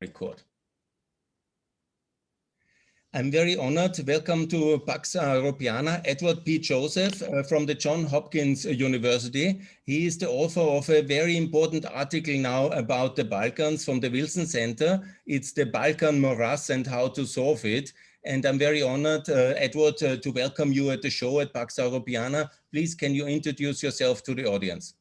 Record. I'm very honored. Welcome to Pax Europiana, Edward P. Joseph from the Johns Hopkins University. He is the author of a very important article now about the Balkans from the Wilson Center. It's the Balkan morass and how to solve it. And I'm very honored, Edward, to welcome you at the show at Pax Europiana. Please, can you introduce yourself to the audience?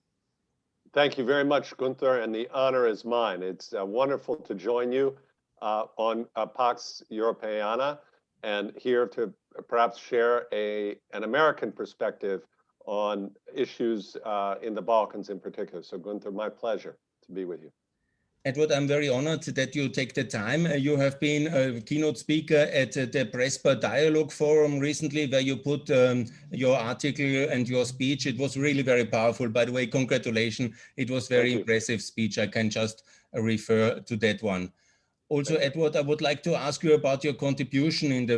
Thank you very much, Gunther, and the honor is mine. It's wonderful to join you on Pax Europiana and here to perhaps share an American perspective on issues in the Balkans in particular. So Gunther, my pleasure to be with you. Edward, I'm very honored that you take the time. You have been a keynote speaker at the Prespa Dialogue Forum recently, where you put your article and your speech. It was really very powerful. By the way, congratulations. It was very impressive speech. I can just refer to that one. Also, Edward, I would like to ask you about your contribution in the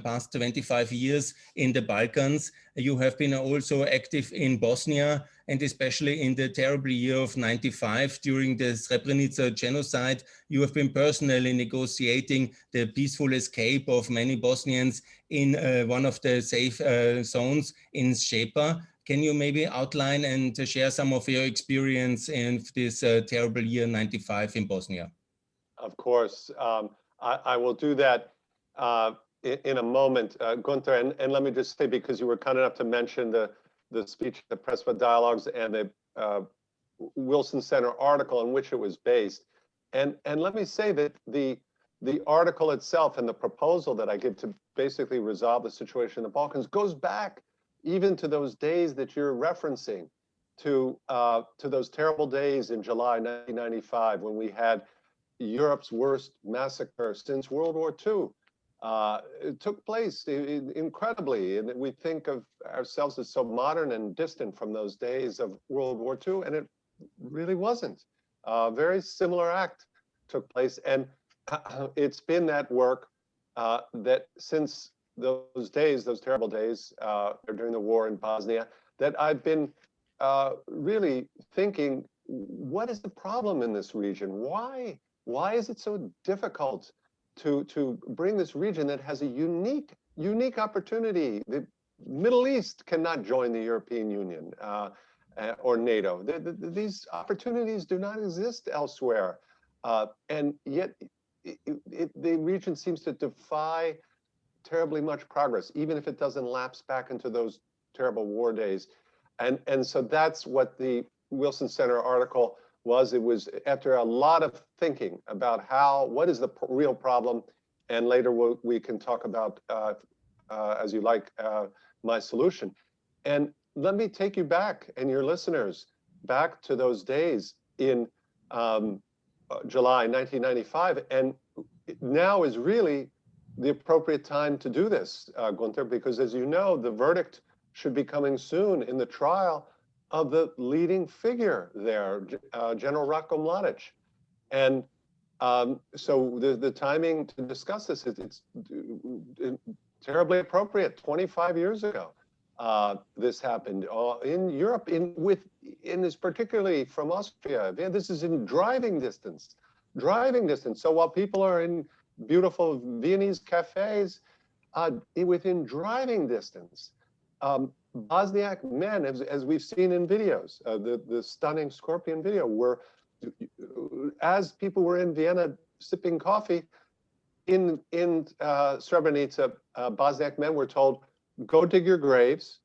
past 25 years in the Balkans. You have been also active in Bosnia, and especially in the terrible year of '95 during the Srebrenica genocide. You have been personally negotiating the peaceful escape of many Bosnians in one of the safe zones in Shepa. Can you maybe outline and share some of your experience in this terrible year '95 in Bosnia? Of course, I will do that in a moment, Gunther. And let me just say, because you were kind enough to mention the speech, the Prespa Dialogues, and the Wilson Center article in which it was based. And let me say that the article itself and the proposal that I give to basically resolve the situation in the Balkans goes back even to those days that you're referencing, to those terrible days in July 1995 when we had Europe's worst massacre since World War II. It took place incredibly, and we think of ourselves as so modern and distant from those days of World War II, and it really wasn't. A very similar act took place, and it's been that work that since those days, those terrible days during the war in Bosnia, that I've been really thinking, what is the problem in this region? Why is it so difficult to bring this region that has a unique opportunity? The Middle East cannot join the European Union or NATO. These opportunities do not exist elsewhere. And yet the region seems to defy terribly much progress, even if it doesn't lapse back into those terrible war days. And so that's what the Wilson Center article was. It was after a lot of thinking about what is the real problem, and later we can talk about, as you like, my solution. And let me take you back, and your listeners, back to those days in July 1995, and now is really the appropriate time to do this, Gunther, because as you know, the verdict should be coming soon in the trial of the leading figure there, General Ratko Mladic. And so the timing to discuss this, it's terribly appropriate. 25 years ago, this happened in Europe, in this particularly from Austria. This is in driving distance. So while people are in beautiful Viennese cafes, within driving distance, Bosniak men, as we've seen in videos, the stunning Scorpion video, were, as people were in Vienna sipping coffee, in Srebrenica, Bosniak men were told, go dig your graves,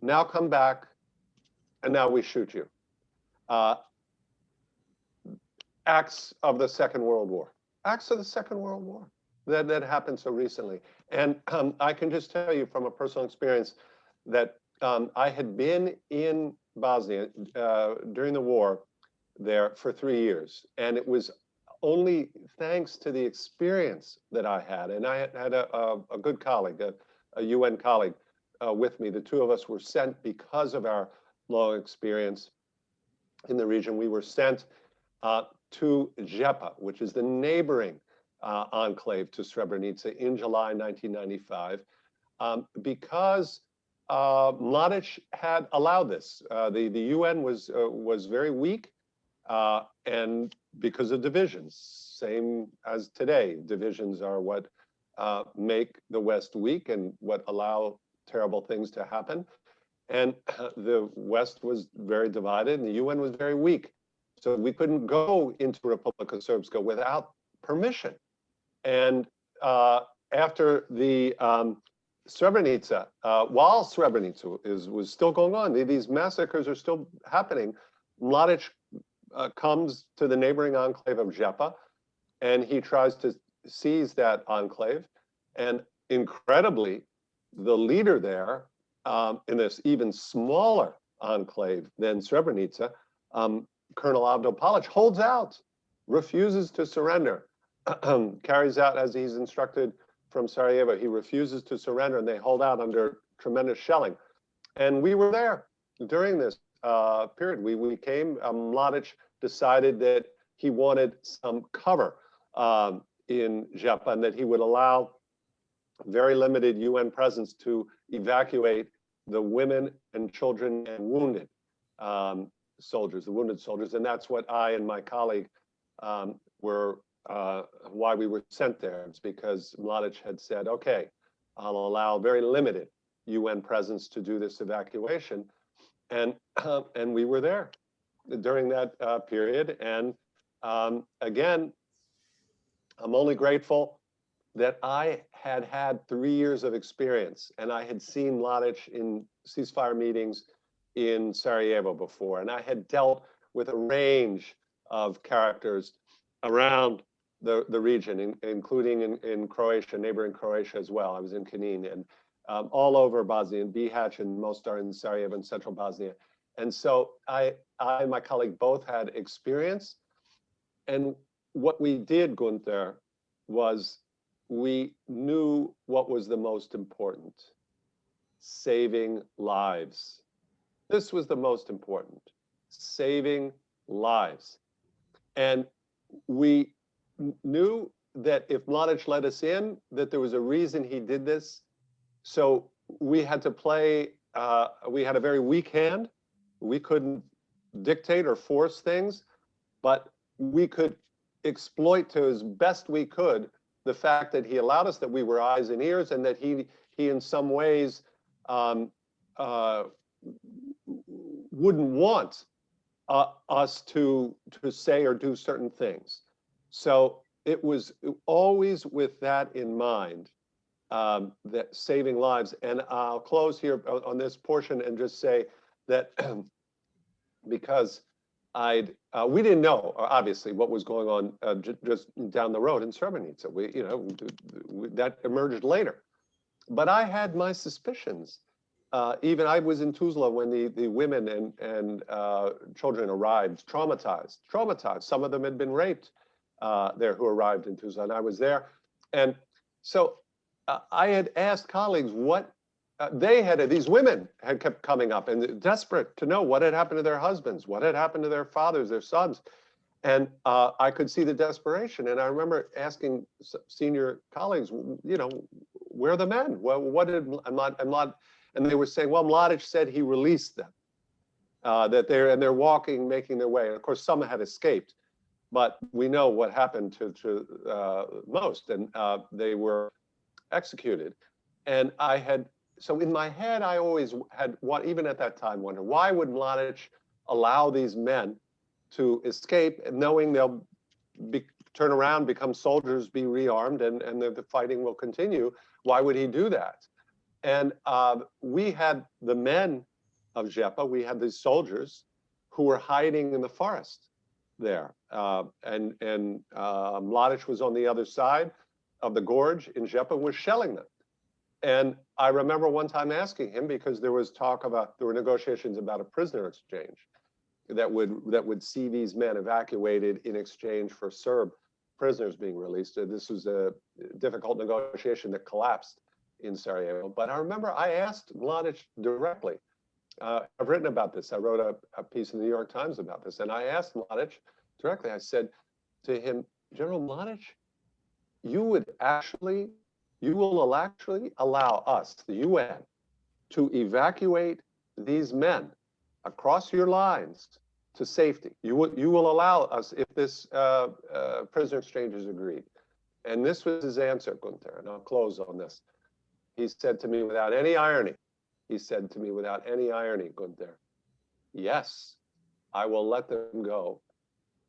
now come back, and now we shoot you. Acts of the Second World War. Acts of the Second World War that happened so recently. And I can just tell you from a personal experience that I had been in Bosnia during the war there for 3 years. And it was only thanks to the experience that I had. And I had a good colleague, a UN colleague with me. The two of us were sent because of our long experience in the region. We were sent to Žepa, which is the neighboring enclave to Srebrenica in July 1995, because Mladic had allowed this. The UN was very weak, and because of divisions, same as today. Divisions are what make the West weak and what allow terrible things to happen. And the West was very divided and the UN was very weak. So we couldn't go into Republika Srpska without permission. And after the Srebrenica, while Srebrenica was still going on, these massacres are still happening, Mladic comes to the neighboring enclave of Žepa, and he tries to seize that enclave. And incredibly, the leader there, in this even smaller enclave than Srebrenica, Colonel Avdo Palic, holds out, refuses to surrender, carries out as he's instructed from Sarajevo. He refuses to surrender, and they hold out under tremendous shelling. And we were there during this period. We came, Mladic decided that he wanted some cover in Žepa, and that he would allow very limited UN presence to evacuate the women and children and wounded soldiers, the wounded soldiers. And that's what I and my colleague were, why we were sent there. It's because Mladic had said, okay, I'll allow very limited UN presence to do this evacuation. And we were there during that period. And again, I'm only grateful that I had had 3 years of experience, and I had seen Mladic in ceasefire meetings in Sarajevo before, and I had dealt with a range of characters around the region, including in Croatia, neighboring Croatia as well. I was in Knin, and all over Bosnia, in Bihać and Mostar in Sarajevo and central Bosnia. And so I and my colleague both had experience. And what we did, Gunther, was we knew what was the most important: saving lives. This was the most important, saving lives. And we knew that if Mladic let us in, that there was a reason he did this. So we had to play, we had a very weak hand. We couldn't dictate or force things, but we could exploit to as best we could the fact that he allowed us, that we were eyes and ears, and that he in some ways wouldn't want us to say or do certain things. So it was always with that in mind, that saving lives. And I'll close here on this portion and just say that because we didn't know, obviously, what was going on just down the road in Srebrenica. That emerged later. But I had my suspicions. Even I was in Tuzla when the women and children arrived, traumatized. Some of them had been raped there who arrived in Tuzla, and I was there. And so I had asked colleagues what these women had kept coming up and desperate to know what had happened to their husbands, what had happened to their fathers, their sons. And I could see the desperation. And I remember asking senior colleagues, where are the men? What did Mladic? And they were saying, well, Mladic said he released them, that they're walking, making their way. And of course, some had escaped, but we know what happened to most, and they were executed. And so in my head, I always had, even at that time, wondered, why would Mladic allow these men to escape, knowing they'll turn around, become soldiers, be rearmed, and the fighting will continue? Why would he do that? And we had the men of Žepa, we had these soldiers who were hiding in the forest there. And Mladic was on the other side of the gorge in Žepa, was shelling them. And I remember one time asking him, because there were negotiations about a prisoner exchange that would see these men evacuated in exchange for Serb prisoners being released. This was a difficult negotiation that collapsed in Sarajevo. But I remember I asked Mladic directly. I've written about this. I wrote a piece in the New York Times about this. And I asked Mladic directly, I said to him, General Mladic, you will actually allow us, the UN, to evacuate these men across your lines to safety. You will allow us if this prisoner exchange is agreed. And this was his answer, Gunther, and I'll close on this. He said to me without any irony, Gunther, yes, I will let them go,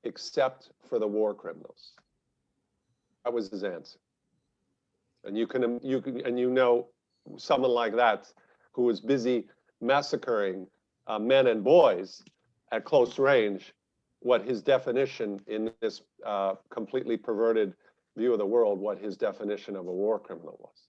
except for the war criminals. That was his answer. And you know someone like that who was busy massacring men and boys at close range, what his definition in this completely perverted view of the world, what his definition of a war criminal was.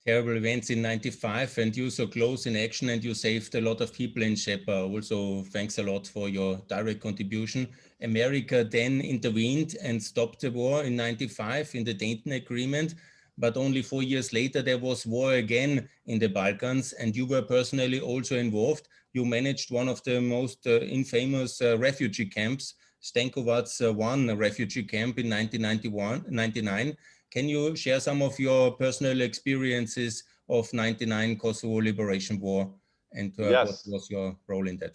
Terrible events in '95, and you so close in action, and you saved a lot of people in Shepa. Also, thanks a lot for your direct contribution. America then intervened and stopped the war in '95 in the Dayton Agreement, but only 4 years later there was war again in the Balkans, and you were personally also involved. You managed one of the most infamous refugee camps, Stankovac 1 refugee camp in 1999. Can you share some of your personal experiences of '99 Kosovo Liberation War, and yes. What was your role in that?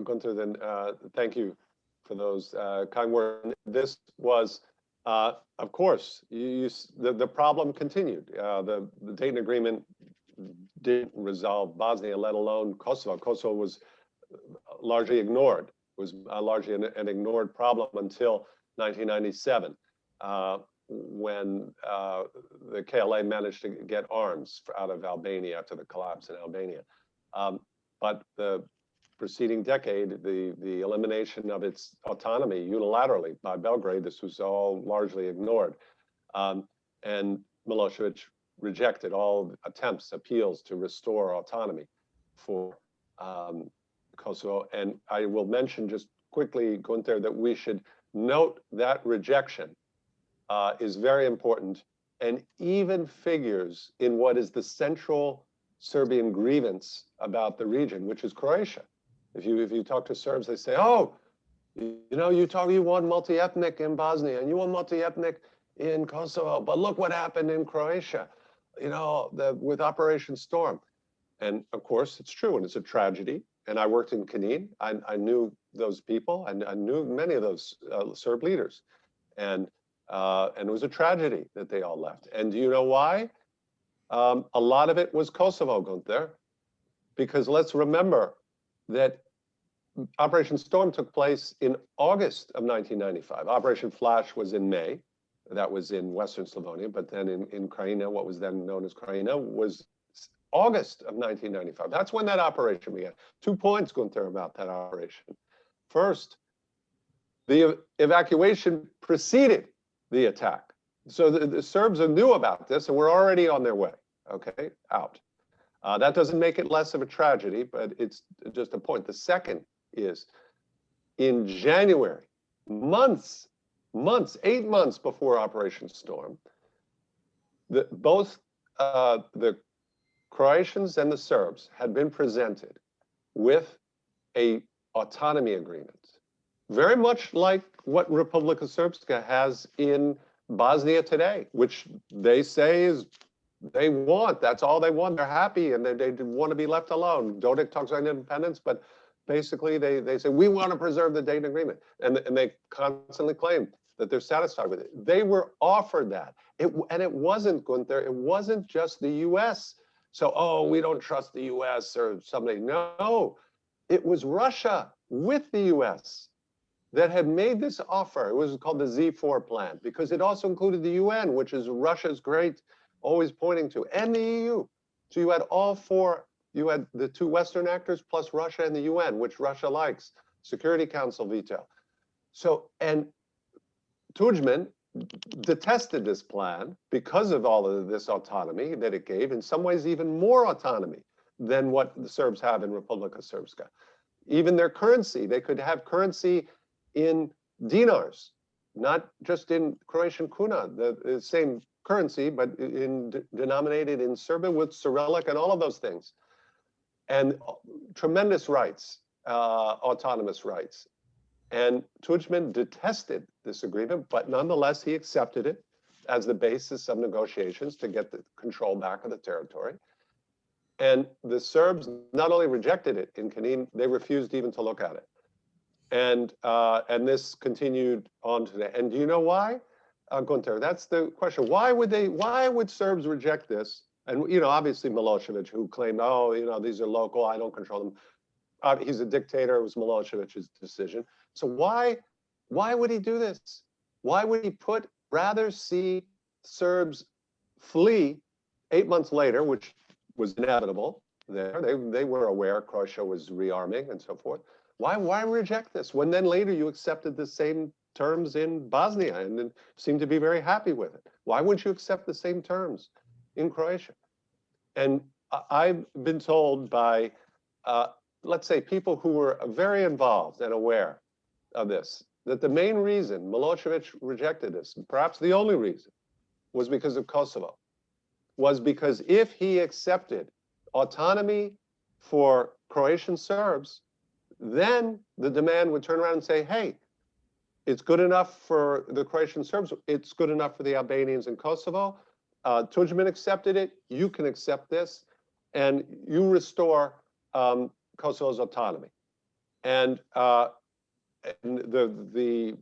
Gunther, then thank you for those kind words. This was, of course, the problem continued. The Dayton Agreement didn't resolve Bosnia, let alone Kosovo. Kosovo was largely ignored. It was largely an ignored problem until 1997. When the KLA managed to get arms out of Albania after the collapse in Albania. But the preceding decade, the elimination of its autonomy unilaterally by Belgrade, this was all largely ignored. And Milosevic rejected all attempts, appeals to restore autonomy for Kosovo. And I will mention just quickly, Gunther, that we should note that rejection is very important and even figures in what is the central Serbian grievance about the region, which is Croatia. If you talk to Serbs, they say, oh, you know, you want multi-ethnic in Bosnia and you want multi-ethnic in Kosovo, but look what happened in Croatia, you know, with Operation Storm. And of course, it's true, and it's a tragedy. And I worked in Knin. I knew those people, and I knew many of those Serb leaders. And it was a tragedy that they all left. And do you know why? A lot of it was Kosovo, Gunther, because let's remember that Operation Storm took place in August of 1995. Operation Flash was in May. That was in Western Slavonia. But then in Krajina, what was then known as Krajina, was August of 1995. That's when that operation began. 2 points, Gunther, about that operation. First, the evacuation preceded the attack. So the Serbs knew about this and were already on their way, okay, out. That doesn't make it less of a tragedy, but it's just a point. The second is in January, 8 months before Operation Storm, both the Croatians and the Serbs had been presented with an autonomy agreement, very much like what Republika Srpska has in Bosnia today, which they say is they want. That's all they want. They're happy and they want to be left alone. Dodik talks about independence, but basically they say, we want to preserve the Dayton Agreement. And they constantly claim that they're satisfied with it. They were offered that. And it wasn't, Gunther, it wasn't just the US. So, oh, we don't trust the US or somebody. No, it was Russia with the US that had made this offer. It was called the Z4 plan because it also included the UN, which is Russia's great, always pointing to, and the EU. So you had all four, you had the two Western actors plus Russia and the UN, which Russia likes, Security Council veto. So, and Tudjman detested this plan because of all of this autonomy that it gave, in some ways even more autonomy than what the Serbs have in Republika Srpska. Even their currency, they could have currency in dinars, not just in Croatian kuna, the same currency, but denominated in Serbian with Cyrillic and all of those things. And tremendous rights, autonomous rights. And Tudjman detested this agreement, but nonetheless, he accepted it as the basis of negotiations to get the control back of the territory. And the Serbs not only rejected it in Knin, they refused even to look at it. And this continued on today. And do you know why, Gunter? That's the question. Why would Serbs reject this? And, you know, obviously Milosevic, who claimed, oh, you know, these are local, I don't control them. He's a dictator. It was Milosevic's decision. So why would he do this? Why would he rather see Serbs flee 8 months later, which was inevitable there. They were aware Croatia was rearming and so forth. Why reject this when then later you accepted the same terms in Bosnia and seemed to be very happy with it? Why wouldn't you accept the same terms in Croatia? And I've been told by, let's say, people who were very involved and aware of this, that the main reason Milosevic rejected this, perhaps the only reason, was because of Kosovo. Was because if he accepted autonomy for Croatian Serbs, then the demand would turn around and say, hey, it's good enough for the Croatian Serbs, it's good enough for the Albanians in Kosovo. Tudjman accepted it, you can accept this, and you restore Kosovo's autonomy. And the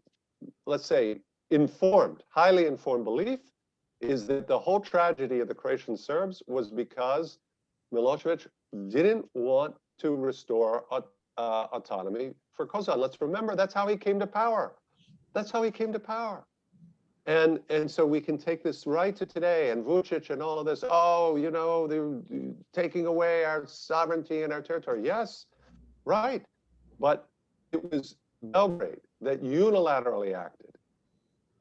let's say, highly informed belief is that the whole tragedy of the Croatian Serbs was because Milosevic didn't want to restore autonomy for Kosovo. And let's remember, that's how he came to power. That's how he came to power. And so we can take this right to today, and Vucic and all of this, oh, you know, they're taking away our sovereignty and our territory. Yes, right. But it was Belgrade that unilaterally acted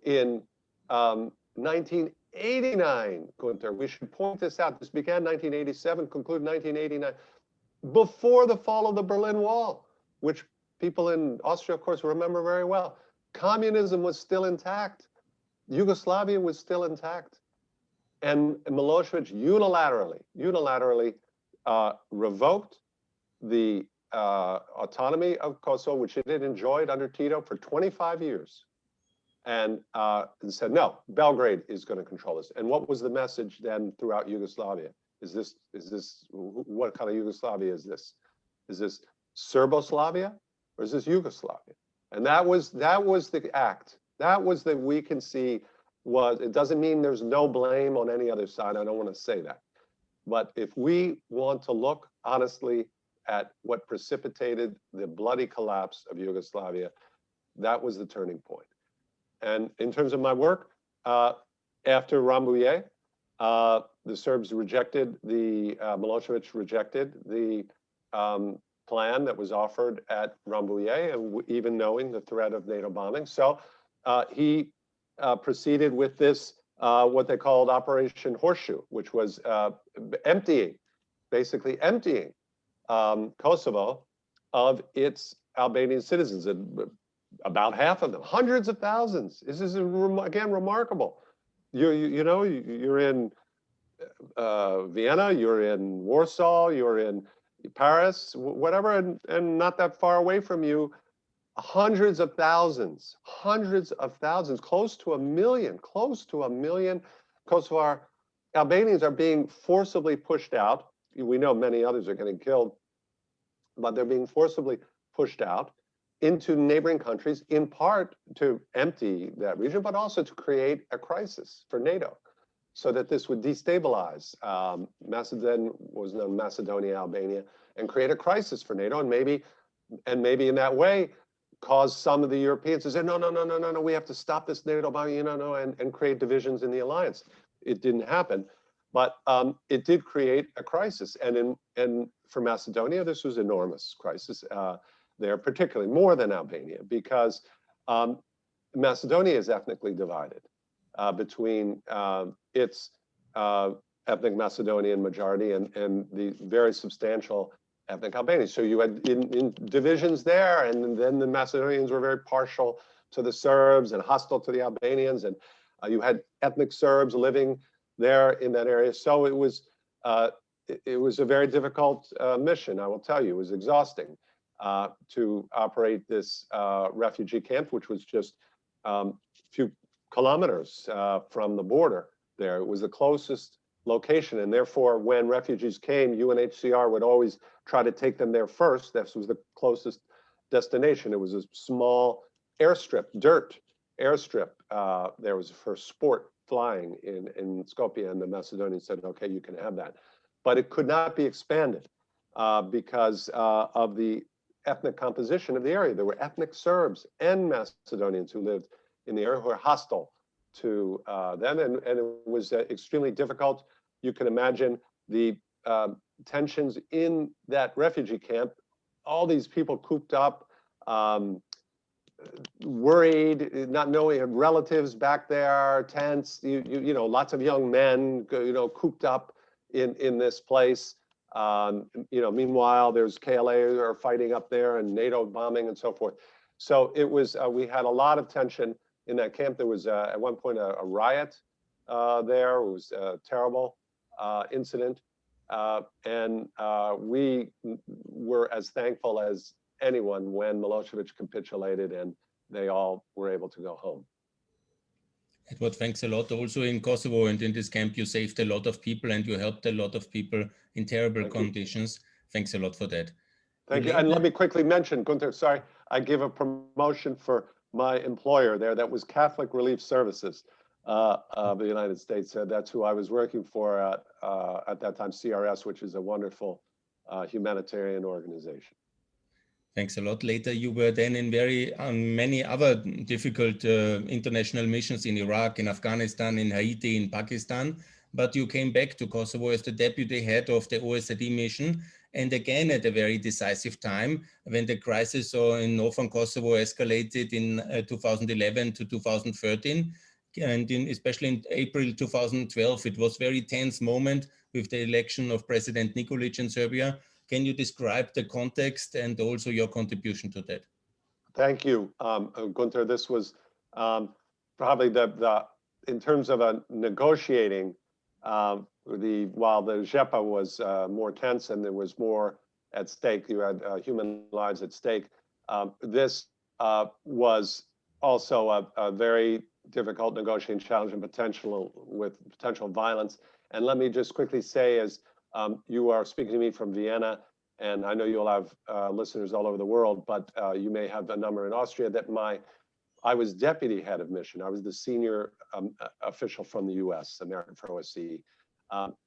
in 1989, Gunther. We should point this out. This began 1987, concluded 1989, before the fall of the Berlin Wall, which people in Austria, of course, remember very well. Communism was still intact. Yugoslavia was still intact. And Milosevic unilaterally revoked the autonomy of Kosovo, which it had enjoyed under Tito for 25 years, and said, no, Belgrade is going to control this. And what was the message then throughout Yugoslavia? What kind of Yugoslavia is this? Is this Serboslavia or is this Yugoslavia? And that was the act. That was that we can see it doesn't mean there's no blame on any other side. I don't want to say that. But if we want to look honestly at what precipitated the bloody collapse of Yugoslavia, that was the turning point. And in terms of my work, after Rambouillet, the Serbs rejected Milosevic rejected the plan that was offered at Rambouillet, and even knowing the threat of NATO bombing. So he proceeded with this, what they called Operation Horseshoe, which was basically emptying Kosovo of its Albanian citizens, about half of them, hundreds of thousands. This is again remarkable. You know, you're in Vienna, you're in Warsaw, you're in Paris, whatever, and not that far away from you, hundreds of thousands, close to a million Kosovar Albanians are being forcibly pushed out. We know many others are getting killed, but they're being forcibly pushed out into neighboring countries, in part to empty that region, but also to create a crisis for NATO, so that this would destabilize Macedonia, Albania, and create a crisis for NATO, and maybe in that way cause some of the Europeans to say, no, we have to stop this NATO bombing, and create divisions in the alliance. It didn't happen, but it did create a crisis, and for Macedonia, this was an enormous crisis there, particularly more than Albania, because Macedonia is ethnically divided between its ethnic Macedonian majority and the very substantial ethnic Albanians. So you had in divisions there, and then the Macedonians were very partial to the Serbs and hostile to the Albanians, and you had ethnic Serbs living there in that area. So it was a very difficult mission, I will tell you. It was exhausting to operate this refugee camp, which was just a few kilometers from the border there. It was the closest location. And therefore, when refugees came, UNHCR would always try to take them there first. This was the closest destination. It was a small airstrip, dirt airstrip. There was for sport flying in Skopje, and the Macedonians said, okay, you can have that. But it could not be expanded because of the ethnic composition of the area. There were ethnic Serbs and Macedonians who lived in the area who were hostile to them, and it was extremely difficult. You can imagine the tensions in that refugee camp, all these people cooped up, worried, not knowing relatives back there, tense, you know, lots of young men, you know, cooped up in this place. You know, meanwhile, there's KLA who are fighting up there and NATO bombing and so forth. So it was, we had a lot of tension in that camp. There was at one point a riot there. It was a terrible incident. And we were as thankful as anyone when Milosevic capitulated and they all were able to go home. Edward, thanks a lot. Also in Kosovo and in this camp, you saved a lot of people and you helped a lot of people in terrible conditions. Thanks a lot for that. Thank you. And let me quickly mention, Gunther, sorry, I give a promotion for my employer there. That was Catholic Relief Services of the United States. That's who I was working for at that time, CRS, which is a wonderful humanitarian organization. Thanks a lot. Later, you were then in many other difficult international missions in Iraq, in Afghanistan, in Haiti, in Pakistan. But you came back to Kosovo as the deputy head of the OSCE mission. And again, at a very decisive time, when the crisis in northern Kosovo escalated in 2011 to 2013, and especially in April 2012, it was a very tense moment with the election of President Nikolic in Serbia. Can you describe the context and also your contribution to that? Thank you, Gunther. This was probably in terms of negotiating, while the JEPA was more tense and there was more at stake, you had human lives at stake. This was also a very difficult negotiating challenge and potential violence. And let me just quickly say, as you are speaking to me from Vienna, and I know you'll have listeners all over the world, but you may have a number in Austria, that I was deputy head of mission. I was the senior official from the US, American for OSCE.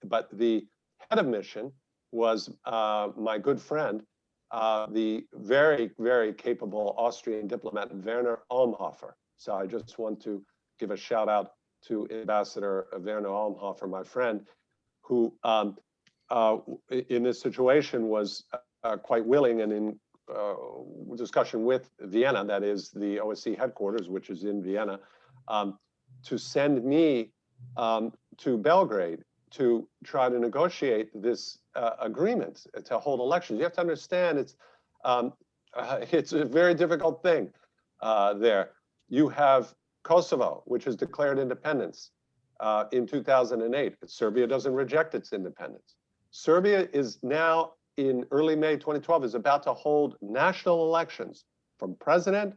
But the head of mission was my good friend, the very, very capable Austrian diplomat, Werner Almhofer. So I just want to give a shout out to Ambassador Werner Almhofer, my friend, who in this situation was quite willing and in discussion with Vienna, that is the OSCE headquarters, which is in Vienna, to send me to Belgrade to try to negotiate this agreement to hold elections. You have to understand it's a very difficult thing there. You have Kosovo, which has declared independence in 2008. Serbia doesn't reject its independence. Serbia is now, in early May 2012, is about to hold national elections from president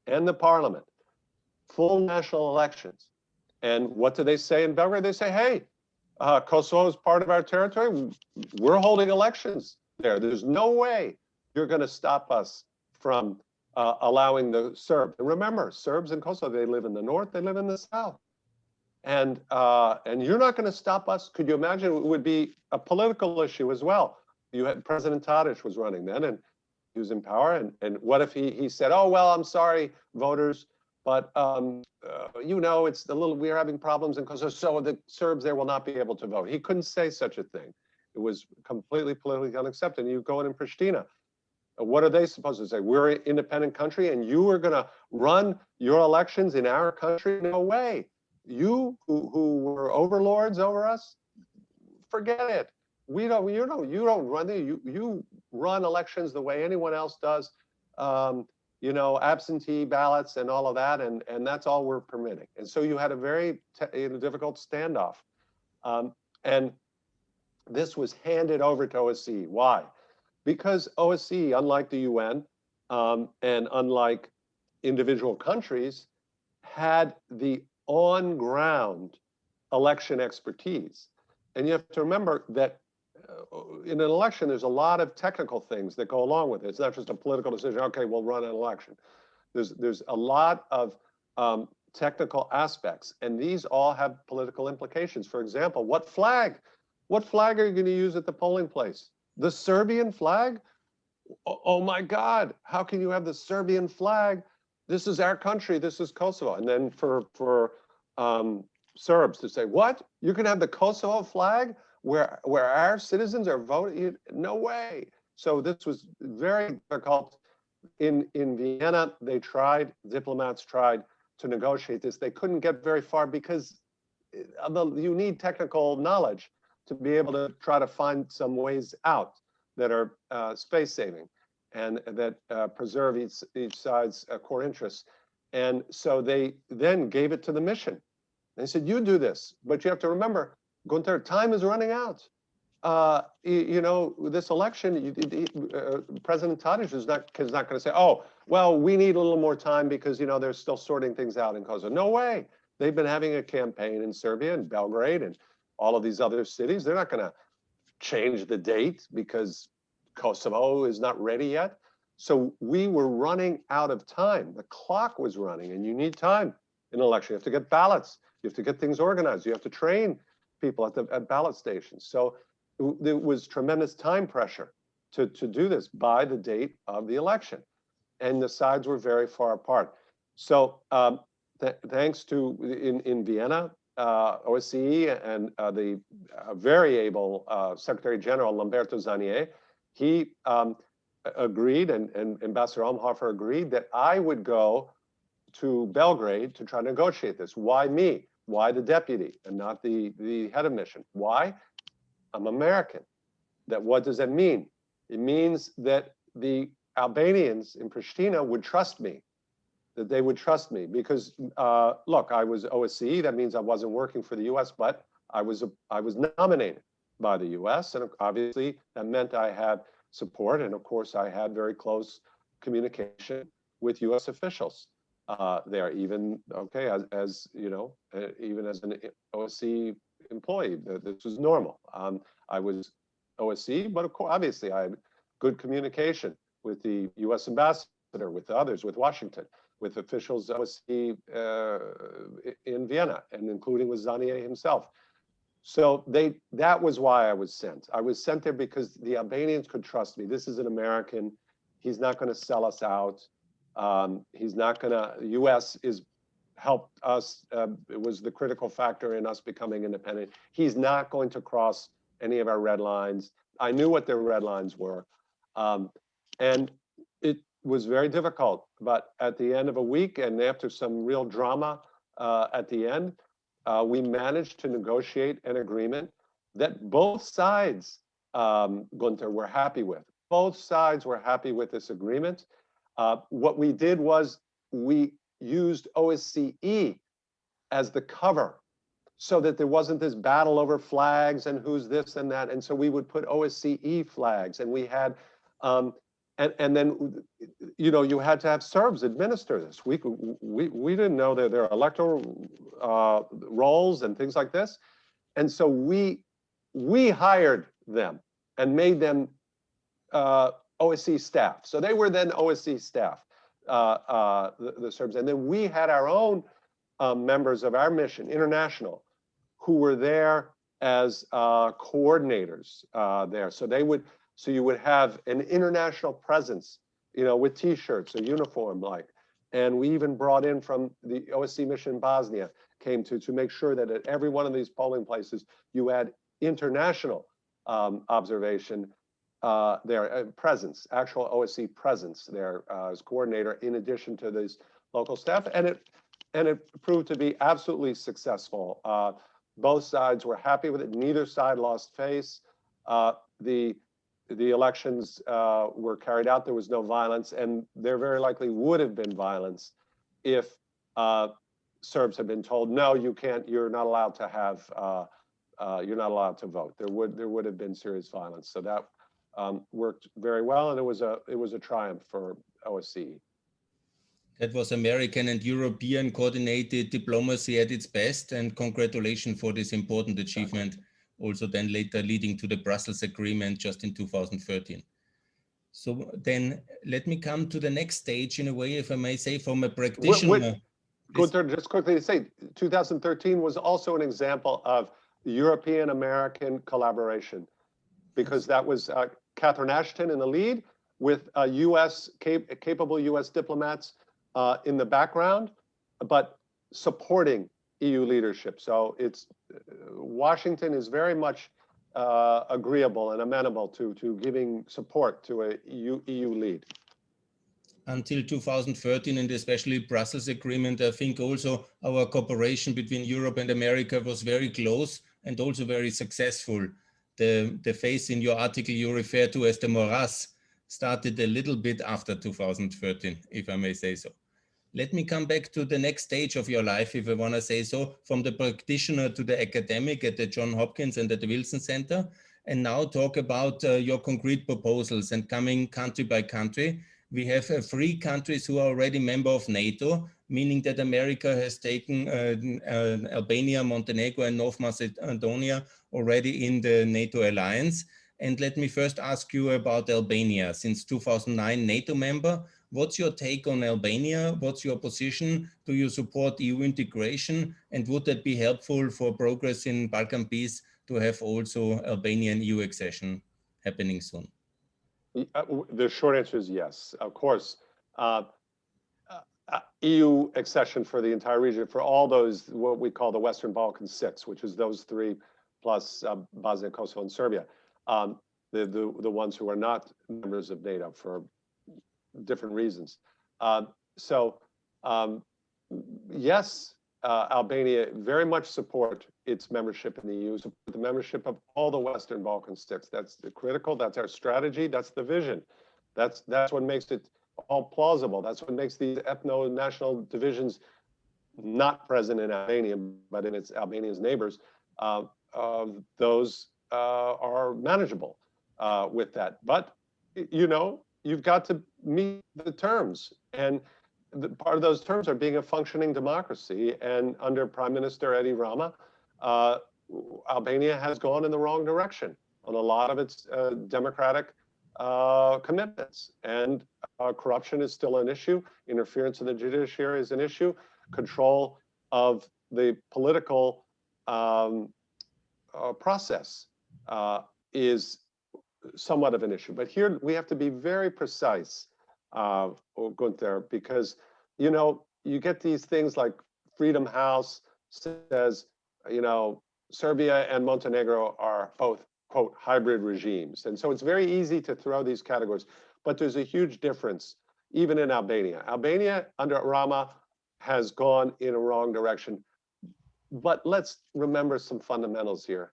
and the parliament, full national elections. And what do they say in Belgrade? They say, hey, Kosovo is part of our territory. We're holding elections there. There's no way you're going to stop us from allowing the Serbs. And remember, Serbs in Kosovo, they live in the north, they live in the south. And you're not going to stop us. Could you imagine? It would be a political issue as well. You had President Tadic was running then, and he was in power. And what if he said, "Oh well, I'm sorry, voters, but you know, it's a little we're having problems in Kosovo, so the Serbs there will not be able to vote." He couldn't say such a thing. It was completely politically unacceptable. You go in Pristina. What are they supposed to say? We're an independent country, and you are going to run your elections in our country? No way. You who were overlords over us, forget it. You don't run it. You run elections the way anyone else does. You know, absentee ballots and all of that, and that's all we're permitting. And so you had a very difficult standoff, and this was handed over to OSCE. Why? Because OSCE, unlike the UN and unlike individual countries, had the on-ground election expertise. And you have to remember that in an election, there's a lot of technical things that go along with it. It's not just a political decision. Okay, we'll run an election. There's a lot of technical aspects, and these all have political implications. For example, what flag? What flag are you going to use at the polling place? The Serbian flag? Oh my God! How can you have the Serbian flag? This is our country. This is Kosovo. And then for Serbs to say, what? You can have the Kosovo flag where our citizens are voting? No way. So this was very difficult. In Vienna, diplomats tried to negotiate this. They couldn't get very far because you need technical knowledge to be able to try to find some ways out that are space saving and that preserve each side's core interests. And so they then gave it to the mission. They said, you do this, but you have to remember, Gunther, time is running out. This election, President Tadic is not going to say, oh, well, we need a little more time because, they're still sorting things out in Kosovo. No way. They've been having a campaign in Serbia and Belgrade and all of these other cities. They're not going to change the date because Kosovo is not ready yet. So we were running out of time. The clock was running, and you need time in an election. You have to get ballots. You have to get things organized. You have to train people at ballot stations. So there was tremendous time pressure to do this by the date of the election. And the sides were very far apart. So thanks to, in Vienna, OSCE and the very able Secretary General Lamberto Zanier, he agreed, and Ambassador Umhofer agreed, that I would go to Belgrade to try to negotiate this. Why me? Why the deputy and not the head of mission? Why? I'm American. What does that mean? It means that the Albanians in Pristina would trust me, that they would trust me because, look, I was OSCE. That means I wasn't working for the U.S., but I was nominated by the U.S., and obviously that meant I had support, and of course I had very close communication with U.S. officials there, even as even as an OSCE employee. This was normal. I was OSCE, but of course, obviously, I had good communication with the U.S. ambassador, with others, with Washington, with officials OSCE in Vienna, and including with Zanier himself. So that was why I was sent. I was sent there because the Albanians could trust me. This is an American. He's not going to sell us out. He's not going to. The U.S. helped us. It was the critical factor in us becoming independent. He's not going to cross any of our red lines. I knew what their red lines were. And it was very difficult. But at the end of a week, and after some real drama at the end, we managed to negotiate an agreement that both sides, Gunther, were happy with. Both sides were happy with this agreement. What we did was we used OSCE as the cover so that there wasn't this battle over flags and who's this and that. And so we would put OSCE flags, and we had, and then, you had to have Serbs administer this. We didn't know that there are electoral roles and things like this. And so we hired them and made them OSCE staff. So they were then OSCE staff, the Serbs. And then we had our own members of our mission, international, who were there as coordinators there. So you would have an international presence, with T-shirts, a uniform like. And we even brought in from the OSCE mission in Bosnia, came to make sure that at every one of these polling places, you had international observation there, presence, actual OSCE presence there as coordinator, in addition to these local staff. And it proved to be absolutely successful. Both sides were happy with it. Neither side lost face. The elections were carried out. There was no violence, and there very likely would have been violence if Serbs had been told, no, you can't. You're not allowed to have. You're not allowed to vote. There would have been serious violence. So that worked very well, and it was a triumph for OSCE. That was American and European coordinated diplomacy at its best, and congratulations for this important achievement also then later leading to the Brussels Agreement just in 2013. So then let me come to the next stage in a way, if I may say, from a practitioner. Gunther, just quickly to say, 2013 was also an example of European-American collaboration, because that was Catherine Ashton in the lead with capable US diplomats in the background, but supporting EU leadership. So it's Washington is very much agreeable and amenable to giving support to a EU lead. Until 2013, and especially Brussels Agreement, I think also our cooperation between Europe and America was very close and also very successful. The phase in your article you refer to as the morass started a little bit after 2013, if I may say so. Let me come back to the next stage of your life, if I want to say so, from the practitioner to the academic at the Johns Hopkins and at the Wilson Center, and now talk about your concrete proposals and coming country by country. We have 3 countries who are already member of NATO, meaning that America has taken Albania, Montenegro, and North Macedonia already in the NATO alliance. And let me first ask you about Albania. Since 2009 NATO member, what's your take on Albania? What's your position? Do you support EU integration? And would that be helpful for progress in Balkan peace to have also Albanian EU accession happening soon? The short answer is yes, of course. EU accession for the entire region, for all those, what we call the Western Balkan 6, which is those 3 plus Bosnia, Kosovo, and Serbia, the ones who are not members of NATO for different reasons. Yes, Albania very much support its membership in the EU, support the membership of all the Western Balkan 6. That's critical. That's our strategy. That's the vision. That's what makes it all plausible. That's what makes these ethno-national divisions not present in Albania, but in Albania's neighbors. Those are manageable with that. But you know, you've got to meet the terms, and part of those terms are being a functioning democracy. And under Prime Minister Edi Rama, Albania has gone in the wrong direction on a lot of its democratic commitments. And corruption is still an issue. Interference in the judiciary is an issue. Control of the political process is somewhat of an issue. But here we have to be very precise, Gunther, because, you know, you get these things like Freedom House says, you know, Serbia and Montenegro are both, quote, hybrid regimes. And so it's very easy to throw these categories, but there's a huge difference, even in Albania. Albania under Rama has gone in a wrong direction. But let's remember some fundamentals here.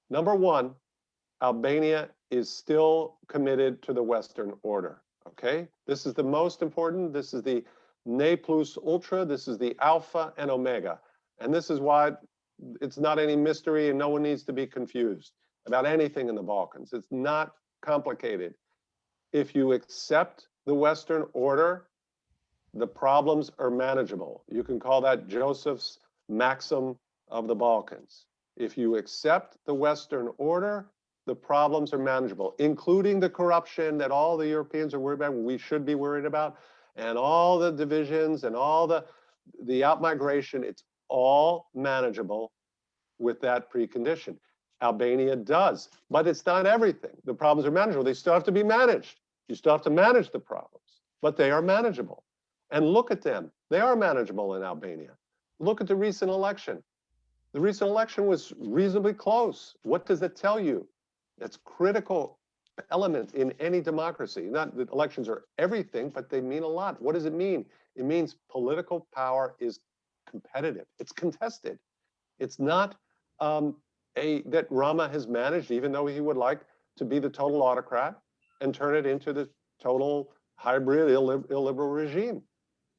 Number one, Albania is still committed to the Western order, okay? This is the most important. This is the ne plus ultra. This is the alpha and omega. And this is why it's not any mystery and no one needs to be confused about anything in the Balkans. It's not complicated. If you accept the Western order, the problems are manageable. You can call that Joseph's maxim of the Balkans. If you accept the Western order, the problems are manageable, including the corruption that all the Europeans are worried about, we should be worried about, and all the divisions and all the outmigration. It's all manageable with that precondition. Albania does, but it's not everything. The problems are manageable. They still have to be managed. You still have to manage the problems, but they are manageable. And look at them. They are manageable in Albania. Look at the recent election. The recent election was reasonably close. What does that tell you? That's critical element in any democracy. Not that elections are everything, but they mean a lot. What does it mean? It means political power is competitive. It's contested. It's not that Rama has managed, even though he would like to be the total autocrat and turn it into the total hybrid illiberal regime.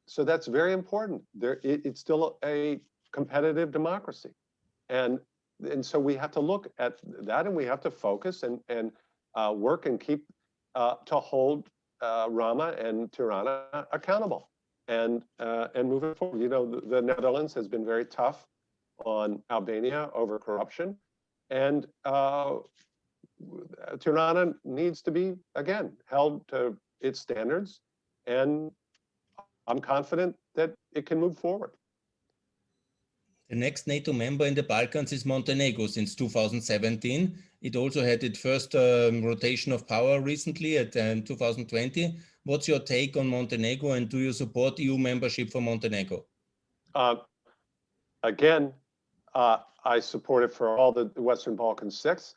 So that's very important. It's still a competitive democracy. And so we have to look at that, and we have to focus and work and keep to hold Rama and Tirana accountable and move it forward. You know, the Netherlands has been very tough on Albania over corruption. And Tirana needs to be, again, held to its standards, and I'm confident that it can move forward. The next NATO member in the Balkans is Montenegro since 2017. It also had its first rotation of power recently at 2020. What's your take on Montenegro, and do you support EU membership for Montenegro? Again, I support it for all the Western Balkan 6.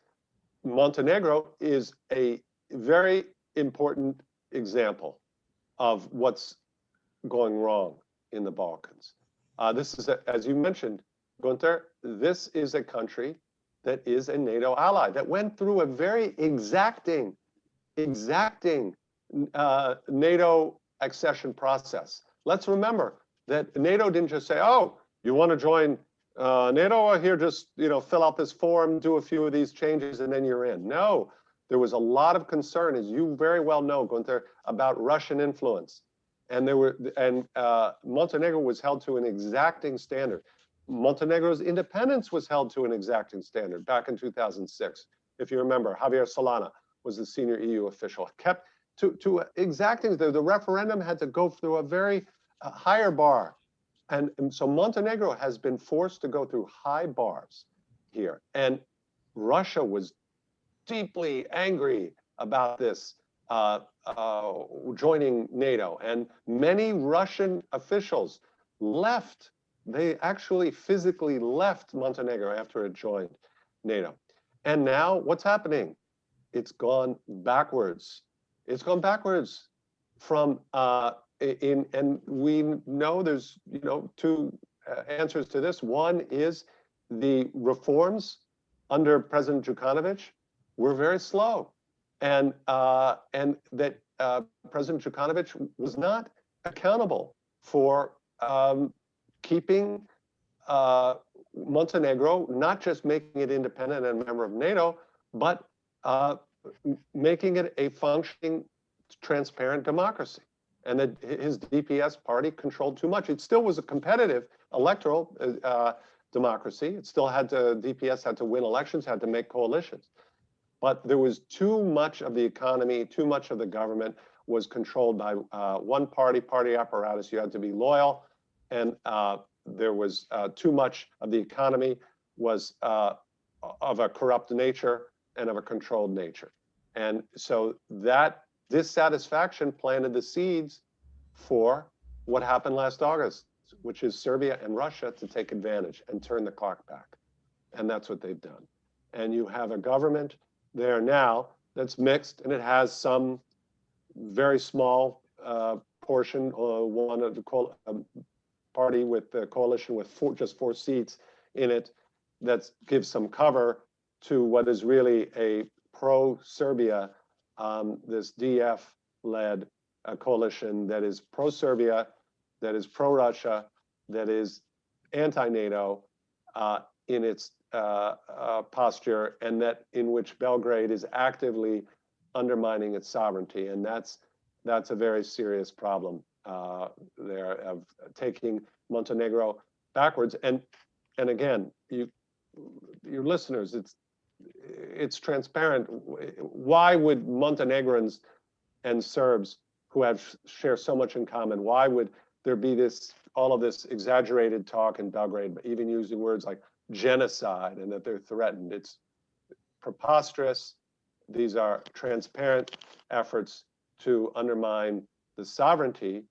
Montenegro is a very important example of what's going wrong in the Balkans. This is, as you mentioned, Gunther, this is a country that is a NATO ally that went through a very exacting NATO accession process. Let's remember that NATO didn't just say, oh, you want to join NATO? Or here, just fill out this form, do a few of these changes, and then you're in. No, there was a lot of concern, as you very well know, Gunther, about Russian influence. And Montenegro was held to an exacting standard. Montenegro's independence was held to an exacting standard back in 2006. If you remember, Javier Solana was the senior EU official. Kept to exacting, the referendum had to go through a very higher bar. And so Montenegro has been forced to go through high bars here. And Russia was deeply angry about this joining NATO. And many Russian officials left. They actually physically left Montenegro after it joined NATO. And now what's happening? It's gone backwards. It's gone backwards from and we know there's two answers to this. One is the reforms under President Đukanović were very slow, and that President Đukanović was not accountable for keeping Montenegro, not just making it independent and a member of NATO, but making it a functioning, transparent democracy. And that his DPS party controlled too much. It still was a competitive electoral democracy. It still had to, DPS had to win elections, had to make coalitions. But there was too much of the economy, too much of the government was controlled by one party apparatus. You had to be loyal. And there was too much of the economy was of a corrupt nature and of a controlled nature. And so that dissatisfaction planted the seeds for what happened last August, which is Serbia and Russia to take advantage and turn the clock back. And that's what they've done. And you have a government there now that's mixed, and it has some very small portion, one of the party with the coalition with just four seats in it that gives some cover to what is really a pro-Serbia, this DF-led coalition that is pro-Serbia, that is pro-Russia, that is anti-NATO in its posture, and that in which Belgrade is actively undermining its sovereignty. And that's a very serious problem there of taking Montenegro backwards. And again, your listeners, it's transparent. Why would Montenegrins and Serbs who share so much in common, why would there be all of this exaggerated talk in Belgrade, even using words like genocide and that they're threatened? It's preposterous. These are transparent efforts to undermine the sovereignty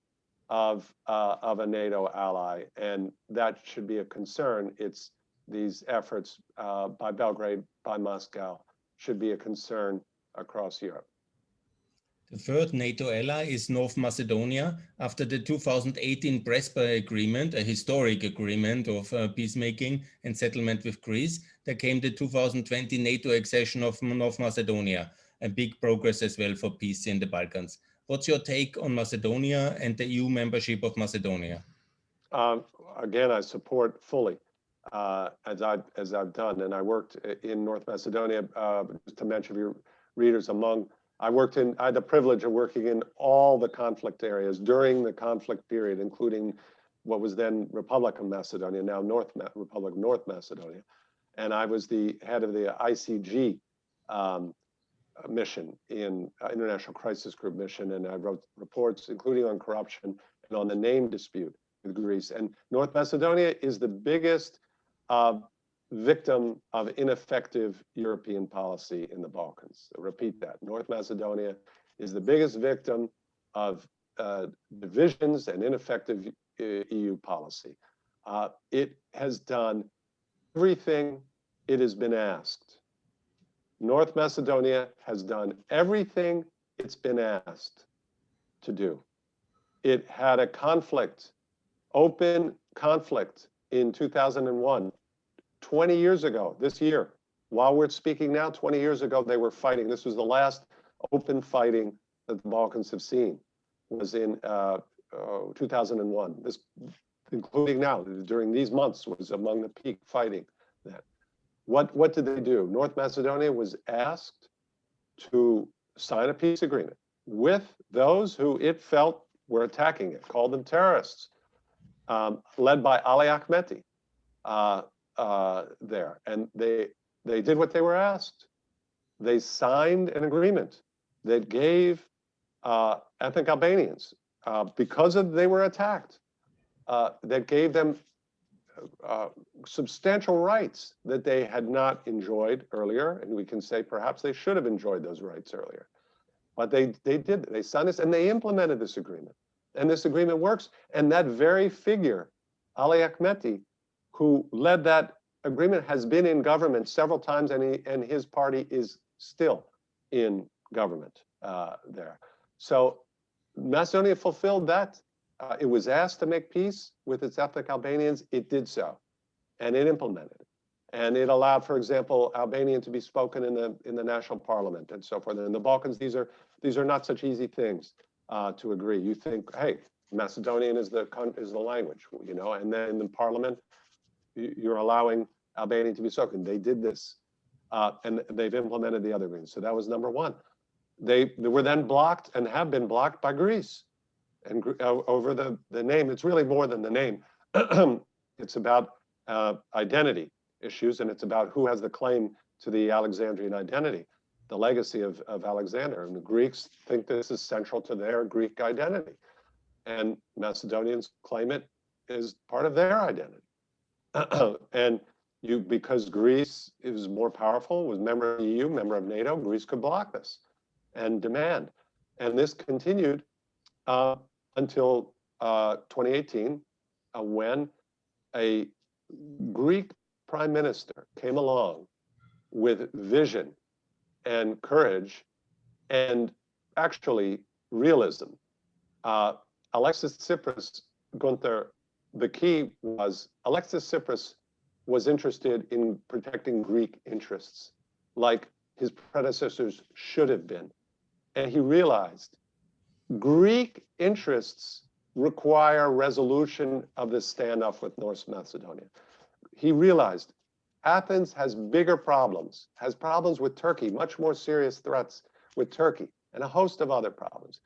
of a NATO ally, and that should be a concern. It's these efforts by Belgrade, by Moscow, should be a concern across Europe. The third NATO ally is North Macedonia. After the 2018 Prespa agreement, a historic agreement of peacemaking and settlement with Greece, there came the 2020 NATO accession of North Macedonia, a big progress as well for peace in the Balkans. What's your take on Macedonia and the EU membership of Macedonia? Again, I support fully, as I've done, and I worked in North Macedonia, just to mention your readers, I had the privilege of working in all the conflict areas during the conflict period, including what was then Republic of Macedonia, now Republic of North Macedonia. and I was the head of the ICG mission in International Crisis Group mission, and I wrote reports, including on corruption and on the name dispute with Greece. And North Macedonia is the biggest victim of ineffective European policy in the Balkans. So repeat that. North Macedonia is the biggest victim of divisions and ineffective EU policy. It has done everything it has been asked. North Macedonia has done everything it's been asked to do. It had a conflict, open conflict in 2001, 20 years ago, this year. While we're speaking now, 20 years ago, they were fighting. This was the last open fighting that the Balkans have seen, was in 2001. This, including now, during these months, was among the peak fighting. What did they do? North Macedonia was asked to sign a peace agreement with those who it felt were attacking it, called them terrorists, led by Ali Ahmeti there. And they did what they were asked. They signed an agreement that gave ethnic Albanians, because they were attacked, that gave them substantial rights that they had not enjoyed earlier, and we can say perhaps they should have enjoyed those rights earlier. But they did. They signed this and they implemented this agreement. And this agreement works. And that very figure, Ali Ahmeti, who led that agreement, has been in government several times, and his party is still in government there. So Macedonia fulfilled that. It was asked to make peace with its ethnic Albanians. It did so, and it implemented it. And it allowed, for example, Albanian to be spoken in the national parliament and so forth. In the Balkans, these are not such easy things to agree. You think, hey, Macedonian is the language, you know, and then in the parliament, you're allowing Albanian to be spoken. They did this, and they've implemented the other agreements. So that was number one. They were then blocked and have been blocked by Greece. And over the name, it's really more than the name. It's about identity issues, and it's about who has the claim to the Alexandrian identity, the legacy of Alexander. And the Greeks think this is central to their Greek identity. And Macedonians claim it is part of their identity. And because Greece is more powerful, was member of the EU, member of Nato, Greece could block this and demand. And this continued until 2018, when a Greek prime minister came along with vision and courage and actually realism. Alexis Tsipras, Gunther, the key was Alexis Tsipras was interested in protecting Greek interests like his predecessors should have been. And he realized Greek interests require resolution of this standoff with North Macedonia. He realized Athens has bigger problems, has problems with Turkey, much more serious threats with Turkey, and a host of other problems.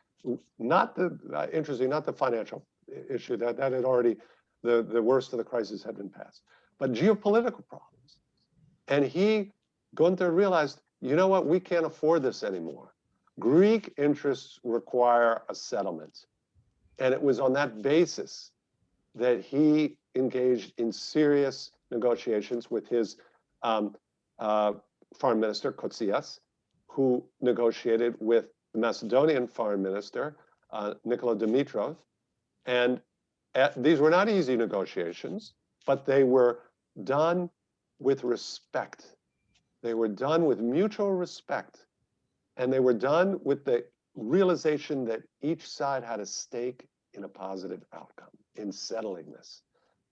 Not the, interesting, not the financial issue, that had already, the worst of the crisis had been passed, but geopolitical problems. And Gunther realized, you know what, we can't afford this anymore. Greek interests require a settlement. And it was on that basis that he engaged in serious negotiations with his foreign minister, Kotsias, who negotiated with the Macedonian foreign minister, Nikola Dimitrov. And these were not easy negotiations, but they were done with respect. They were done with mutual respect. And they were done with the realization that each side had a stake in a positive outcome, in settling this.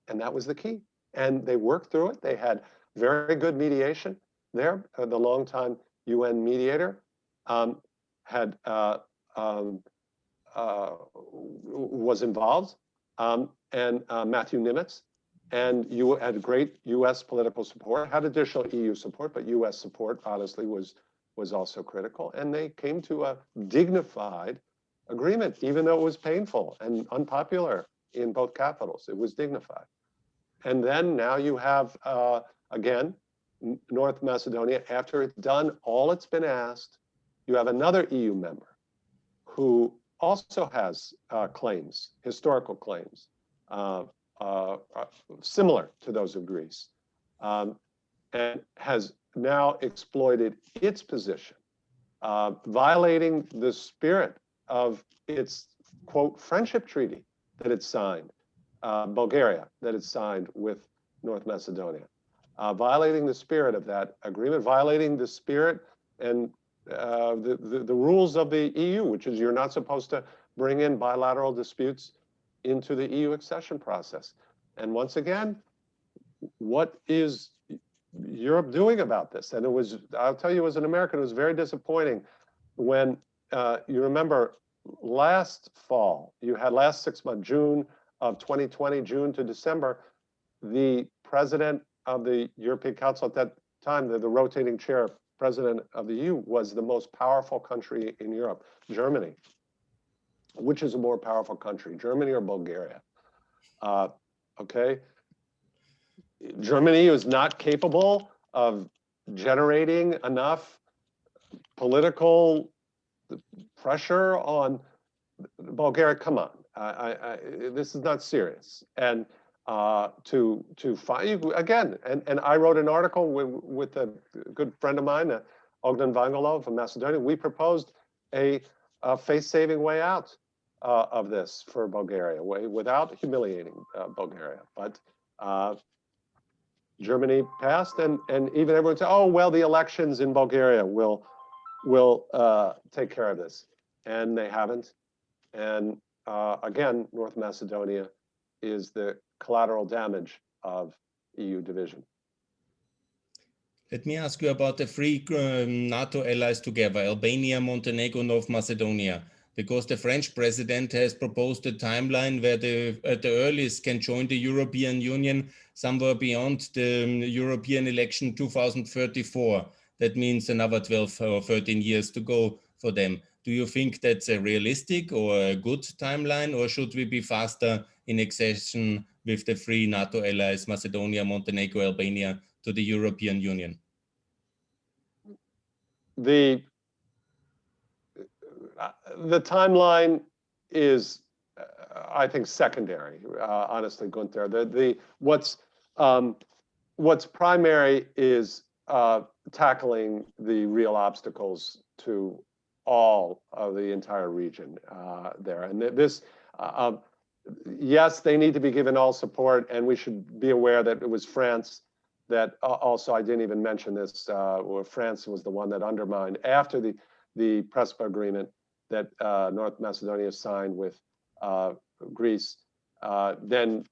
And that was the key. And they worked through it. They had very good mediation there. The longtime UN mediator was involved, and Matthew Nimitz. And you had great US political support, had additional EU support, but US support, honestly, was also critical. And they came to a dignified agreement, even though it was painful and unpopular in both capitals. It was dignified. And then now you have, again, North Macedonia, after it's done all it's been asked, you have another EU member who also has claims, historical claims, similar to those of Greece, and has now exploited its position, violating the spirit of its, quote, friendship treaty that it signed, Bulgaria, that it signed with North Macedonia, violating the spirit of that agreement, violating the spirit and the rules of the EU, which is you're not supposed to bring in bilateral disputes into the EU accession process. And once again, what is Europe doing about this? And it was, I'll tell you, as an American, it was very disappointing when you remember last fall, you had last 6 months, June of 2020, June to December, the president of the European Council at that time, the rotating chair president of the EU, was the most powerful country in Europe, Germany. Which is a more powerful country, Germany or Bulgaria? Okay. Germany is not capable of generating enough political pressure on Bulgaria. Come on, this is not serious. And to find again, and I wrote an article with a good friend of mine, Ogden Vangelov from Macedonia. We proposed a face-saving way out of this for Bulgaria, without humiliating Bulgaria. But Germany passed, and even everyone said, "Oh well, the elections in Bulgaria will take care of this," and they haven't. And again, North Macedonia is the collateral damage of EU division. Let me ask you about the three NATO allies together, Albania, Montenegro, North Macedonia, because the French president has proposed a timeline where they at the earliest can join the European Union somewhere beyond the European election 2034. That means another 12 or 13 years to go for them. Do you think that's a realistic or a good timeline, or should we be faster in accession with the three NATO allies, Macedonia, Montenegro, Albania, to the European Union? The timeline is, I think, secondary. Honestly, Gunther, what's primary is tackling the real obstacles to all of the entire region there. And this, yes, they need to be given all support, and we should be aware that it was France that also, I didn't even mention this, where France was the one that undermined, after the Prespa agreement that North Macedonia signed with Greece, then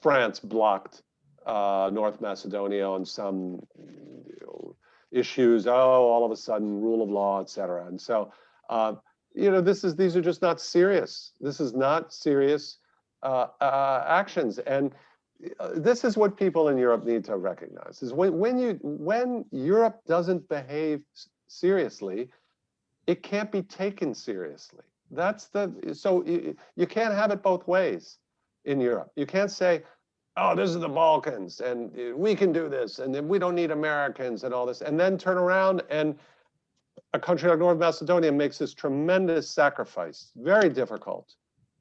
France blocked North Macedonia on some issues. All of a sudden, rule of law, et cetera. And so, these are just not serious. This is not serious actions. And this is what people in Europe need to recognize: is when Europe doesn't behave seriously, it can't be taken seriously. So you can't have it both ways in Europe. You can't say, "Oh, this is the Balkans, and we can do this, and then we don't need Americans and all this," and then turn around and a country like North Macedonia makes this tremendous sacrifice, very difficult,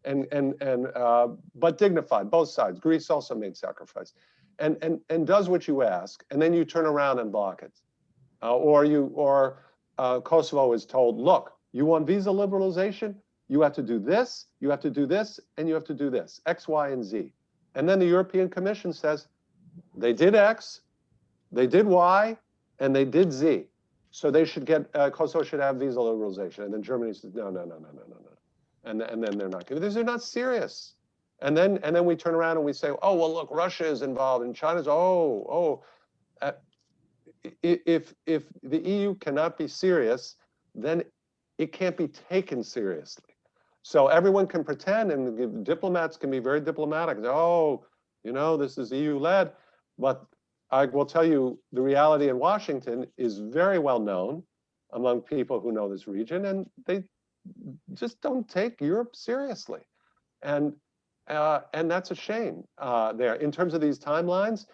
but dignified, both sides. Greece also made sacrifice, and does what you ask, and then you turn around and block it, or Kosovo is told, "Look, you want visa liberalization? You have to do this, you have to do this, and you have to do this, X, Y, and Z." And then the European Commission says, they did X, they did Y, and they did Z. So they should get, Kosovo should have visa liberalization. And then Germany says, no. And then they're not giving. They're not serious. And then we turn around and we say, "Oh, well, look, Russia is involved and China's, if the EU cannot be serious, then it can't be taken seriously. So everyone can pretend, and diplomats can be very diplomatic. "Oh, this is EU-led," but I will tell you, the reality in Washington is very well known among people who know this region, and they just don't take Europe seriously, and that's a shame there. In terms of these timelines,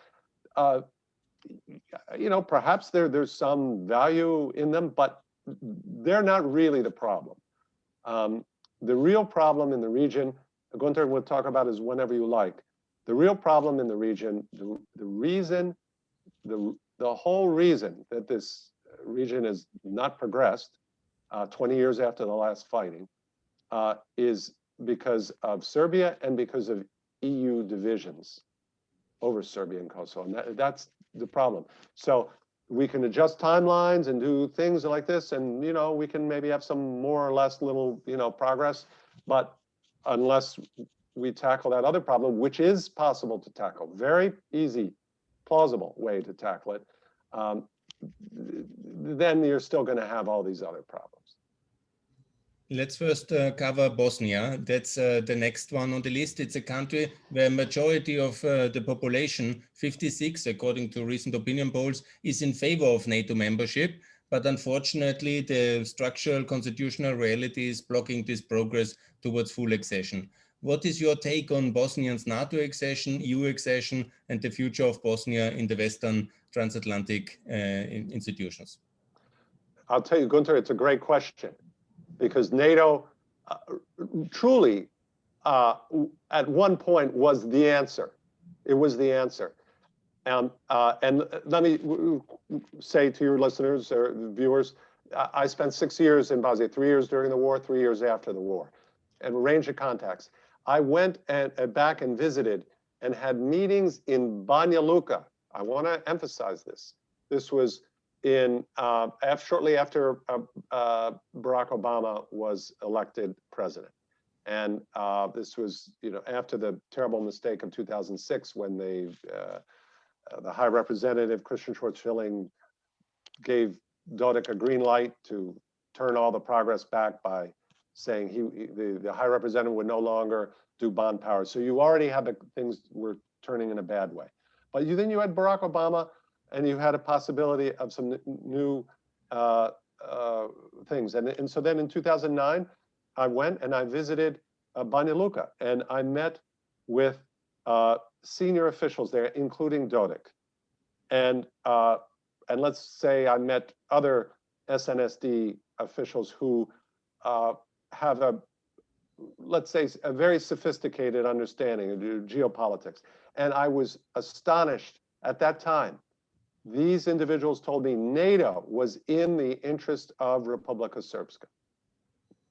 you know, perhaps there's some value in them, but they're not really the problem. The real problem in the region, Gunther will talk about is whenever you like. The real problem in the region, the reason, the whole reason that this region is not progressed 20 years after the last fighting is because of Serbia and because of EU divisions over Serbia and Kosovo. And that's the problem. So we can adjust timelines and do things like this, and you know, we can maybe have some more or less little, you know, progress, but unless we tackle that other problem, which is possible to tackle, very easy, plausible way to tackle it, then you're still going to have all these other problems. Let's first cover Bosnia. That's the next one on the list. It's a country where majority of the population, 56, according to recent opinion polls, is in favor of NATO membership. But unfortunately, the structural constitutional reality is blocking this progress towards full accession. What is your take on Bosnia's NATO accession, EU accession, and the future of Bosnia in the Western transatlantic institutions? I'll tell you, Gunther, it's a great question, because NATO truly, at one point, was the answer. It was the answer. And let me say to your listeners or viewers, I spent 6 years in Bosnia, 3 years during the war, 3 years after the war, and a range of contacts. I went back and visited and had meetings in Banja Luka. I want to emphasize this. This was in shortly after Barack Obama was elected president, and this was, you know, after the terrible mistake of 2006 when they the High Representative Christian Schwarz-Schilling gave Dodik a green light to turn all the progress back by saying the High Representative would no longer do bond power. So you already had things were turning in a bad way, but then you had Barack Obama. And you had a possibility of some new things. And so then in 2009, I went and I visited Banja Luka, and I met with senior officials there, including Dodik. And let's say I met other SNSD officials who have let's say, a very sophisticated understanding of geopolitics. And I was astonished at that time. These individuals told me NATO was in the interest of Republika Srpska.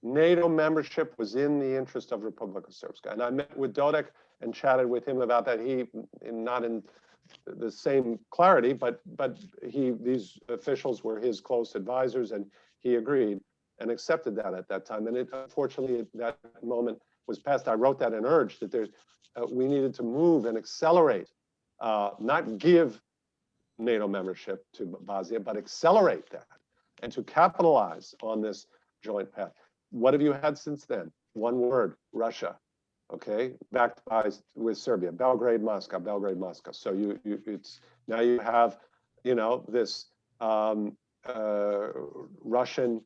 NATO membership was in the interest of Republika Srpska. And I met with Dodik and chatted with him about that. He, not in the same clarity, but these officials were his close advisors, and he agreed and accepted that at that time. And unfortunately, that moment was past. I wrote that and urged that we needed to move and accelerate, not give NATO membership to Bosnia, but accelerate that and to capitalize on this joint path. What have you had since then? One word: Russia. Okay, backed with Serbia, Belgrade, Moscow, Belgrade, Moscow. So it's now you have, you know, this Russian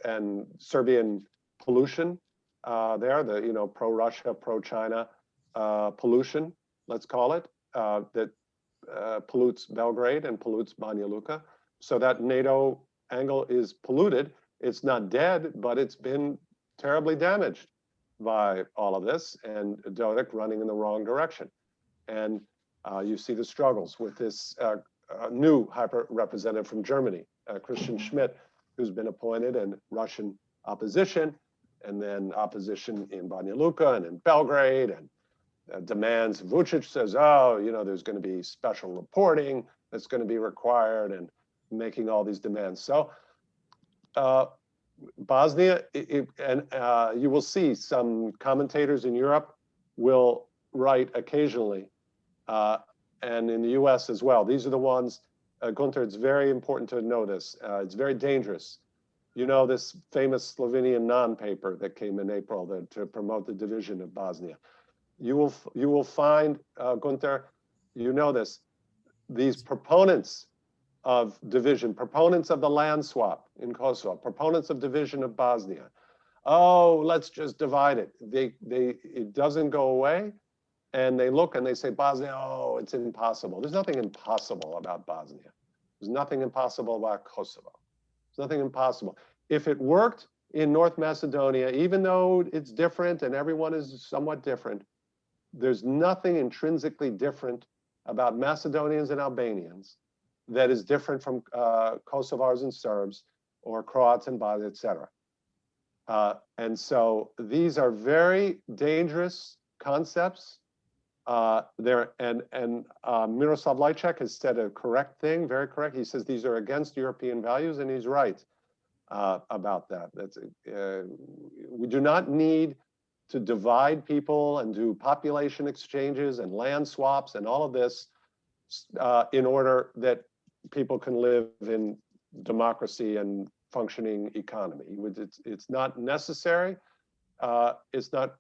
and Serbian pollution there, the, you know, pro-Russia, pro-China pollution, let's call it, that pollutes Belgrade and pollutes Banja Luka. So that NATO angle is polluted. It's not dead, but it's been terribly damaged by all of this, and Dodik running in the wrong direction. And you see the struggles with this new hyper representative from Germany, Christian Schmidt, who's been appointed, and Russian opposition, and then opposition in Banja Luka and in Belgrade, and demands. Vucic says, oh, you know, there's going to be special reporting that's going to be required, and making all these demands. So Bosnia, and you will see some commentators in Europe will write occasionally, and in the US as well. These are the ones, Gunther, it's very important to know this. It's very dangerous. You know, this famous Slovenian non-paper that came in April to promote the division of Bosnia. You will find, Gunther, you know this, these proponents of division, proponents of the land swap in Kosovo, proponents of division of Bosnia. Oh, let's just divide it. It doesn't go away. and they look and they say, Bosnia, oh, it's impossible. There's nothing impossible about Bosnia. There's nothing impossible about Kosovo. There's nothing impossible. If it worked in North Macedonia, even though it's different and everyone is somewhat different, there's nothing intrinsically different about Macedonians and Albanians that is different from Kosovars and Serbs or Croats and Bosnians, etc. And so these are very dangerous concepts. Miroslav Lajčák has said a correct thing, very correct. He says these are against European values, and he's right about that. We do not need to divide people and do population exchanges and land swaps and all of this in order that people can live in democracy and functioning economy. It's not necessary. It's not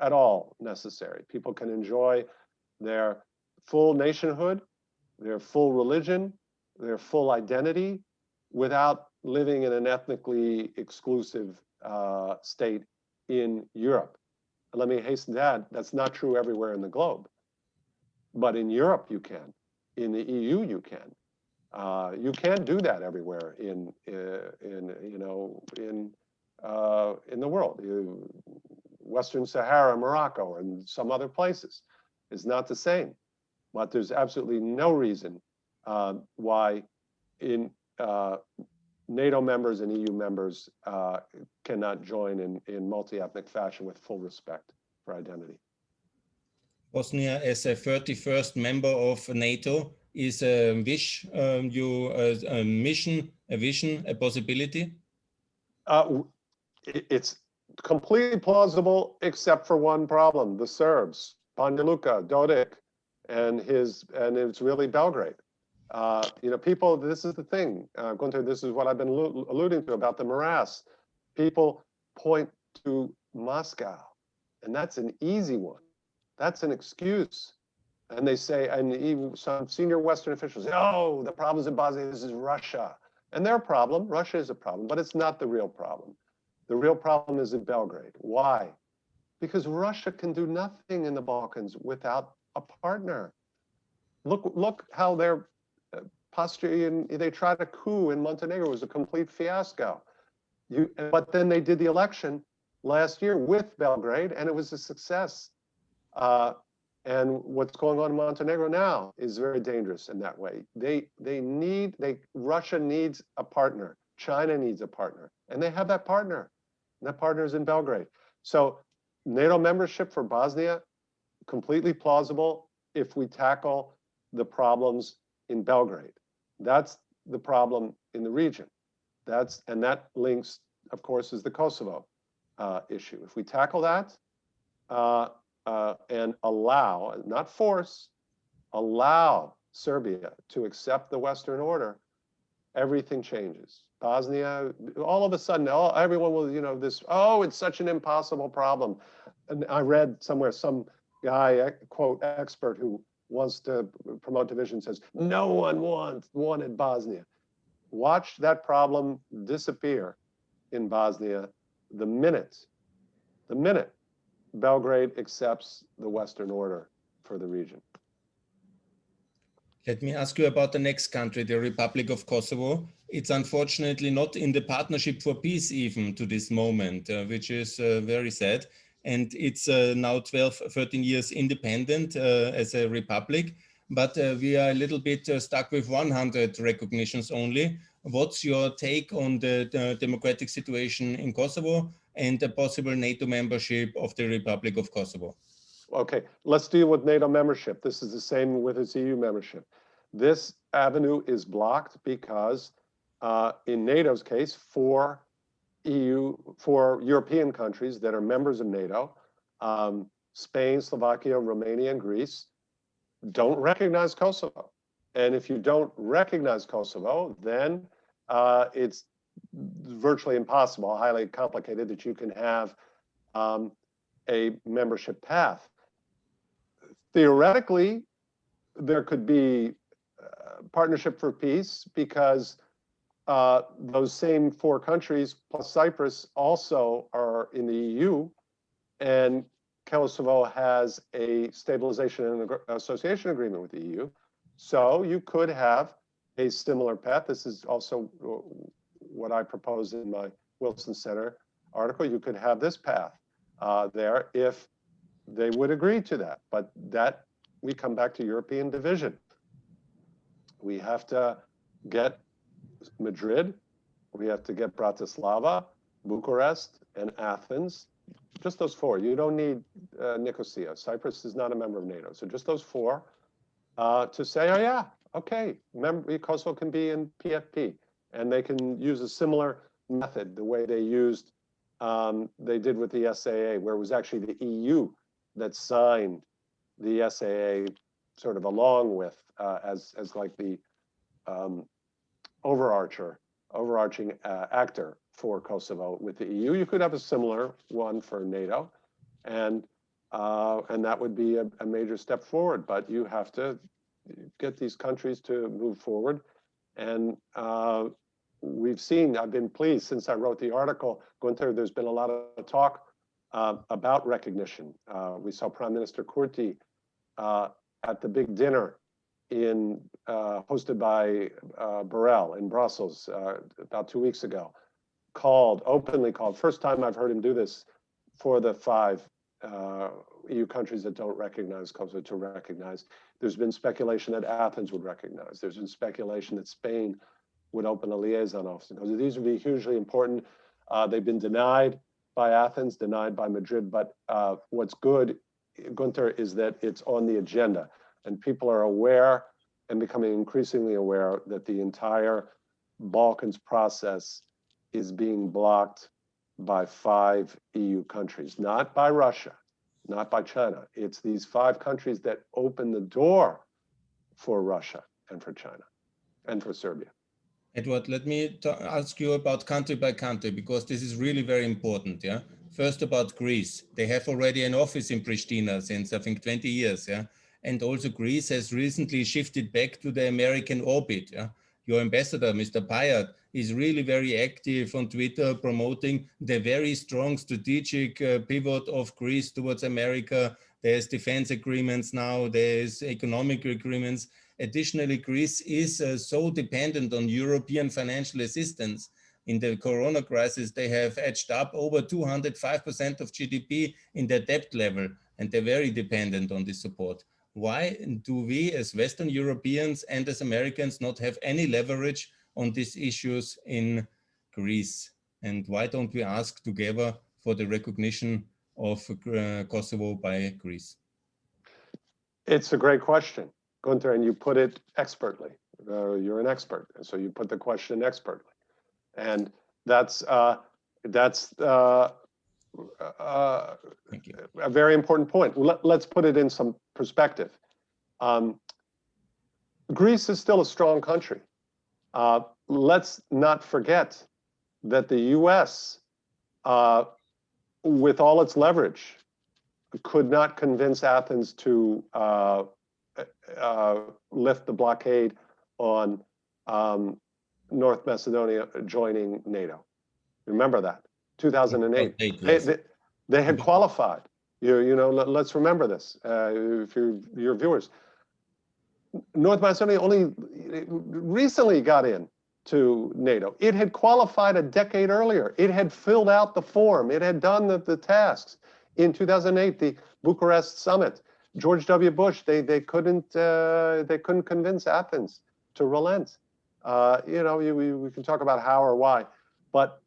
at all necessary. People can enjoy their full nationhood, their full religion, their full identity without living in an ethnically exclusive state in Europe. And let me hasten to add, that's not true everywhere in the globe. But in Europe you can. In the EU you can. You can't do that everywhere in the world. Western Sahara, Morocco, and some other places is not the same. But there's absolutely no reason why in NATO members and EU members cannot join in multi-ethnic fashion with full respect for identity. Bosnia, as a 31st member of NATO, is a wish, a mission, a vision, a possibility? It's completely plausible, except for one problem: the Serbs, Banja Luka, Dodik, and it's really Belgrade. People. This is the thing, Gunther. This is what I've been alluding to about the morass. People point to Moscow, and that's an easy one. That's an excuse. And they say, and even some senior Western officials say, oh, the problems in Bosnia, this is Russia. And their problem, Russia is a problem, but it's not the real problem. The real problem is in Belgrade. Why? Because Russia can do nothing in the Balkans without a partner. Look how they're posturing. They tried a coup in Montenegro. It was a complete fiasco. But then they did the election last year with Belgrade, and it was a success. And what's going on in Montenegro now is very dangerous in that way. Russia needs a partner. China needs a partner. And they have that partner. And that partner is in Belgrade. So NATO membership for Bosnia, completely plausible if we tackle the problems in Belgrade. That's the problem in the region. And that links, of course, is the Kosovo issue. If we tackle that, and allow, not force, allow Serbia to accept the Western order, everything changes. Bosnia, all of a sudden, everyone will, it's such an impossible problem. And I read somewhere some guy, quote, expert who wants to promote division says, no one wanted Bosnia. Watch that problem disappear in Bosnia the minute Belgrade accepts the Western order for the region. Let me ask you about the next country, the Republic of Kosovo. It's unfortunately not in the Partnership for Peace even to this moment, which is very sad. And it's now 12, 13 years independent as a republic, but we are a little bit stuck with 100 recognitions only. What's your take on the democratic situation in Kosovo and the possible NATO membership of the Republic of Kosovo? Okay, let's deal with NATO membership. This is the same with its EU membership. This avenue is blocked because in NATO's case, for European countries that are members of NATO, Spain, Slovakia, Romania, and Greece, don't recognize Kosovo. And if you don't recognize Kosovo, then it's virtually impossible, highly complicated, that you can have a membership path. Theoretically, there could be partnership for peace because those same 4 countries plus Cyprus also are in the EU, and Kosovo has a stabilization and association agreement with the EU. So you could have a similar path. This is also what I proposed in my Wilson Center article. You could have this path there if they would agree to that. But that, we come back to European division. We have to get Madrid, we have to get Bratislava, Bucharest, and Athens. Just those four. You don't need Nicosia. Cyprus is not a member of NATO. So just those four to say, oh yeah, okay, Kosovo can be in PFP. And they can use a similar method, the way they used, they did with the SAA, where it was actually the EU that signed the SAA sort of along with, as like the overarching actor for Kosovo with the EU. You could have a similar one for NATO, and that would be a major step forward. But you have to get these countries to move forward. And we've seen, I've been pleased since I wrote the article, Gunther, there's been a lot of talk about recognition. We saw Prime Minister Kurti at the big dinner hosted by Borrell in Brussels about 2 weeks ago, openly called, first time I've heard him do this, for the 5 EU countries that don't recognize Kosovo to recognize. There's been speculation that Athens would recognize. There's been speculation that Spain would open a liaison office. Because these would be hugely important. They've been denied by Athens, denied by Madrid. But what's good, Gunther, is that it's on the agenda. And people are aware and becoming increasingly aware that the entire Balkans process is being blocked by 5 EU countries, not by Russia, not by China. It's these 5 countries that open the door for Russia and for China and for Serbia. Edward, let me ask you about country by country, because this is really very important. Yeah. First, about Greece. They have already an office in Pristina since, I think, 20 years. Yeah. And also Greece has recently shifted back to the American orbit. Yeah. Your ambassador, Mr. Payat, is really very active on Twitter promoting the very strong strategic pivot of Greece towards America. There's defense agreements now, there's economic agreements. Additionally, Greece is so dependent on European financial assistance. In the Corona crisis, they have edged up over 205% of GDP in their debt level, and they're very dependent on this support. Why do we as Western Europeans and as Americans not have any leverage on these issues in Greece? And why don't we ask together for the recognition of Kosovo by Greece? It's a great question, Gunther, and you put it expertly. You're an expert, and so you put the question expertly. And that's a very important point. Let's put it in some perspective. Greece is still a strong country. Let's not forget that the US, with all its leverage, could not convince Athens to lift the blockade on North Macedonia joining NATO. Remember that, 2008. They had qualified. Let's remember this. If your viewers, North Macedonia only recently got in to NATO. It had qualified a decade earlier. It had filled out the form. It had done the tasks. In 2008, the Bucharest summit, George W. Bush, they couldn't convince Athens to relent. We can talk about how or why, but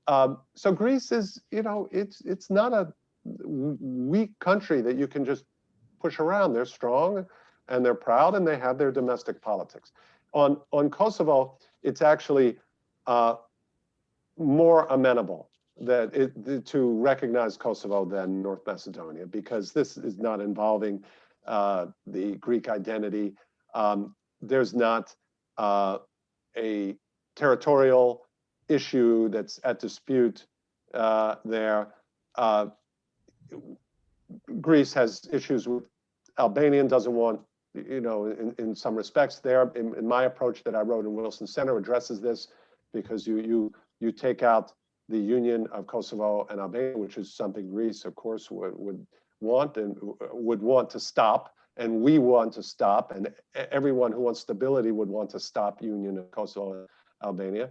so Greece is, it's not a weak country that you can just push around. They're strong and they're proud and they have their domestic politics. On Kosovo, it's actually more amenable to recognize Kosovo than North Macedonia, because this is not involving the Greek identity. There's not a territorial issue that's at dispute there. Greece has issues with Albania, doesn't want, in some respects there. In my approach that I wrote in Wilson Center addresses this, because you take out the union of Kosovo and Albania, which is something Greece, of course, would want and would want to stop, and we want to stop, and everyone who wants stability would want to stop union of Kosovo and Albania.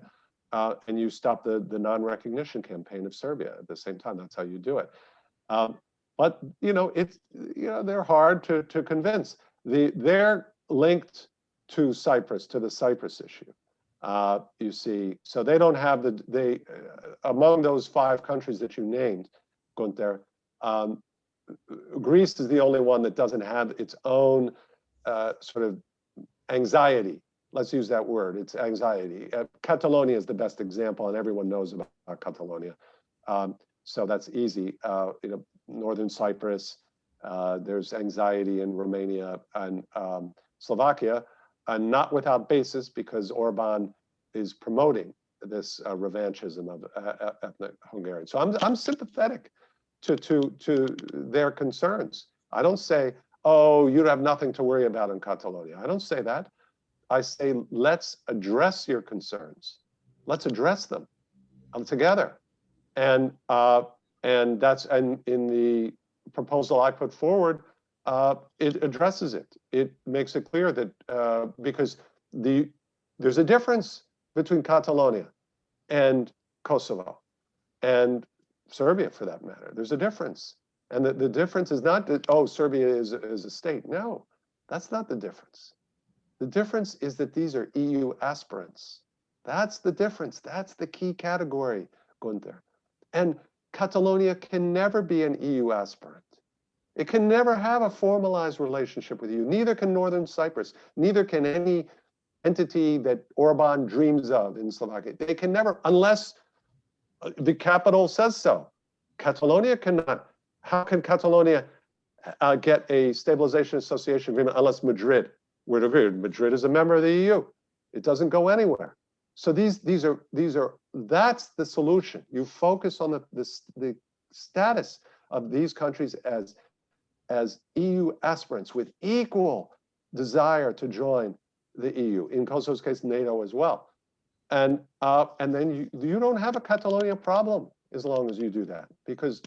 And you stop the non-recognition campaign of Serbia at the same time. That's how you do it. But it's they're hard to convince. They're linked to Cyprus, to the Cyprus issue. You see, so they don't have among those 5 countries that you named, Gunther, Greece is the only one that doesn't have its own sort of anxiety. Let's use that word. It's anxiety. Catalonia is the best example, and everyone knows about Catalonia. So that's easy. Northern Cyprus, there's anxiety in Romania and Slovakia, and not without basis, because Orban is promoting this revanchism of ethnic Hungarians. So I'm sympathetic to their concerns. I don't say, oh, you have nothing to worry about in Catalonia. I don't say that. I say, let's address your concerns. Let's address them together. And in the proposal I put forward, it addresses it. It makes it clear that because there's a difference between Catalonia and Kosovo and Serbia, for that matter. There's a difference. And the difference is not that, oh, Serbia is a state. No, that's not the difference. The difference is that these are EU aspirants. That's the difference. That's the key category, Gunther. And Catalonia can never be an EU aspirant. It can never have a formalized relationship with you. Neither can Northern Cyprus. Neither can any entity that Orban dreams of in Slovakia. They can never, unless the capital says so. Catalonia cannot. How can Catalonia get a stabilization association agreement unless Madrid would agree? Madrid is a member of the EU. It doesn't go anywhere. So that's the solution. You focus on the status of these countries as EU aspirants with equal desire to join the EU. In Kosovo's case, NATO as well. And then you don't have a Catalonia problem as long as you do that, because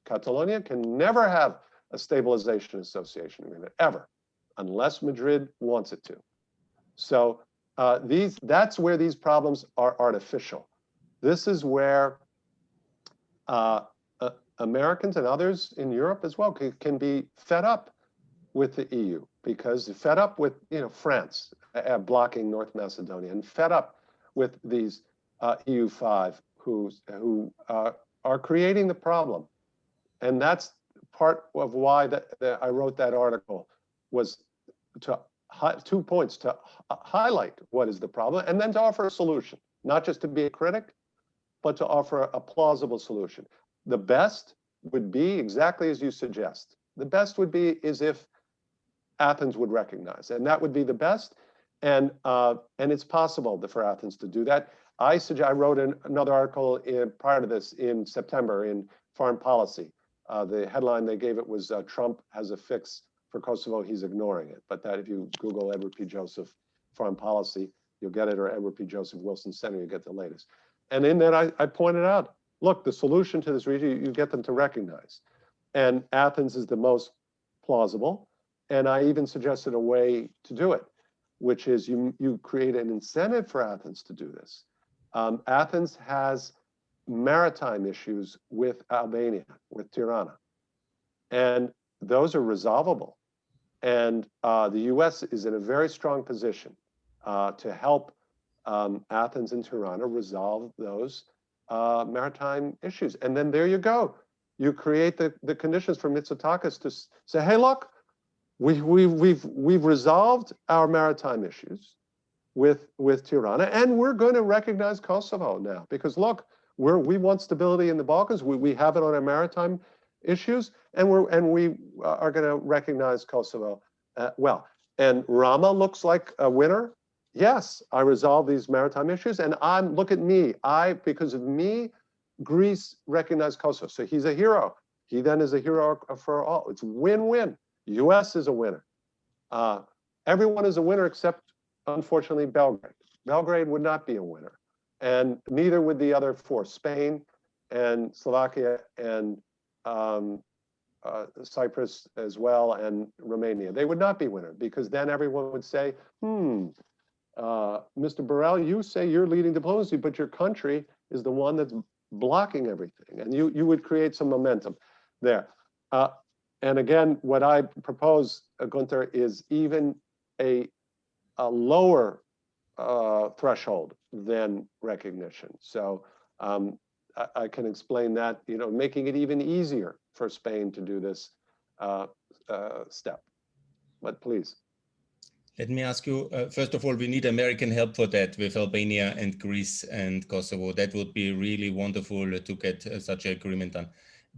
Catalonia can never have a stabilization association agreement, ever, unless Madrid wants it to. So that's where these problems are artificial. This is where Americans and others in Europe as well can be fed up with the EU, because they're fed up with France blocking North Macedonia, and fed up with these EU5 who are creating the problem. And that's part of why I wrote that article, was to 2 points: to highlight what is the problem, and then to offer a solution, not just to be a critic, but to offer a plausible solution. The best would be exactly as you suggest. The best would be is if Athens would recognize, and that would be the best. And it's possible for Athens to do that. I wrote another article prior to this in September in Foreign Policy. The headline they gave it was Trump has a fix for Kosovo, he's ignoring it. But that, if you Google Edward P. Joseph Foreign Policy, you'll get it, or Edward P. Joseph Wilson Center, you get the latest. And in that I pointed out, look, the solution to this region, you get them to recognize. And Athens is the most plausible. And I even suggested a way to do it, which is you create an incentive for Athens to do this. Athens has maritime issues with Albania, with Tirana, and those are resolvable. And the US is in a very strong position to help Athens and Tirana resolve those maritime issues. And then there you go. You create the conditions for Mitsotakis to say, hey, look, we've resolved our maritime issues with Tirana, and we're going to recognize Kosovo now, because look, we want stability in the Balkans. We have it on our maritime issues, and we are going to recognize Kosovo. Well, and Rama looks like a winner. Yes, I resolved these maritime issues, and look at me. Because of me, Greece recognized Kosovo. So he's a hero. He then is a hero for all. It's win-win. US is a winner. Everyone is a winner except, unfortunately, Belgrade. Belgrade would not be a winner. And neither would the other 4, Spain and Slovakia and Cyprus as well and Romania. They would not be winners, because then everyone would say, Mr. Borrell, you say you're leading diplomacy, but your country is the one that's blocking everything. And you would create some momentum there. And again, what I propose, Gunther, is even a lower threshold than recognition. So I can explain that, making it even easier for Spain to do this step. But please. Let me ask you, first of all, we need American help for that with Albania and Greece and Kosovo. That would be really wonderful to get such an agreement done.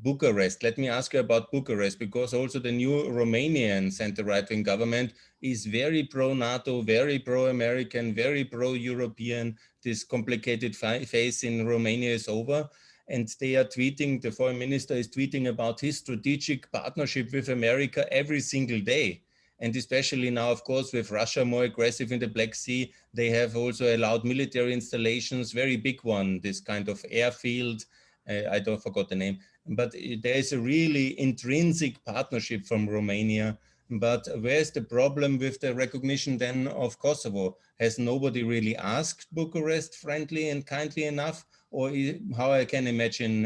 Bucharest, let me ask you about Bucharest, because also the new Romanian center-right-wing government is very pro-NATO, very pro-American, very pro-European. This complicated phase in Romania is over. And they are tweeting, the foreign minister is tweeting about his strategic partnership with America every single day. And especially now, of course, with Russia more aggressive in the Black Sea, they have also allowed military installations, very big one, this kind of airfield, I don't forgot the name, but there is a really intrinsic partnership from Romania. But where's the problem with the recognition then of Kosovo? Has nobody really asked Bucharest friendly and kindly enough? Or how I can imagine,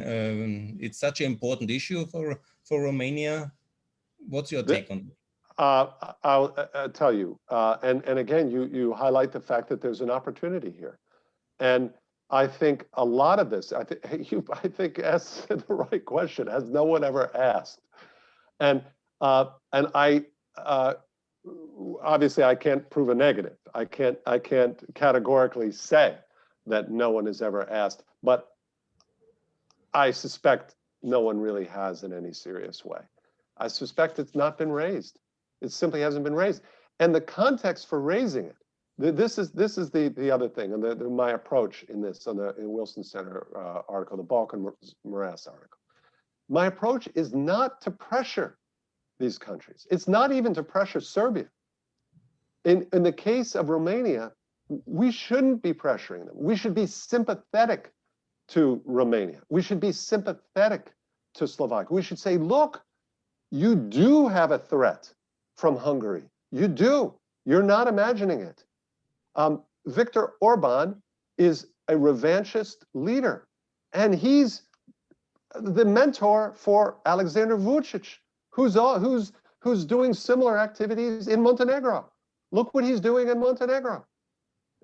it's such an important issue for Romania? What's your take on it? I'll tell you, and again, you highlight the fact that there's an opportunity here, and I think a lot of this, I think asks the right question. Has no one ever asked? And I obviously I can't prove a negative. I can't categorically say that no one has ever asked, but I suspect no one really has in any serious way. I suspect it's not been raised. It simply hasn't been raised. And the context for raising it, this is the other thing, and my approach in this, in Wilson Center article, the Balkan morass article. My approach is not to pressure these countries. It's not even to pressure Serbia. In the case of Romania, we shouldn't be pressuring them. We should be sympathetic to Romania. We should be sympathetic to Slovakia. We should say, look, you do have a threat from Hungary. You do. You're not imagining it. Viktor Orban is a revanchist leader, and he's the mentor for Alexander Vucic, who's doing similar activities in Montenegro. Look what he's doing in Montenegro.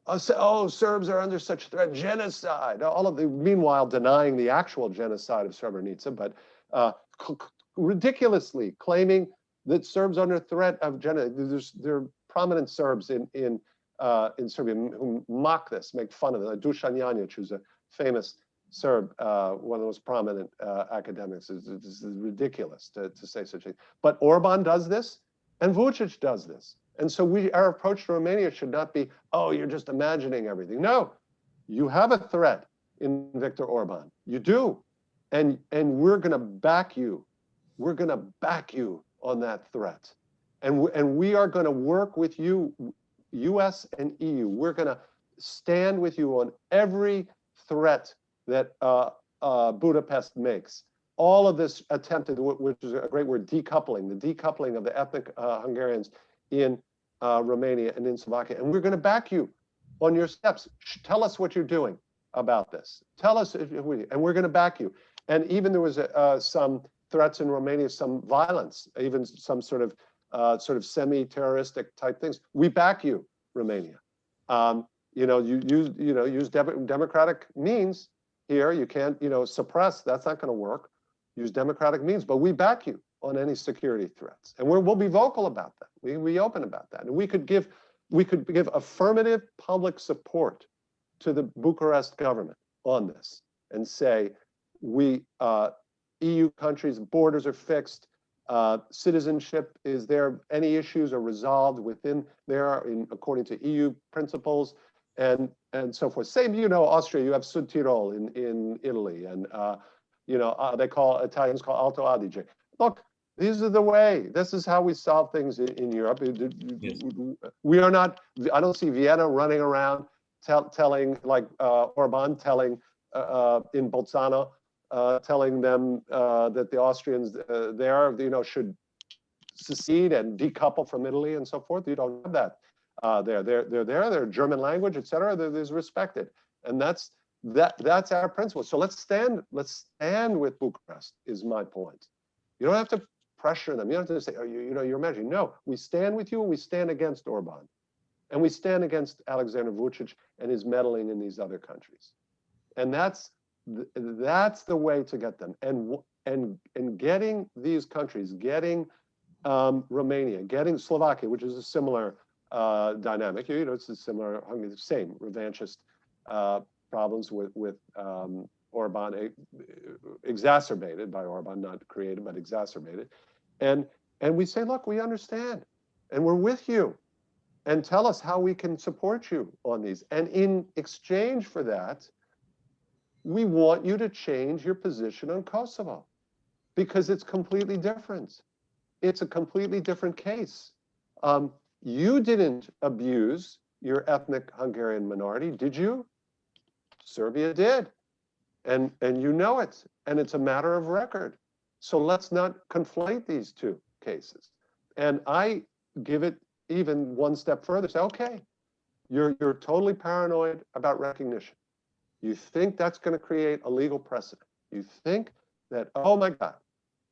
Oh, Serbs are under such threat, genocide. All of the, meanwhile, denying the actual genocide of Srebrenica, but ridiculously claiming that Serbs are under threat of genocide. There are prominent Serbs in Serbia who mock this, make fun of it. Like Dusan Janjic, who's a famous Serb, one of the most prominent academics. This is ridiculous to say such a thing. But Orban does this, and Vucic does this. And so our approach to Romania should not be, oh, you're just imagining everything. No, you have a threat in Viktor Orban. You do. And we're going to back you. We're going to back you on that threat. And we are going to work with you, US and EU. We're going to stand with you on every threat that Budapest makes. All of this attempted, which is a great word, decoupling, the decoupling of the ethnic Hungarians in Romania and in Slovakia. And we're going to back you on your steps. Tell us what you're doing about this. Tell us, and we're going to back you. And even there was some threats in Romania, some violence, even some sort of semi-terroristic type things. We back you, Romania. Use democratic means here. You can't, suppress. That's not going to work. Use democratic means, but we back you on any security threats, and we'll be vocal about that. We'll be open about that, and we could give affirmative public support to the Bucharest government on this, and say, EU countries' borders are fixed, citizenship is there, any issues are resolved within there according to EU principles, and so forth. Same, Austria, you have Südtirol in Italy, and Italians call Alto Adige. Look, these are the way. This is how we solve things in Europe. Yes. We are not. I don't see Vienna running around telling like Orban telling in Bolzano telling them that the Austrians there, should secede and decouple from Italy and so forth. You don't have that there. They're German language, etc. There's respected, and that's our principle. So let's stand with Bucharest. Is my point. You don't have to pressure them. You don't have to say, oh, you're imagining. No, we stand with you. We stand against Orban, and we stand against Alexander Vucic and his meddling in these other countries. And that's the way to get them. And getting these countries, getting Romania, getting Slovakia, which is a similar dynamic. It's a similar, same revanchist problems with Orban, exacerbated by Orban, not created, but exacerbated. And we say, look, we understand, and we're with you, and tell us how we can support you on these. And in exchange for that, we want you to change your position on Kosovo, because it's completely different. It's a completely different case. You didn't abuse your ethnic Hungarian minority, did you? Serbia did. And you know it. And it's a matter of record. So let's not conflate these two cases. And I give it even one step further. Say, okay, you're totally paranoid about recognition. You think that's going to create a legal precedent. You think that, oh my God,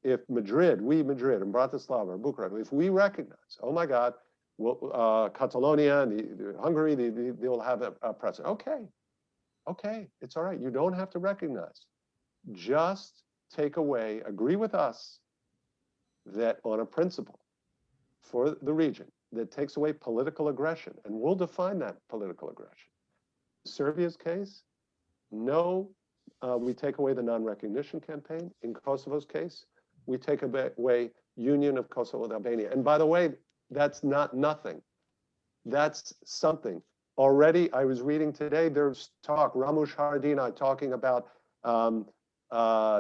if Madrid and Bratislava or Bucharest, if we recognize, oh my God, well, Catalonia and Hungary, they will have a precedent. Okay, it's all right. You don't have to recognize. Just take away, agree with us that on a principle for the region that takes away political aggression, and we'll define that political aggression. Serbia's case, no, we take away the non-recognition campaign. In Kosovo's case, we take away union of Kosovo with Albania. And by the way, that's not nothing. That's something. Already, I was reading today, there's talk, Ramush Haradinaj talking about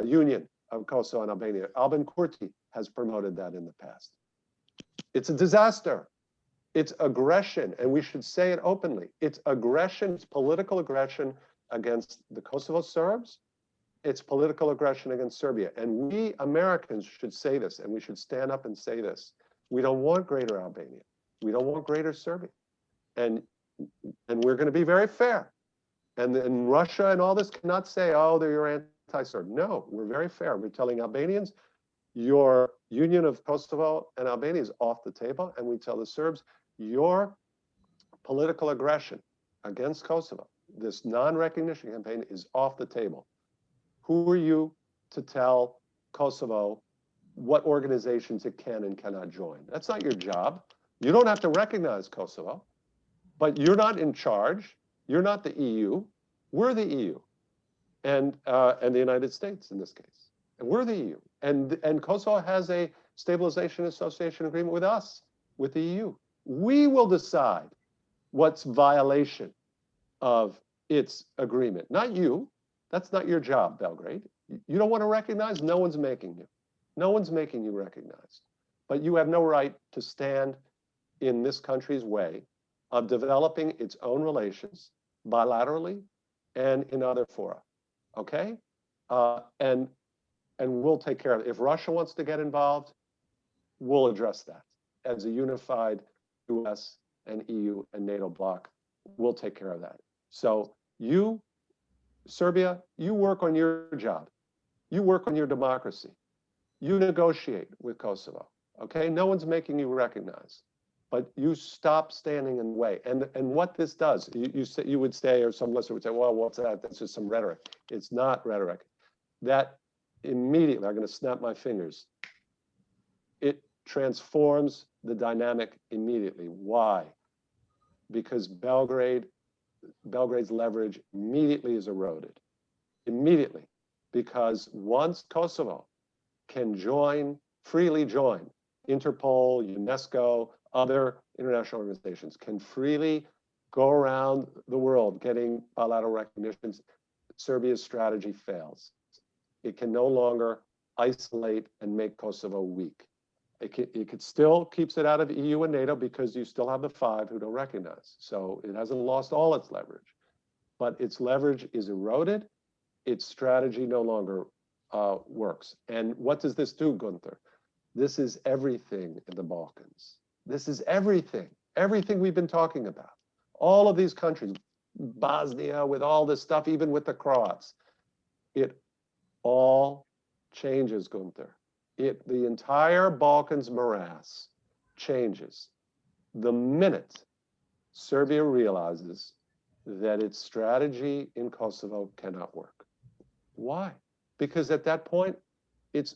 union of Kosovo and Albania. Albin Kurti has promoted that in the past. It's a disaster. It's aggression, and we should say it openly. It's aggression, it's political aggression against the Kosovo Serbs. It's political aggression against Serbia. And we Americans should say this, and we should stand up and say this. We don't want greater Albania. We don't want greater Serbia. And we're going to be very fair. And then Russia and all this cannot say, oh, you're anti-Serb. No, we're very fair. We're telling Albanians, your union of Kosovo and Albania is off the table. And we tell the Serbs, your political aggression against Kosovo, this non-recognition campaign, is off the table. Who are you to tell Kosovo what organizations it can and cannot join? That's not your job. You don't have to recognize Kosovo, but you're not in charge. You're not the EU. We're the EU, and the United States in this case. And we're the EU. And Kosovo has a stabilization association agreement with us, with the EU. We will decide what's violation of its agreement, not you. That's not your job, Belgrade. You don't want to recognize? No one's making you. No one's making you recognize. But you have no right to stand in this country's way of developing its own relations bilaterally and in other fora. Okay? And we'll take care of it. If Russia wants to get involved, we'll address that. As a unified US and EU and NATO bloc, we'll take care of that. So you, Serbia, you work on your job. You work on your democracy. You negotiate with Kosovo, okay? No one's making you recognize, but you stop standing in the way. And what this does, you would say, or some listener would say, well, what's that? That's just some rhetoric. It's not rhetoric. That immediately, I'm going to snap my fingers. It transforms the dynamic immediately. Why? Because Belgrade's leverage immediately is eroded. Immediately. Because once Kosovo can freely join Interpol, UNESCO, other international organizations, can freely go around the world getting bilateral recognitions, Serbia's strategy fails. It can no longer isolate and make Kosovo weak. It still keeps it out of EU and NATO because you still have the 5 who don't recognize. So it hasn't lost all its leverage, but its leverage is eroded. Its strategy no longer works. And what does this do, Gunther? This is everything in the Balkans. This is everything we've been talking about. All of these countries, Bosnia with all this stuff, even with the Croats, it all changes, Gunther. The entire Balkans morass changes the minute Serbia realizes that its strategy in Kosovo cannot work. Why? Because at that point, its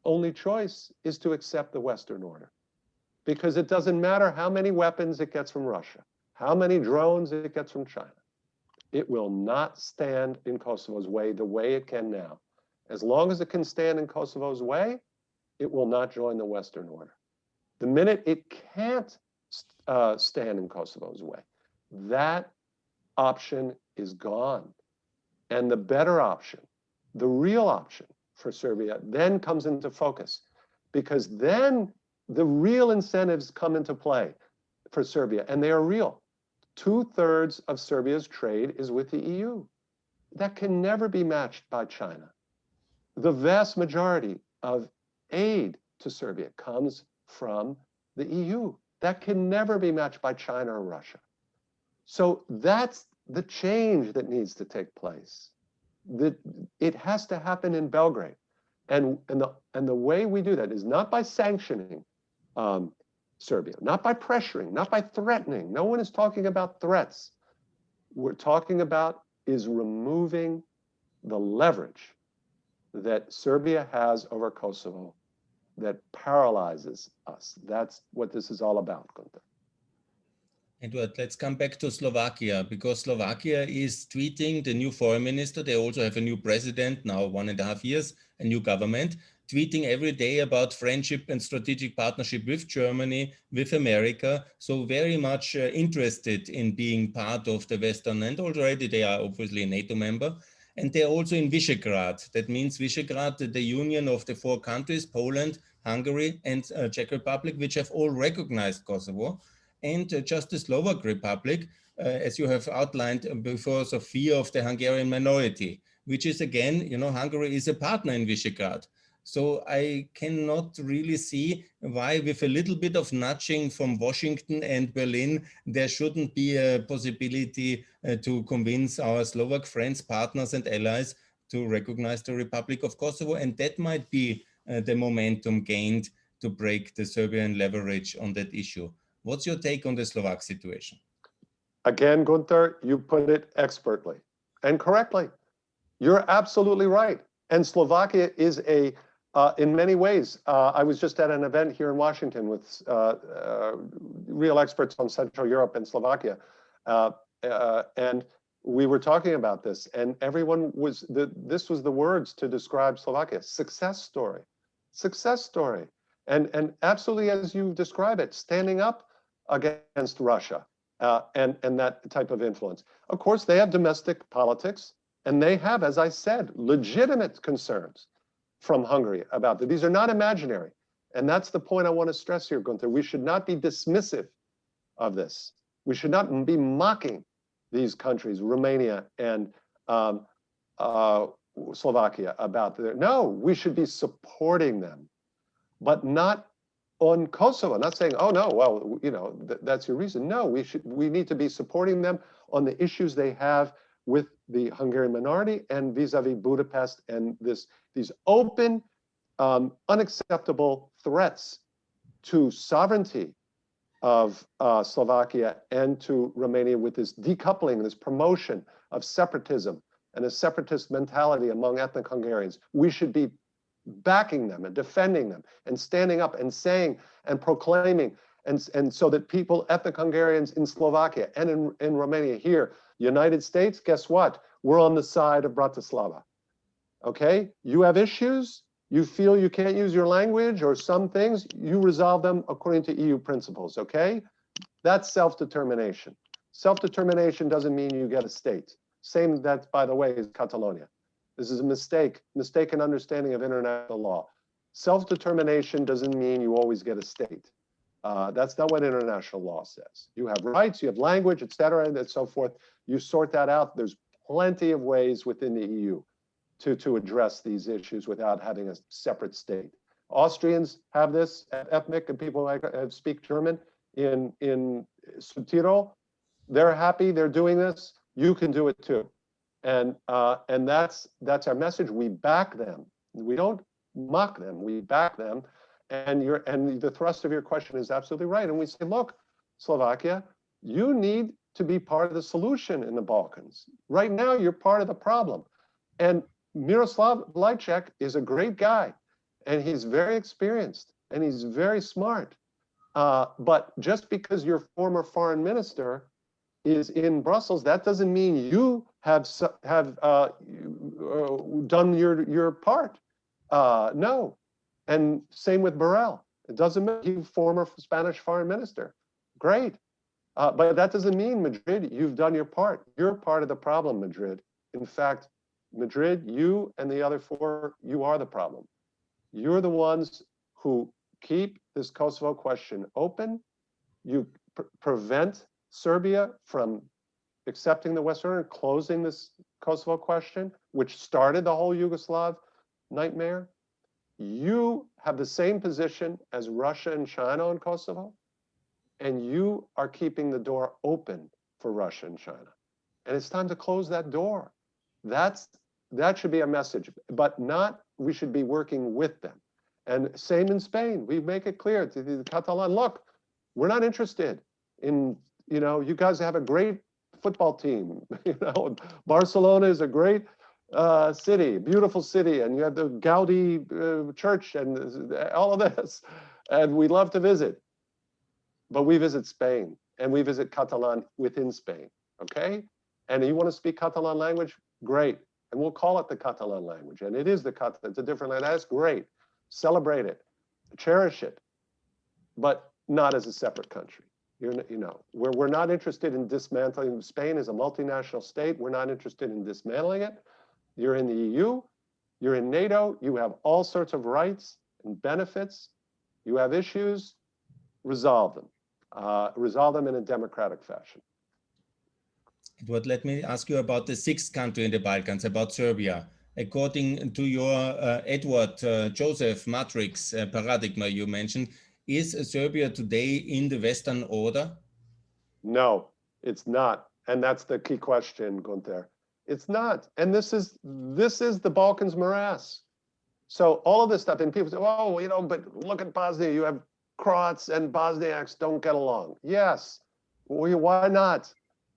only choice is to accept the Western order. Because it doesn't matter how many weapons it gets from Russia, how many drones it gets from China. It will not stand in Kosovo's way the way it can now. As long as it can stand in Kosovo's way, it will not join the Western order. The minute it can't stand in Kosovo's way, that option is gone. And the better option, the real option for Serbia then comes into focus, because then the real incentives come into play for Serbia, and they are real. 2/3 of Serbia's trade is with the EU. That can never be matched by China. The vast majority of aid to Serbia comes from the EU. That can never be matched by China or Russia. So that's the change that needs to take place. It has to happen in Belgrade. And the way we do that is not by sanctioning Serbia, not by pressuring, not by threatening. No one is talking about threats. We're talking about is removing the leverage that Serbia has over Kosovo that paralyzes us. That's what this is all about, Gunther. Edward, let's come back to Slovakia, because Slovakia is tweeting the new foreign minister. They also have a new president now, 1.5 years, a new government, tweeting every day about friendship and strategic partnership with Germany, with America. So very much interested in being part of the Western, and already they are obviously a NATO member. And they're also in Visegrad. That means Visegrad, the union of the 4 countries, Poland, Hungary, and Czech Republic, which have all recognized Kosovo. And just the Slovak Republic, as you have outlined, because of fear of the Hungarian minority, which is again, Hungary is a partner in Visegrad. So I cannot really see why, with a little bit of nudging from Washington and Berlin, there shouldn't be a possibility to convince our Slovak friends, partners, and allies to recognize the Republic of Kosovo. And that might be the momentum gained to break the Serbian leverage on that issue. What's your take on the Slovak situation? Again, Gunther, you put it expertly and correctly. You're absolutely right. And Slovakia is in many ways, I was just at an event here in Washington with real experts on Central Europe and Slovakia. And we were talking about this, and everyone this was the words to describe Slovakia: success story, success story. And absolutely, as you describe it, standing up against Russia and that type of influence. Of course, they have domestic politics, and they have, as I said, legitimate concerns from Hungary about that. These are not imaginary. And that's the point I want to stress here, Gunther. We should not be dismissive of this. We should not be mocking these countries, Romania and Slovakia, about their. No, we should be supporting them, but not on Kosovo, not saying, oh no, well, that's your reason. No, we need to be supporting them on the issues they have with the Hungarian minority and vis-a-vis Budapest and these open, unacceptable threats to sovereignty of Slovakia and to Romania, with this decoupling, this promotion of separatism and a separatist mentality among ethnic Hungarians. We should be backing them and defending them and standing up and saying and proclaiming, and so that people, ethnic Hungarians in Slovakia and in Romania here, United States, guess what? We're on the side of Bratislava. Okay? You have issues, you feel you can't use your language or some things, you resolve them according to EU principles, okay? That's self-determination. Self-determination doesn't mean you get a state. Same, that, by the way, is Catalonia. This is a mistaken understanding of international law. Self-determination doesn't mean you always get a state. That's not what international law says. You have rights, you have language, et cetera, and so forth. You sort that out. There's plenty of ways within the EU. to address these issues without having a separate state. Austrians have this, ethnic, and people who speak German in Südtirol. They're happy, they're doing this. You can do it too. And that's our message. We back them. We don't mock them, we back them. And the thrust of your question is absolutely right. And we say, look, Slovakia, you need to be part of the solution in the Balkans. Right now, you're part of the problem. And Miroslav Lajcak is a great guy, and he's very experienced, and he's very smart. But just because your former foreign minister is in Brussels, that doesn't mean you have done your part. No. And same with Borrell. It doesn't mean he's former Spanish foreign minister. Great. But that doesn't mean, Madrid, you've done your part. You're part of the problem, Madrid. In fact, Madrid, you and the other four, you are the problem. You're the ones who keep this Kosovo question open. You prevent Serbia from accepting the Western and closing this Kosovo question, which started the whole Yugoslav nightmare. You have the same position as Russia and China on Kosovo, and you are keeping the door open for Russia and China. And it's time to close that door. That should be a message, but not we should be working with them. And same in Spain. We make it clear to the Catalan, look, we're not interested in, you guys have a great football team. Barcelona is a great city, beautiful city, and you have the Gaudi church and all of this, and we love to visit. But we visit Spain, and we visit Catalan within Spain, okay? And you want to speak Catalan language? Great. And we'll call it the Catalan language. And it is the Catalan, it's a different language. That's great. Celebrate it, cherish it, but not as a separate country. We're not interested in dismantling. Spain is a multinational state. We're not interested in dismantling it. You're in the EU, you're in Nato, you have all sorts of rights and benefits. You have issues, resolve them. Resolve them in a democratic fashion. But let me ask you about the sixth country in the Balkans, about Serbia. According to your Edward Joseph matrix paradigm you mentioned, is Serbia today in the Western order? No, it's not. And that's the key question, Gunther. It's not. And this is the Balkans morass. So all of this stuff, and people say, oh, but look at Bosnia. You have Croats and Bosniaks don't get along. Yes. Why not?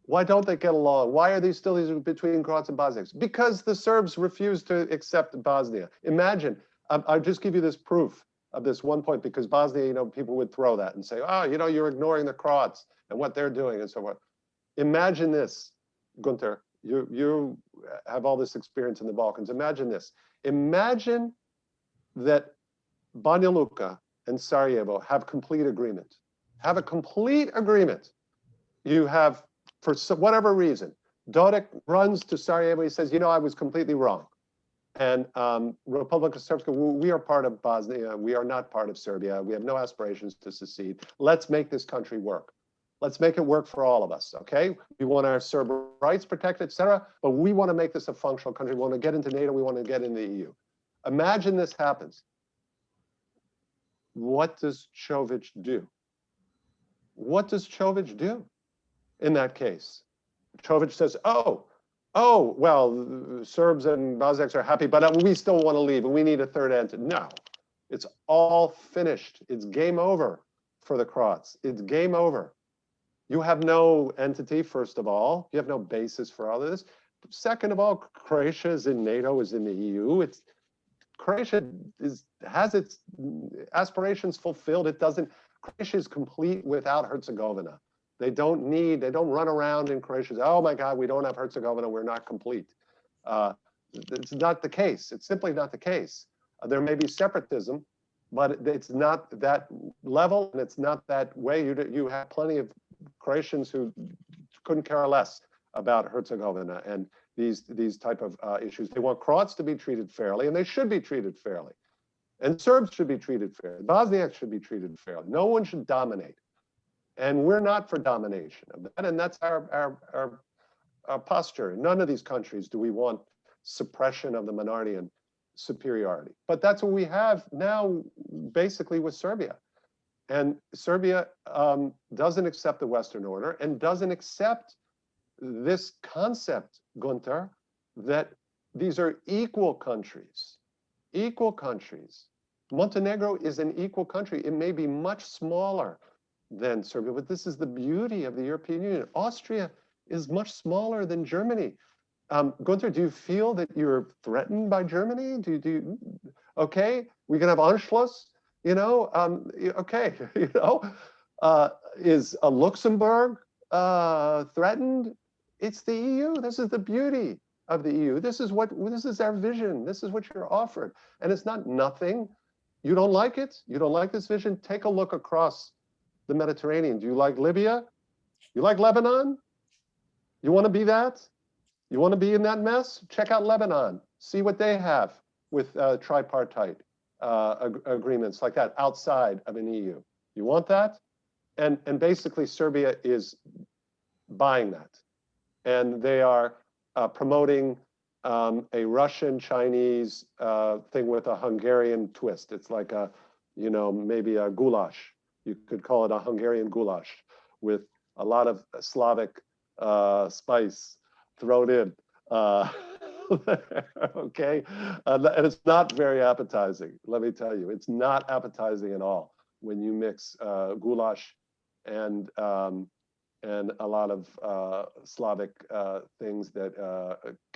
Why don't they get along? Why are these still between Croats and Bosniaks? Because the Serbs refuse to accept Bosnia. Imagine, I'll just give you this proof of this one point, because Bosnia, people would throw that and say, oh, you're ignoring the Croats and what they're doing and so forth. Imagine this, Gunther, you have all this experience in the Balkans. Imagine this. Imagine that Banja Luka and Sarajevo have complete agreement. Have a complete agreement. You have, for whatever reason, Dodik runs to Sarajevo. He says, I was completely wrong. And Republika Srpska, we are part of Bosnia. We are not part of Serbia. We have no aspirations to secede. Let's make this country work. Let's make it work for all of us, okay? We want our Serb rights protected, et cetera, but we want to make this a functional country. We want to get into NATO. We want to get into the EU. Imagine this happens. What does Čović do? What does Čović do in that case? Čović says, oh, well, Serbs and Bosniaks are happy, but we still want to leave, and we need a third entity. No, it's all finished. It's game over for the Croats. It's game over. You have no entity, first of all. You have no basis for all of this. Second of all, Croatia is in NATO, is in the EU. Croatia has its aspirations fulfilled. Croatia is complete without Herzegovina. They don't run around in Croatia, say, oh my God, we don't have Herzegovina, we're not complete. It's not the case. It's simply not the case. There may be separatism, but it's not that level, and it's not that way. You have plenty of Croatians who couldn't care less about Herzegovina and these type of issues. They want Croats to be treated fairly, and they should be treated fairly. And Serbs should be treated fairly. Bosniaks should be treated fairly. No one should dominate. And we're not for domination of that. And that's our posture. In none of these countries do we want suppression of the minority and superiority. But that's what we have now, basically, with Serbia. And Serbia doesn't accept the Western order and doesn't accept this concept, Gunther, that these are equal countries. Equal countries. Montenegro is an equal country. It may be much smaller than Serbia, but this is the beauty of the European Union. Austria is much smaller than Germany. Gunther, do you feel that you're threatened by Germany? Okay, we can have Anschluss, you know, okay, you know, is Luxembourg threatened? It's the EU. This is the beauty of the EU. This is our vision. This is what you're offered. And it's not nothing. You don't like it? You don't like this vision? Take a look across the Mediterranean. Do you like Libya? You like Lebanon? You want to be that? You want to be in that mess? Check out Lebanon. See what they have with tripartite agreements like that outside of an EU. You want that? And basically Serbia is buying that. And they are promoting a Russian-Chinese thing with a Hungarian twist. It's like a, you know, maybe a goulash. You could call it a Hungarian goulash with a lot of Slavic spice thrown in. Okay, and it's not very appetizing. Let me tell you, it's not appetizing at all when you mix goulash and a lot of Slavic things that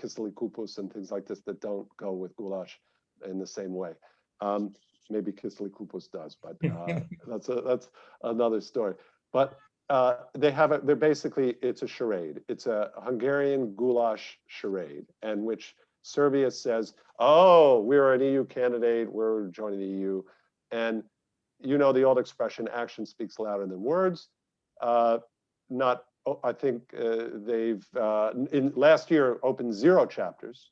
kiseli kupus and things like this that don't go with goulash in the same way. Maybe kiseli kupus does, but that's another story. But they're basically, it's a charade. It's a Hungarian goulash charade, and which Serbia says, oh, we're an EU candidate, we're joining the EU. And you know the old expression, action speaks louder than words. I think they've, in last year, opened 0 chapters.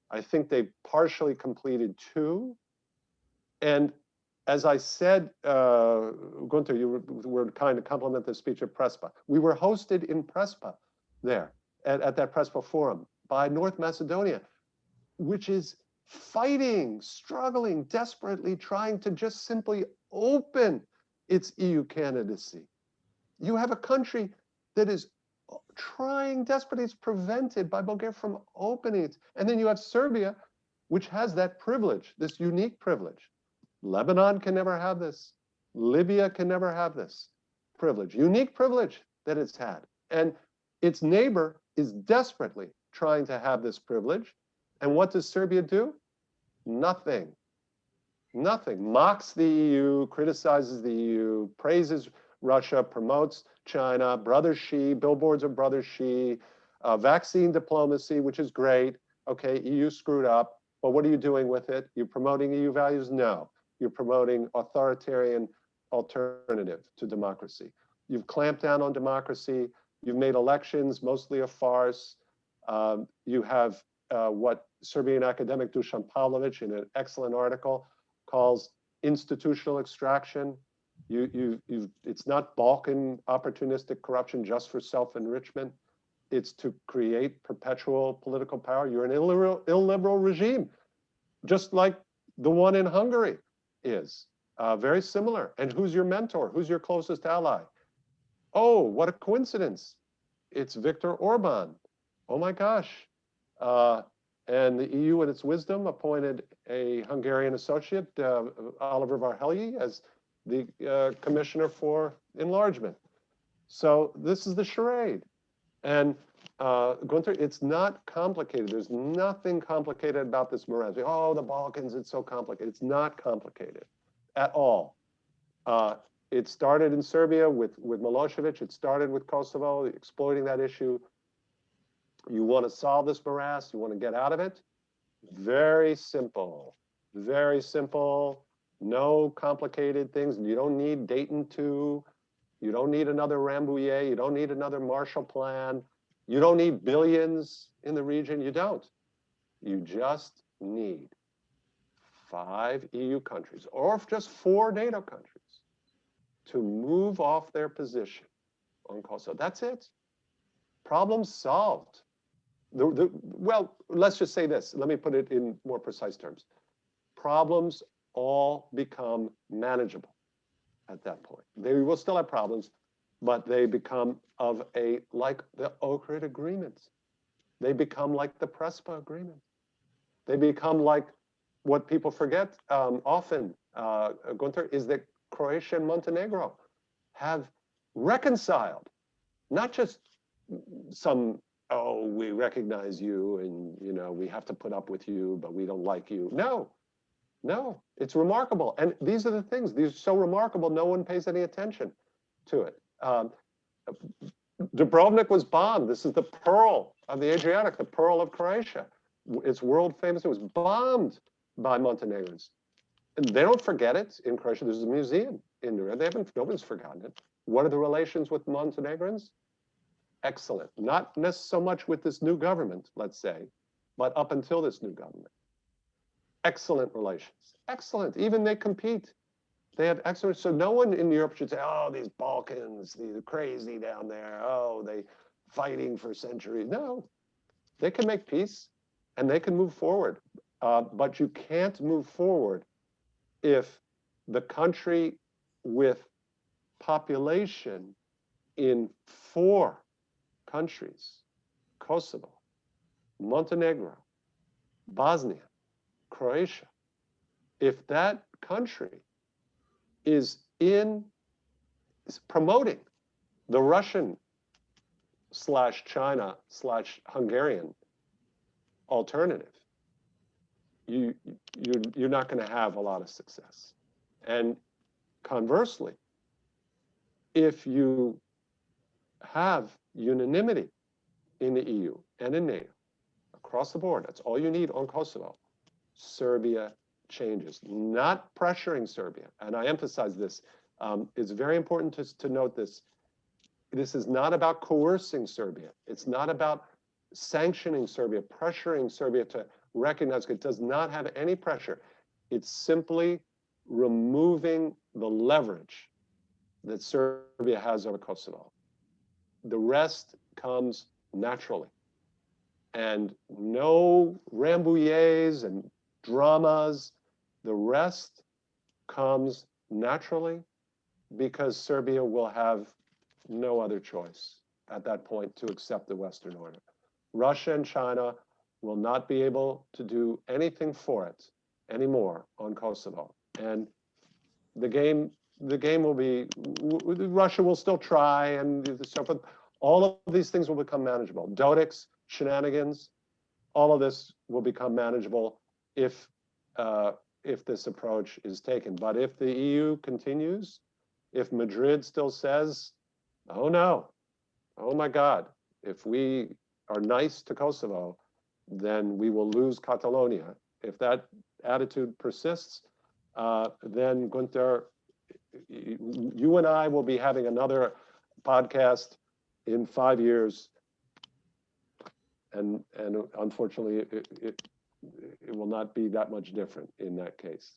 I think they partially completed 2. And as I said, Gunther, you were kind to compliment the speech at Prespa. We were hosted in Prespa there, at that Prespa forum by North Macedonia, which is fighting, struggling, desperately trying to just simply open its EU candidacy. You have a country that is trying desperately, it's prevented by Bulgaria from opening it. And then you have Serbia, which has that privilege, this unique privilege. Lebanon can never have this. Libya can never have this privilege, unique privilege that it's had. And its neighbor is desperately trying to have this privilege. And what does Serbia do? Nothing. Nothing. Mocks the EU, criticizes the EU, praises Russia, promotes China, brother Xi, billboards of brother Xi, vaccine diplomacy, which is great. Okay, EU screwed up, but what are you doing with it? You're promoting EU values? No. You're promoting authoritarian alternative to democracy. You've clamped down on democracy. You've made elections mostly a farce. You have what Serbian academic Dusan Pavlovic, in an excellent article, calls institutional extraction. It's not Balkan opportunistic corruption just for self-enrichment. It's to create perpetual political power. You're an illiberal regime, just like the one in Hungary is. Very similar. And who's your mentor? Who's your closest ally? Oh, what a coincidence. It's Viktor Orban. Oh my gosh. And the EU, in its wisdom, appointed a Hungarian associate, Oliver Varhelyi, as the commissioner for enlargement. So this is the charade. And Gunther, it's not complicated. There's nothing complicated about this morass. Oh, the Balkans, it's so complicated. It's not complicated at all. It started in Serbia with Milosevic. It started with Kosovo, exploiting that issue. You want to solve this morass, you want to get out of it? Very simple. Very simple. No complicated things. You don't need Dayton II. You don't need another Rambouillet. You don't need another Marshall Plan. You don't need billions in the region. You don't. You just need 5 EU countries, or just 4 NATO countries, to move off their position on Kosovo. That's it. Problem solved. Well, let's just say this. Let me put it in more precise terms. Problems all become manageable at that point. They will still have problems, but they become like the Ohrid agreements. They become like the Prespa agreement. They become like what people forget often, Gunther, is that Croatia and Montenegro have reconciled, not just some, oh, we recognize you and we have to put up with you, but we don't like you. No, it's remarkable. And these are the things, these are so remarkable, no one pays any attention to it. Dubrovnik was bombed. This is the pearl of the Adriatic, the pearl of Croatia. It's world famous. It was bombed by Montenegrins. And they don't forget it in Croatia. There's a museum in there. Nobody's forgotten it. What are the relations with Montenegrins? Excellent. Not so much with this new government, let's say, but up until this new government. Excellent relations. Excellent. Even they compete. They have excellent. So no one in Europe should say, oh, these Balkans, they're crazy down there. Oh, they fighting for centuries. No, they can make peace and they can move forward. But you can't move forward if the country with population in 4 countries, Kosovo, Montenegro, Bosnia, Croatia, if that country is promoting the Russian / China / Hungarian alternative, you're not going to have a lot of success. And conversely, if you have unanimity in the EU and in NATO across the board, that's all you need on Kosovo, Serbia changes, not pressuring Serbia. And I emphasize this. It's very important to note this. This is not about coercing Serbia. It's not about sanctioning Serbia, pressuring Serbia to recognize it. Does not have any pressure. It's simply removing the leverage that Serbia has over Kosovo. The rest comes naturally. And no Rambouillets and dramas. The rest comes naturally because Serbia will have no other choice at that point to accept the Western order. Russia and China will not be able to do anything for it anymore on Kosovo. And the game will be, Russia will still try and so forth. All of these things will become manageable. Dodic's, shenanigans, all of this will become manageable if this approach is taken. But if the EU continues, if Madrid still says, oh no, oh my God, if we are nice to Kosovo, then we will lose Catalonia. If that attitude persists, then Gunther, you and I will be having another podcast in 5 years. And unfortunately, it will not be that much different in that case.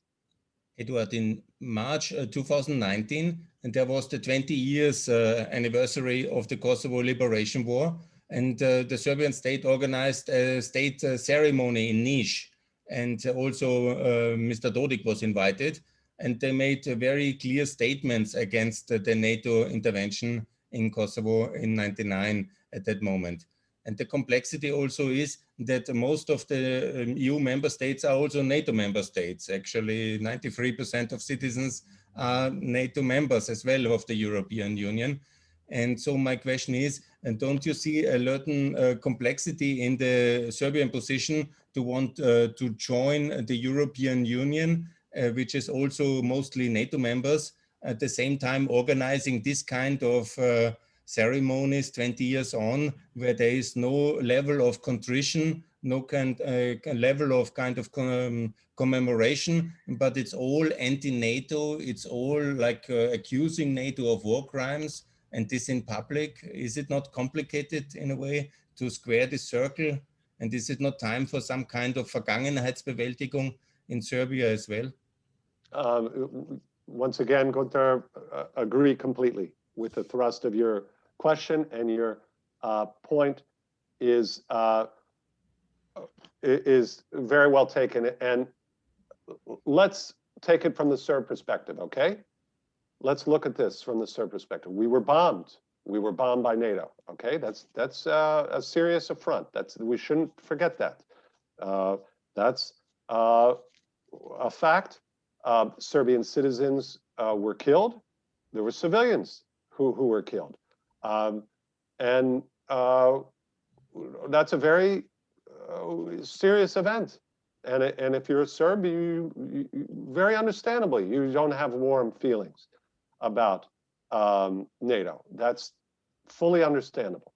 Edward, in March 2019, and there was the 20 years anniversary of the Kosovo Liberation War, and the Serbian state organized a state ceremony in Niš, and also Mr. Dodik was invited, and they made very clear statements against the NATO intervention in Kosovo in '99 at that moment. And the complexity also is that most of the EU member states are also NATO member states. Actually, 93% of citizens are NATO members as well of the European Union. And so my question is, don't you see a certain complexity in the Serbian position to want to join the European Union, which is also mostly NATO members, at the same time organizing this kind of ceremonies 20 years on, where there is no level of contrition, no level of commemoration, but it's all anti-NATO, it's all like accusing NATO of war crimes, and this in public. Is it not complicated in a way to square this circle? And is it not time for some kind of Vergangenheitsbewältigung in Serbia as well? Once again, Gunther, agree completely with the thrust of your question, and your point is is very well taken. And let's take it from the Serb perspective, okay? Let's look at this from the Serb perspective. We were bombed. We were bombed by NATO. Okay, that's a serious affront. We shouldn't forget that. That's a fact. Serbian citizens were killed. There were civilians who were killed, and that's a very serious event. And if you're a Serb, you very understandably, you don't have warm feelings about NATO. That's fully understandable.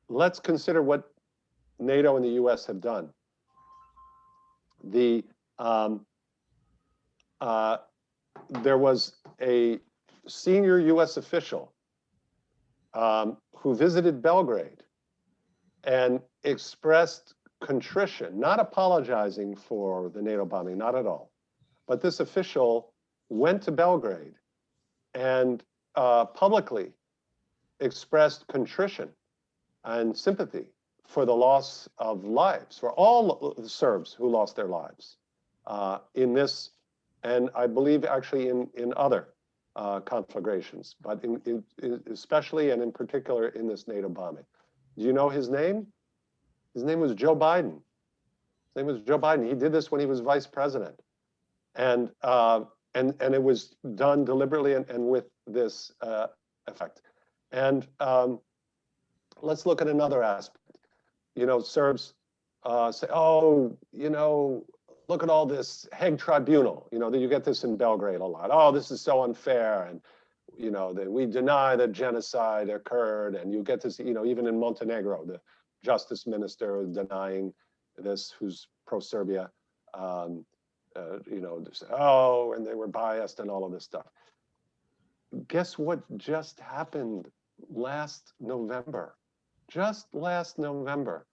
Let's consider what NATO and the US have done. There was a senior US official who visited Belgrade and expressed contrition, not apologizing for the NATO bombing, not at all. But this official went to Belgrade and publicly expressed contrition and sympathy for the loss of lives, for all the Serbs who lost their lives in this, and I believe actually in other conflagrations, but especially and in particular in this NATO bombing. Do you know his name? His name was Joe Biden. His name was Joe Biden. He did this when he was vice president. And it was done deliberately and with this effect. And let's look at another aspect. You know, Serbs say, oh, you know, look at all this Hague Tribunal. You know, that you get this in Belgrade a lot. Oh, this is so unfair. And, you know, that we deny that genocide occurred. And you get this, you know, even in Montenegro, the justice minister is denying this, who's pro-Serbia. You know, say, oh, and they were biased and all of this stuff. Guess what just happened last November? Just last November,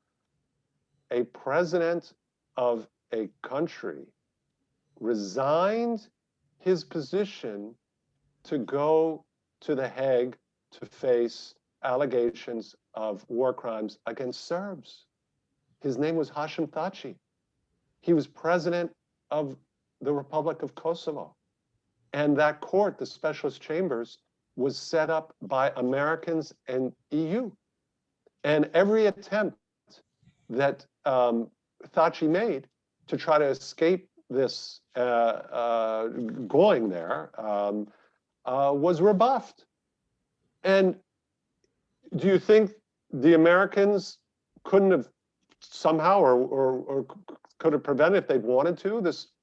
a president of a country resigned his position to go to The Hague to face allegations of war crimes against Serbs. His name was Hashim Thaci. He was president of the Republic of Kosovo. And that court, the specialist chambers, was set up by Americans and EU. And every attempt that Thaci made to try to escape this going there was rebuffed. And do you think the Americans couldn't have somehow or could have prevented, if they'd wanted to, this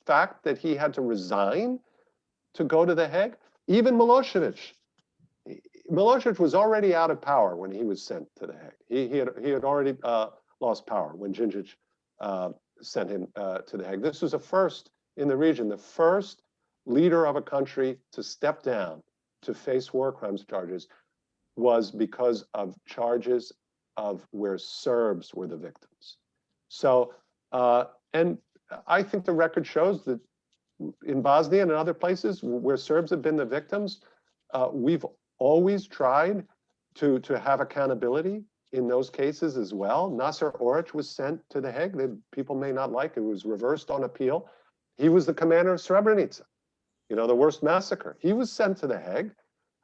fact that he had to resign to go to The Hague? Even Milosevic was already out of power when he was sent to The Hague. He had already lost power when Djindjic sent him to The Hague. This was a first in the region, the first leader of a country to step down to face war crimes charges was because of charges of where Serbs were the victims. So, and I think the record shows that in Bosnia and other places where Serbs have been the victims, we've always tried to have accountability in those cases as well. Nasser Oric was sent to The Hague. People may not like it. It was reversed on appeal. He was the commander of Srebrenica, you know, the worst massacre. He was sent to The Hague.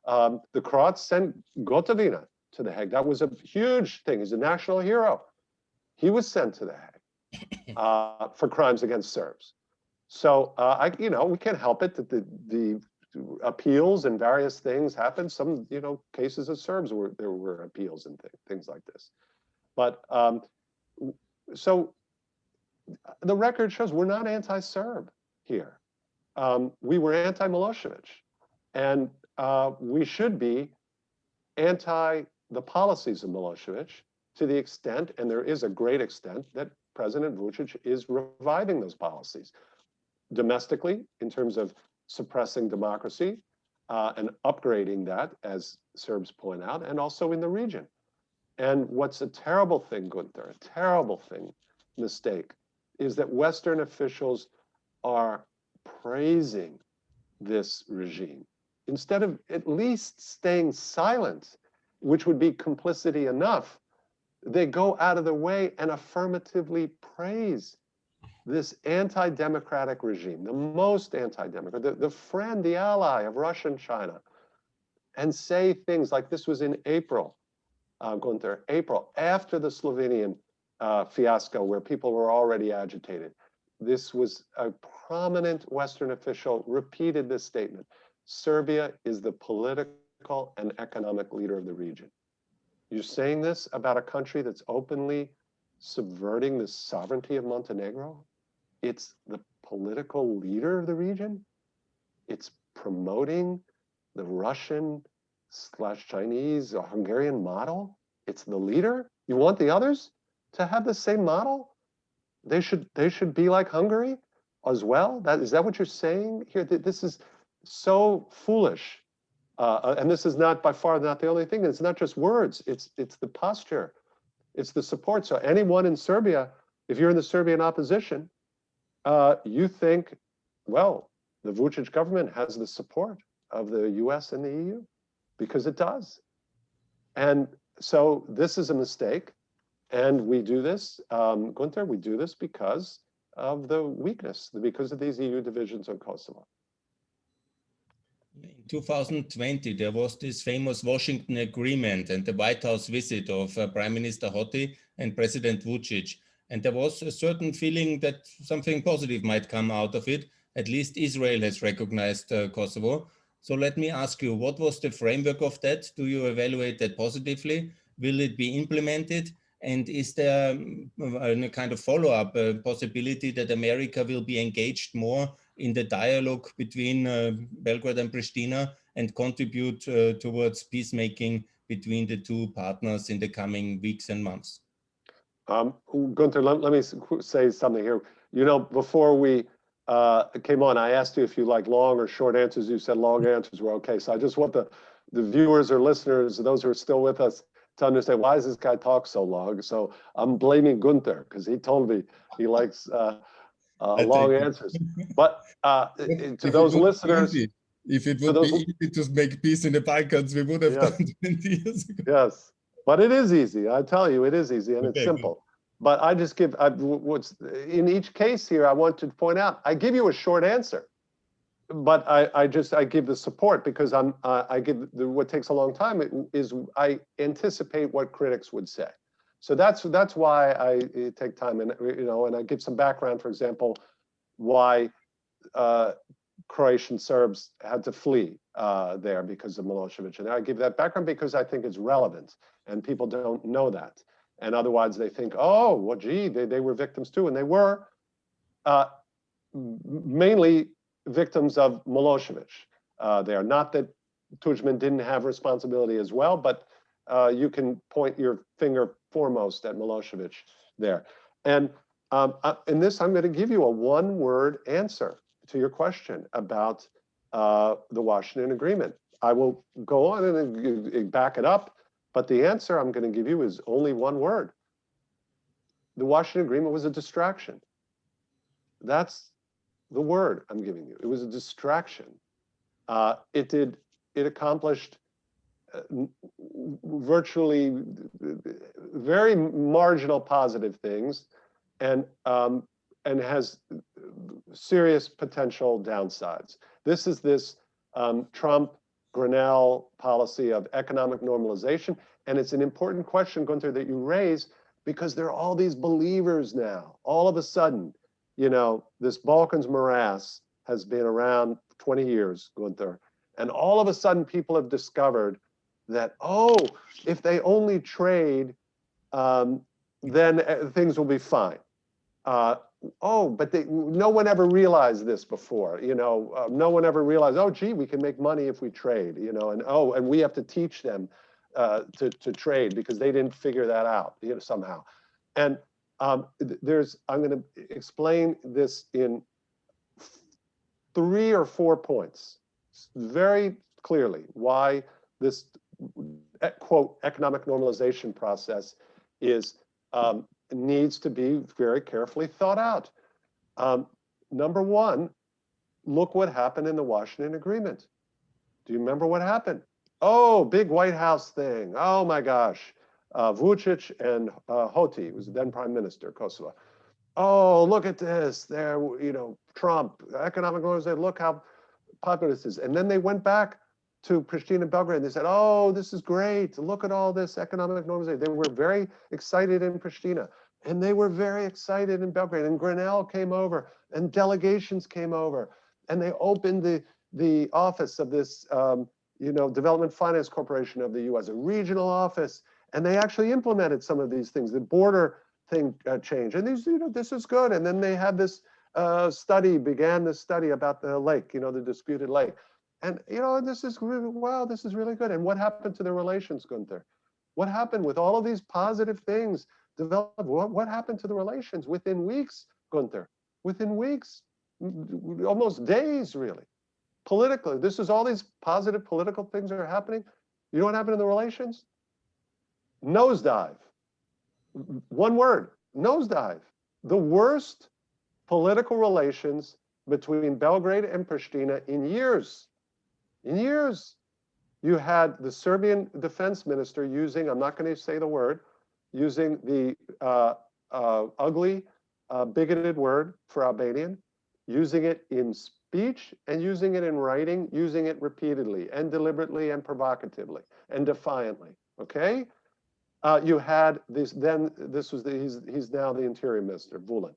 The Croats sent Gotovina to The Hague. That was a huge thing. He's a national hero. He was sent to The Hague for crimes against Serbs. So, you know, we can't help it that the appeals and various things happen. Some, you know, cases of Serbs there were appeals and things like this. But so the record shows we're not anti-Serb here. We were anti-Milosevic, and we should be anti the policies of Milosevic to the extent, and there is a great extent, that President Vučić is reviving those policies domestically in terms of suppressing democracy and upgrading that, as Serbs point out, and also in the region. And what's a terrible thing, Gunther, a terrible thing, mistake, is that Western officials are praising this regime instead of at least staying silent, which would be complicity enough they go out of their way and affirmatively praise this anti-democratic regime, the most anti-democratic, the friend, the ally of Russia and China, and say things like this was in April, Gunther, April, after the Slovenian fiasco where people were already agitated. This was a prominent Western official repeated this statement. Serbia is the political and economic leader of the region. You're saying this about a country that's openly subverting the sovereignty of Montenegro? It's the political leader of the region? It's promoting the Russian / Chinese or Hungarian model? It's the leader? You want the others to have the same model? They should be like Hungary as well? Is that what you're saying here? This is so foolish. And this is not by far not the only thing. It's not just words. It's the posture. It's the support. So anyone in Serbia, if you're in the Serbian opposition, you think, well, the Vučić government has the support of the US and the EU because it does. And so this is a mistake. And we do this, Gunther, we do this because of the weakness, because of these EU divisions on Kosovo. In 2020, there was this famous Washington agreement and the White House visit of Prime Minister Hoti and President Vučić. And there was a certain feeling that something positive might come out of it. At least Israel has recognized Kosovo. So let me ask you, what was the framework of that? Do you evaluate that positively? Will it be implemented? And is there a kind of follow-up possibility that America will be engaged more in the dialogue between Belgrade and Pristina and contribute towards peacemaking between the two partners in the coming weeks and months? Gunther, let me say something here. You know, before we came on, I asked you if you like long or short answers. You said long answers were okay. So I just want the viewers or listeners, those who are still with us, to understand, why does this guy talk so long? So I'm blaming Gunther because he told me he likes long answers. But to those listeners, if it would be easy to make peace in the Balkans, we would have done 20 years ago. Yes, but it is easy. I tell you, it is easy and it's simple. But I just give, what's in each case here, I want to point out, I give you a short answer. But I give the support because I give what takes a long time is I anticipate what critics would say. So that's why I take time and and I give some background, for example, why Croatian Serbs had to flee there because of Milosevic. And I give that background because I think it's relevant and people don't know that. And otherwise they think, oh, well, gee, they were victims too. And they were mainly victims of Milosevic. They are not that Tudjman didn't have responsibility as well, but you can point your finger foremost at Milosevic there. And in this, I'm going to give you a one-word answer to your question about the Washington Agreement. I will go on and back it up, but the answer I'm going to give you is only one word. The Washington Agreement was a distraction. That's the word I'm giving you. It was a distraction. It accomplished virtually very marginal positive things, and has serious potential downsides. This is this Trump-Grenell policy of economic normalization, and it's an important question, Gunther, that you raise, because there are all these believers now. All of a sudden, this Balkans morass has been around 20 years, Gunther, and all of a sudden people have discovered that, oh, if they only trade, then things will be fine. Oh, but no one ever realized this before. No one ever realized, oh, gee, we can make money if we trade, and we have to teach them to trade because they didn't figure that out, somehow. And I'm going to explain this in 3 or 4 points very clearly why this quote economic normalization process needs to be very carefully thought out. Number one, look what happened in the Washington Agreement. Do you remember what happened? Oh, big White House thing. Oh my gosh. Vučić and Hoti, who was then prime minister, Kosovo. Oh, look at this. There, Trump, economic normalization, look how popular this is. And then they went back to Pristina and Belgrade and they said, oh, this is great. Look at all this economic normalization. They were very excited in Pristina and they were very excited in Belgrade. And Grenell came over and delegations came over and they opened the office of this Development Finance Corporation of the US, a regional office. And they actually implemented some of these things. The border thing changed. And these, this is good. And then they had this began this study about the lake, the disputed lake. And, this is really, wow, this is really good. And what happened to the relations, Gunther? What happened with all of these positive things developed? What happened to the relations within weeks, Gunther? Within weeks, almost days, really. Politically, this is all these positive political things that are happening. You know what happened in the relations? Nosedive. One word, nosedive. The worst political relations between Belgrade and Pristina in years. In years. You had the Serbian defense minister using, I'm not going to say the word, using the ugly, bigoted word for Albanian, using it in speech and using it in writing, using it repeatedly and deliberately and provocatively and defiantly, okay? You had this, he's now the interior minister, Vulin,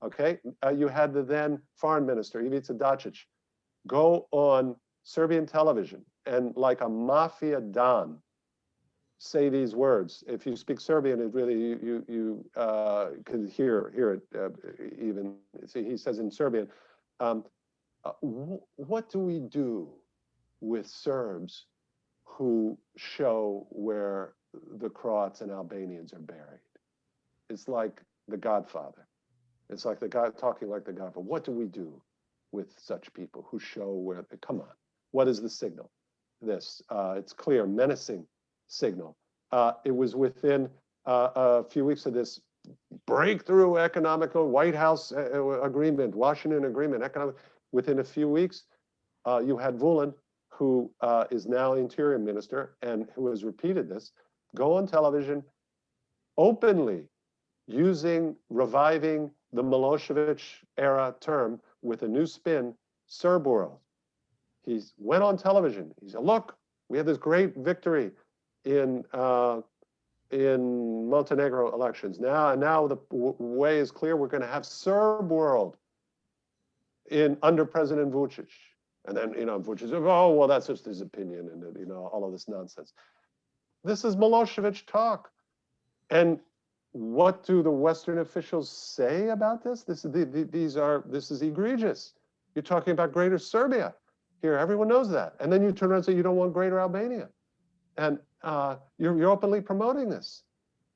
okay? You had the then foreign minister, Ivica Dačić, go on Serbian television and like a mafia don say these words. If you speak Serbian, it really, you can hear it even. See, he says in Serbian, what do we do with Serbs who show where the Croats and Albanians are buried? It's like the Godfather. It's like the guy talking like the Godfather. What do we do with such people who show where they come on? What is the signal? This, it's clear, menacing signal. It was within a few weeks of this breakthrough economic White House agreement, Washington agreement, economic. Within a few weeks, you had Vulin, who is now interior minister and who has repeated this, go on television openly reviving the Milosevic era term with a new spin, Serb world. He went on television. He said, look, we had this great victory in Montenegro elections. Now the way is clear. We're going to have Serb world under President Vučić. And then, Vučić, oh, well, that's just his opinion and, all of this nonsense. This is Milosevic talk. And what do the Western officials say about this? This is egregious. You're talking about Greater Serbia. Here, everyone knows that. And then you turn around and say you don't want Greater Albania. And you're openly promoting this.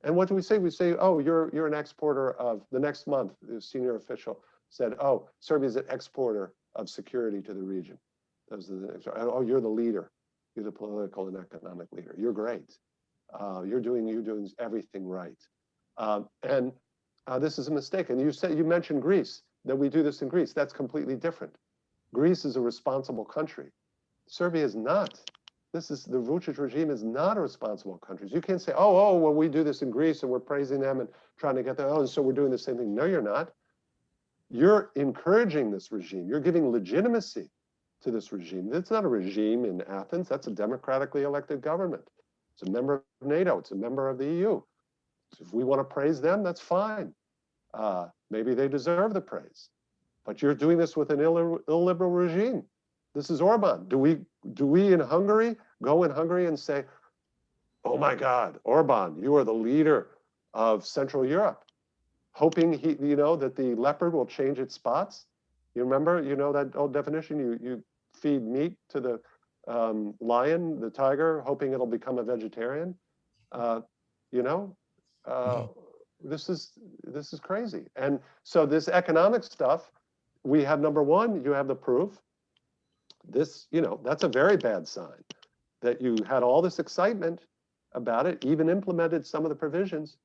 And what do we say? We say, oh, you're an exporter of, the next month, the senior official said, oh, Serbia's an exporter of security to the region. Oh, you're the leader. You're the political and economic leader. You're great. You're doing everything right. And this is a mistake. And you mentioned Greece, that we do this in Greece. That's completely different. Greece is a responsible country. Serbia is not. The Vučić regime is not a responsible country. You can't say, well, we do this in Greece and we're praising them and trying to get them, and so we're doing the same thing. No, you're not. You're encouraging this regime. You're giving legitimacy to this regime. It's not a regime in Athens. That's a democratically elected government. It's a member of NATO. It's a member of the EU. So if we want to praise them, that's fine. Maybe they deserve the praise. But you're doing this with an illiberal regime. This is Orban. Do we in Hungary go in Hungary and say, oh my God, Orban, you are the leader of Central Europe, hoping that the leopard will change its spots? You remember, that old definition, you feed meat to the lion, the tiger, hoping it'll become a vegetarian. This is crazy. And so this economic stuff, we have, number one, you have the proof. This, that's a very bad sign that you had all this excitement about it, even implemented some of the provisions,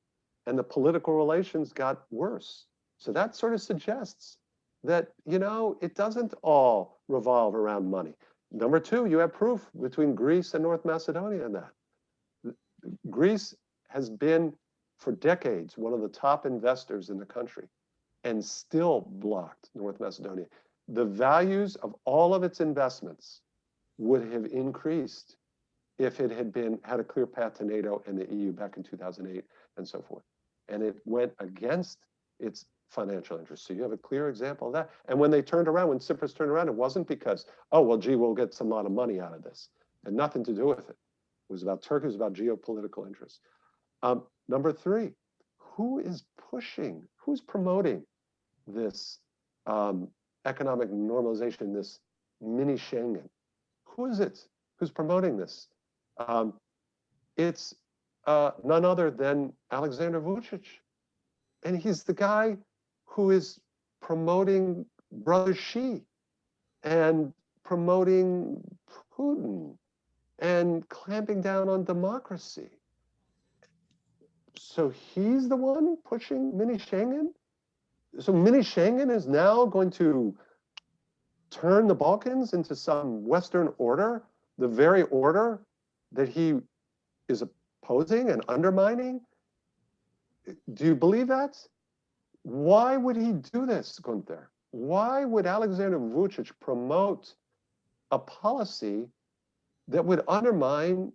and the political relations got worse. So that sort of suggests that, it doesn't all revolve around money. Number two, you have proof between Greece and North Macedonia in that. Greece has been for decades one of the top investors in the country and still blocked North Macedonia. The values of all of its investments would have increased if it had a clear path to NATO and the EU back in 2008 and so forth. And it went against its financial interests. So you have a clear example of that. And when they turned around, when Cyprus turned around, it wasn't because, oh, well, gee, we'll get some lot of money out of this. It had nothing to do with it. It was about Turkey, it was about geopolitical interests. Number three, who's promoting this economic normalization, this mini Schengen? Who is it who's promoting this? It's none other than Alexander Vucic. And he's the guy who is promoting Brother Xi and promoting Putin and clamping down on democracy. So he's the one pushing mini Schengen? So mini Schengen is now going to turn the Balkans into some Western order, the very order that he is opposing and undermining? Do you believe that? Why would he do this, Gunther? Why would Alexander Vucic promote a policy that would undermine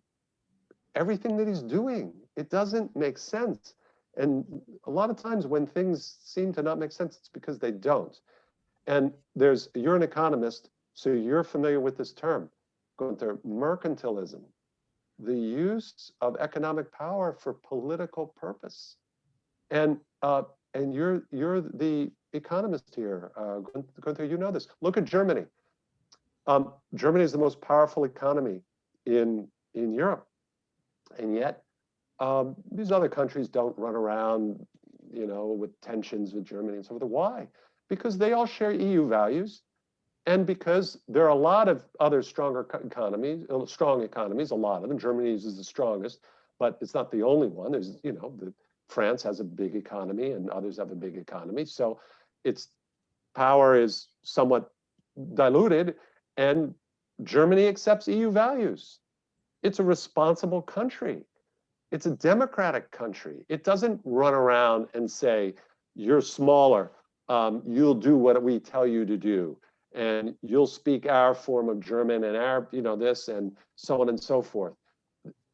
everything that he's doing? It doesn't make sense. And a lot of times when things seem to not make sense, it's because they don't. And you're an economist, so you're familiar with this term, Gunther, mercantilism, the use of economic power for political purpose. And you're the economist here, Gunther, you know this. Look at Germany. Germany is the most powerful economy in Europe. And yet, these other countries don't run around, with tensions with Germany and so forth. Why? Because they all share EU values, and because there are a lot of other strong economies, a lot of them. Germany's is the strongest, but it's not the only one. There's, France has a big economy and others have a big economy. So its power is somewhat diluted, and Germany accepts EU values. It's a responsible country. It's a democratic country. It doesn't run around and say, you're smaller, you'll do what we tell you to do, and you'll speak our form of German and our, this and so on and so forth.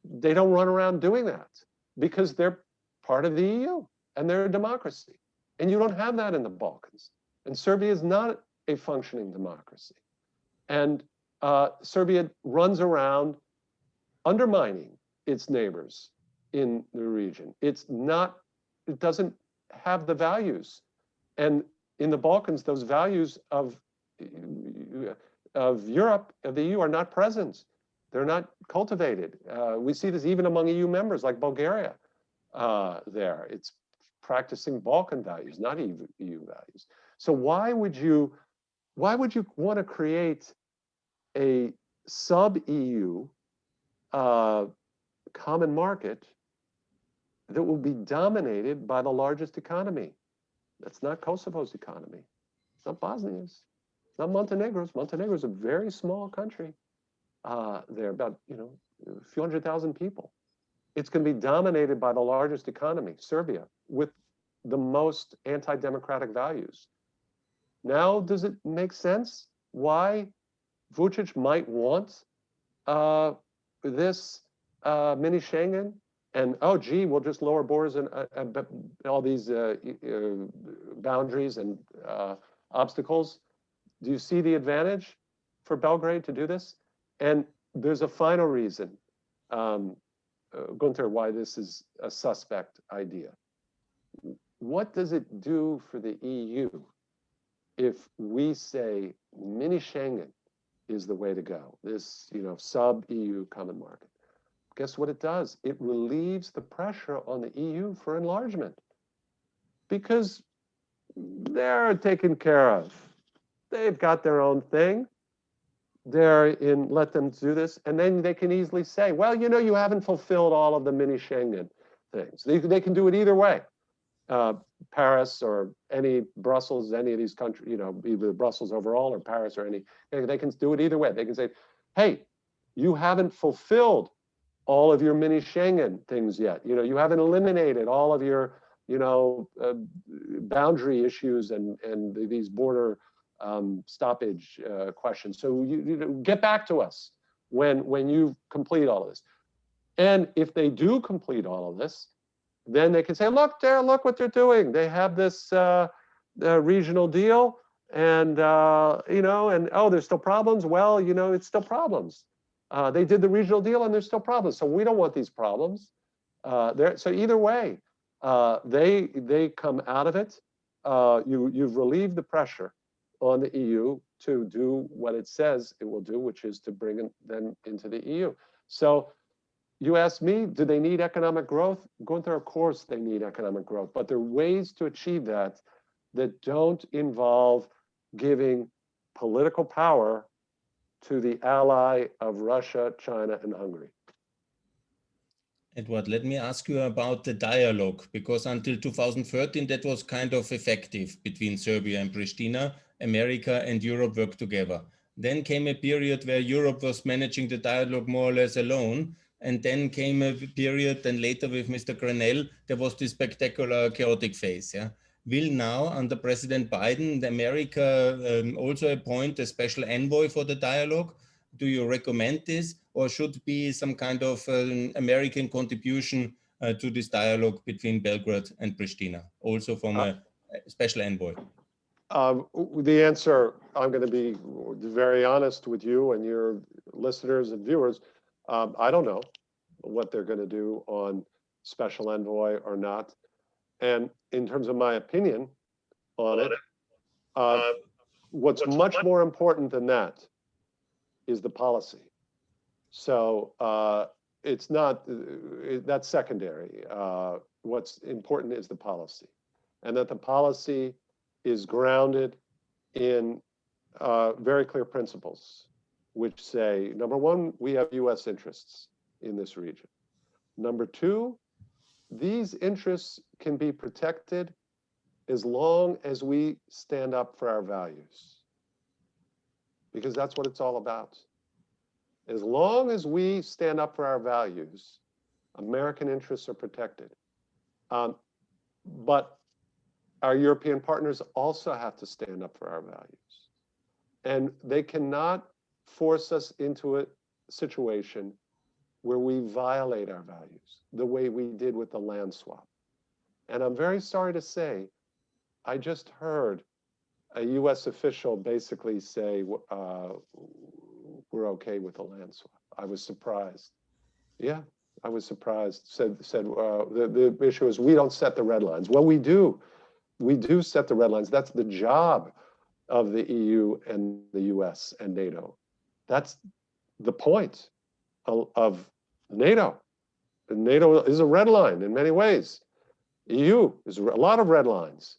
They don't run around doing that because they're part of the EU and they're a democracy. And you don't have that in the Balkans. And Serbia is not a functioning democracy. And Serbia runs around undermining its neighbors in the region. It doesn't have the values. And in the Balkans, those values of Europe, of the EU, are not present. They're not cultivated. We see this even among EU members like Bulgaria there. It's practicing Balkan values, not EU values. So why would you want to create a sub-EU common market that will be dominated by the largest economy? That's not Kosovo's economy. It's not Bosnia's. It's not Montenegro's. Montenegro is a very small country. They're about, a few 100,000 people. It's going to be dominated by the largest economy, Serbia, with the most anti-democratic values. Now, does it make sense why Vucic might want this mini Schengen? And, oh, gee, we'll just lower borders and all these boundaries and obstacles. Do you see the advantage for Belgrade to do this? And there's a final reason, Gunther, why this is a suspect idea. What does it do for the EU if we say mini Schengen is the way to go, this sub-EU common market? Guess what it does? It relieves the pressure on the EU for enlargement because they're taken care of. They've got their own thing. Let them do this. And then they can easily say, well, you haven't fulfilled all of the mini Schengen things. They can do it either way. Paris or Brussels, any of these countries, either Brussels overall or Paris or they can do it either way. They can say, hey, you haven't fulfilled all of your mini Schengen things yet. You haven't eliminated all of your, boundary issues and these border stoppage questions. So you get back to us when you complete all of this. And if they do complete all of this, then they can say, look there, look what they're doing. They have this regional deal, and and oh, there's still problems. Well, it's still problems. They did the regional deal, and there's still problems. So we don't want these problems. So either way, they come out of it. You've relieved the pressure on the EU to do what it says it will do, which is to bring them into the EU. So you asked me, do they need economic growth? Gunther, of course they need economic growth, but there are ways to achieve that don't involve giving political power to the ally of Russia, China, and Hungary. Edward, let me ask you about the dialogue, because until 2013, that was kind of effective between Serbia and Pristina. America and Europe worked together. Then came a period where Europe was managing the dialogue more or less alone. And then came a period, and later with Mr. Grenell, there was this spectacular chaotic phase. Yeah? Will now, under President Biden, America also appoint a special envoy for the dialogue? Do you recommend this, or should be some kind of American contribution to this dialogue between Belgrade and Pristina, also from a special envoy? The answer, I'm going to be very honest with you and your listeners and viewers. I don't know what they're going to do on special envoy or not. And in terms of my opinion on it, what's much more important than that is the policy. So it's not, that's secondary. What's important is the policy, and that the policy is grounded in very clear principles, which say, number one, we have US interests in this region. Number two, these interests can be protected as long as we stand up for our values, because that's what it's all about. As long as we stand up for our values, American interests are protected. But our European partners also have to stand up for our values. And they cannot force us into a situation where we violate our values the way we did with the land swap. And I'm very sorry to say, I just heard a US official basically say, we're okay with the land swap. I was surprised. Yeah, I was surprised. Said the issue is we don't set the red lines. Well, we do. We do set the red lines. That's the job of the EU and the US and NATO. That's the point of NATO. NATO is a red line in many ways. EU is a lot of red lines.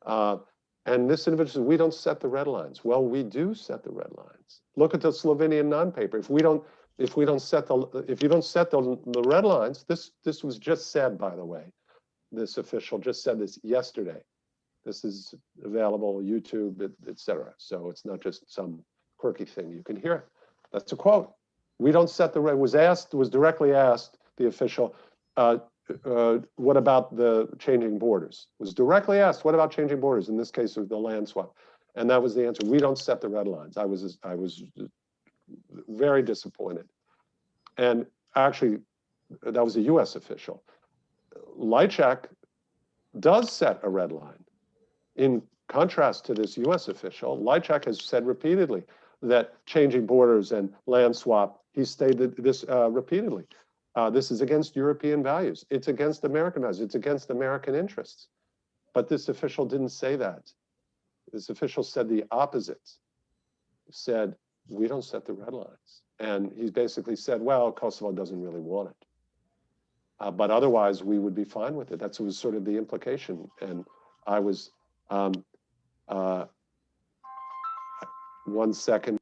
And this individual says, we don't set the red lines. Well, we do set the red lines. Look at the Slovenian non-paper. If you don't set the red lines, this was just said, by the way. This official just said this yesterday. This is available on YouTube, etc. So it's not just some quirky thing. You can hear it. That's a quote. We don't set the red. Was directly asked the official, what about the changing borders? Was directly asked, what about changing borders? In this case, of the land swap, and that was the answer. We don't set the red lines. I was very disappointed, and actually, that was a U.S. official. Lychak does set a red line. In contrast to this U.S. official, Lychak has said repeatedly that changing borders and land swap, he stated this repeatedly. This is against European values. It's against American values. It's against American interests. But this official didn't say that. This official said the opposite. He said, we don't set the red lines. And he basically said, well, Kosovo doesn't really want it. But otherwise, we would be fine with it. That was sort of the implication. And I was, 1 second.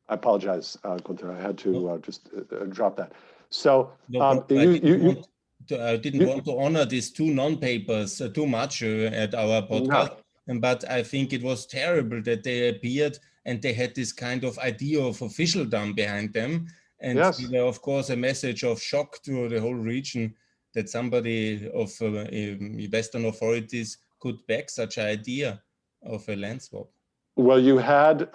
I apologize, Gunther. I had to just drop that. So I didn't want to honor these two non-papers too much at our podcast, but I think it was terrible that they appeared and they had this kind of idea of officialdom behind them. And they were, of course, a message of shock to the whole region that somebody of Western authorities could back such an idea of a land swap. Well, you had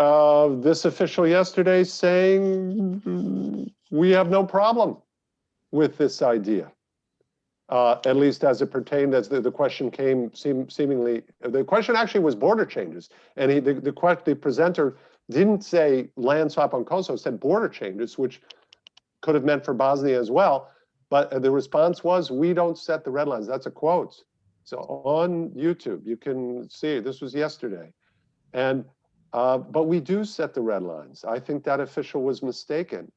this official yesterday saying we have no problem with this idea, at least as it pertained, as the question came, seemingly, the question actually was border changes. And the presenter didn't say land swap on Kosovo, said border changes, which could have meant for Bosnia as well. But the response was, we don't set the red lines. That's a quote. So on YouTube, you can see it. This was yesterday. And but we do set the red lines. I think that official was mistaken,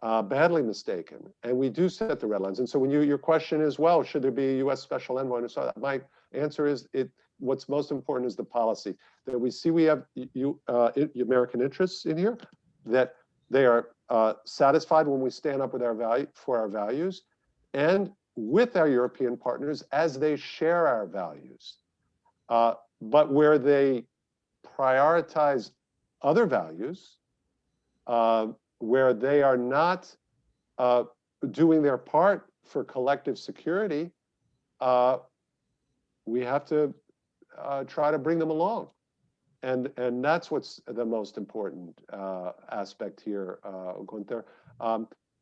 badly mistaken, and we do set the red lines. And so when your question is, well, should there be a U.S. special envoy? So my answer is, what's most important is the policy that we see. We have American interests in here, that they are satisfied when we stand up with for our values, and with our European partners as they share our values. But where they prioritize other values, where they are not doing their part for collective security, we have to try to bring them along. And that's what's the most important aspect here, Gunther.